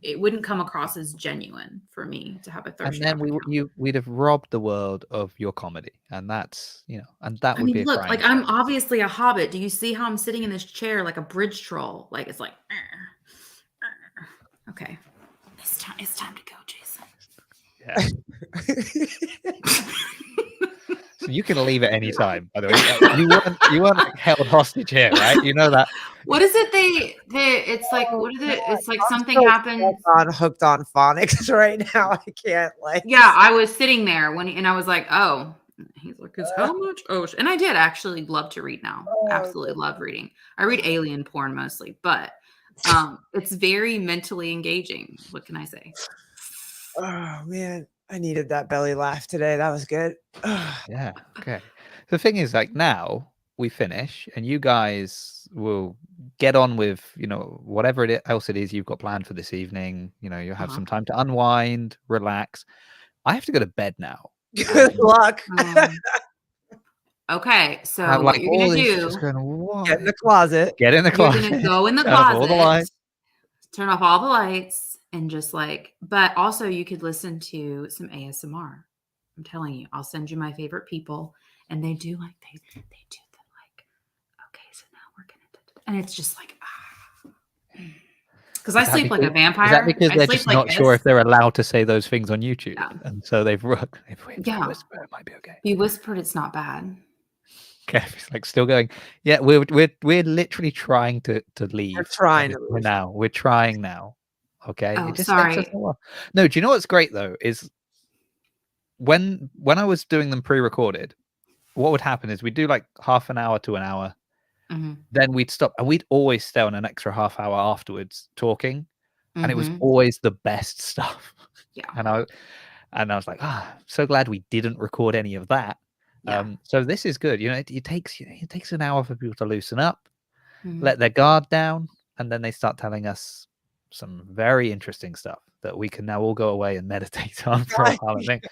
S3: it wouldn't come across as genuine for me to have a thirst
S1: And then
S3: trap account.
S1: we'd have robbed the world of your comedy, and that's and that
S3: I
S1: would be
S3: mean,
S1: a
S3: look,
S1: crying
S3: like I'm
S1: shame.
S3: obviously a hobbit. Do you see how I'm sitting in this chair like a bridge troll? Like it's like okay. It's time to go, Jason.
S1: Yeah. So you can leave at any time, by the way. You weren't like, held hostage here, right? You know that.
S3: What is it? They it's like
S2: Oh,
S3: what is it?
S2: God.
S3: It's like
S2: I'm
S3: something
S2: so
S3: happened.
S2: hooked on phonics right now. I can't like.
S3: Yeah, I was sitting there and I was like, oh, he's like, it's how much? Oh, and I did actually love to read now. Absolutely love reading. I read alien porn mostly, but it's very mentally engaging. What can I say?
S2: Oh man, I needed that belly laugh today. That was good.
S1: Yeah. Okay. The thing is, like now we finish, and you guys will get on with whatever else it is you've got planned for this evening. You'll have some time to unwind, relax. I have to go to bed now.
S2: Good luck.
S3: Okay, so
S1: Have
S3: what
S1: like
S3: you're
S1: all
S3: gonna
S1: these
S3: do?
S1: just going, what?
S2: Get in the closet.
S1: Get in the
S3: You're
S1: closet.
S3: gonna go in the
S1: Turn off all the
S3: closet,
S1: lights.
S3: turn off all the lights, and just like. But also, you could listen to some ASMR. I'm telling you, I'll send you my favorite people, and they do like they do the like. Okay, so now we're gonna, and it's just like because I sleep like a vampire.
S1: Is that because
S3: I
S1: they're
S3: sleep
S1: just
S3: like
S1: not sure if they're allowed to say those things on YouTube,
S3: Yeah.
S1: and so they've if we
S3: Yeah.
S1: whisper, it might be okay.
S3: You whispered, it's not bad.
S1: Okay, it's like still going. Yeah, we're literally trying to leave.
S2: We're trying to
S1: We're
S2: leave.
S1: now. We're trying now. Okay.
S3: Oh,
S1: It just takes us
S3: sorry.
S1: a while. No, do you know what's great though? Is when I was doing them pre-recorded, what would happen is we'd do like half an hour to an hour, then we'd stop, and we'd always stay on an extra half hour afterwards talking, and it was always the best stuff.
S3: Yeah.
S1: And I was like, so glad we didn't record any of that.
S3: Yeah.
S1: So this is good. It takes an hour for people to loosen up, let their guard down, and then they start telling us some very interesting stuff that we can now all go away and meditate on for a while. I think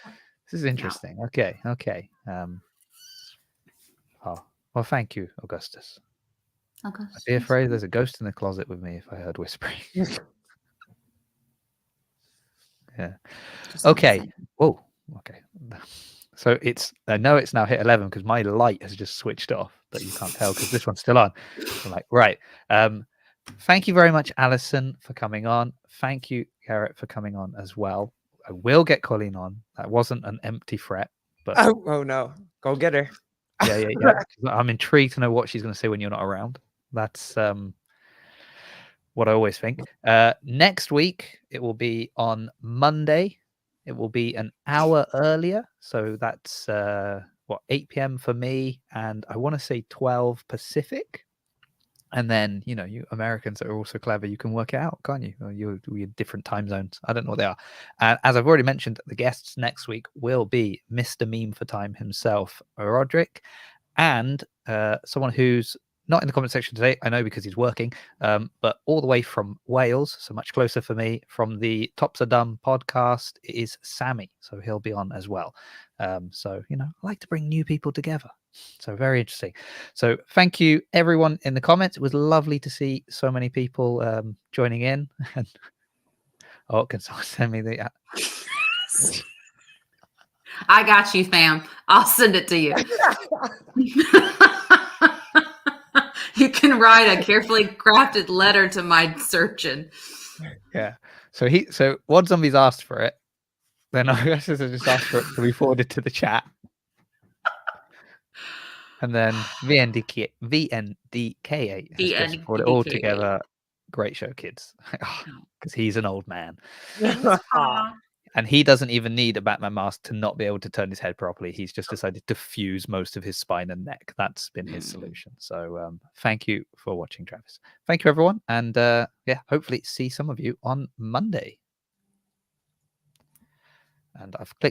S1: this is interesting. Okay. Well, thank you, Augustus. I'd be afraid there's a ghost in the closet with me if I heard whispering. Yeah. Okay. Whoa. Okay. So I know it's now hit 11 because my light has just switched off, but you can't tell because this one's still on. I'm like, right. Thank you very much, Allison, for coming on. Thank you, Garrett, for coming on as well. I will get Colleen on. That wasn't an empty threat, but
S2: oh no, go get her.
S1: yeah. I'm intrigued to know what she's going to say when you're not around. That's what I always think. Next week it will be on Monday. It will be an hour earlier, so that's 8 p.m. for me, and I want to say 12 Pacific. And then you Americans are also clever. You can work it out, can't you? You're different time zones. I don't know what they are. As I've already mentioned, the guests next week will be Mr. Meme for Time himself, Roderick, and someone who's not in the comment section today, I know because he's working, but all the way from Wales, so much closer for me, from the Tops Are Dumb podcast, is Sammy. So he'll be on as well. So, I like to bring new people together. So very interesting. So thank you, everyone in the comments. It was lovely to see so many people joining in. And can someone send me the...
S3: I got you, fam. I'll send it to you. You can write a carefully crafted letter to my surgeon.
S1: Yeah. So Wad Zombies asked for it. Then I just asked for it to be forwarded to the chat. And then VNDK8 has just brought it all together. Great show, kids. Because he's an old man. And he doesn't even need a Batman mask to not be able to turn his head properly. He's just decided to fuse most of his spine and neck. That's been his solution. So thank you for watching, Travis. Thank you, everyone. And hopefully see some of you on Monday. And I've clicked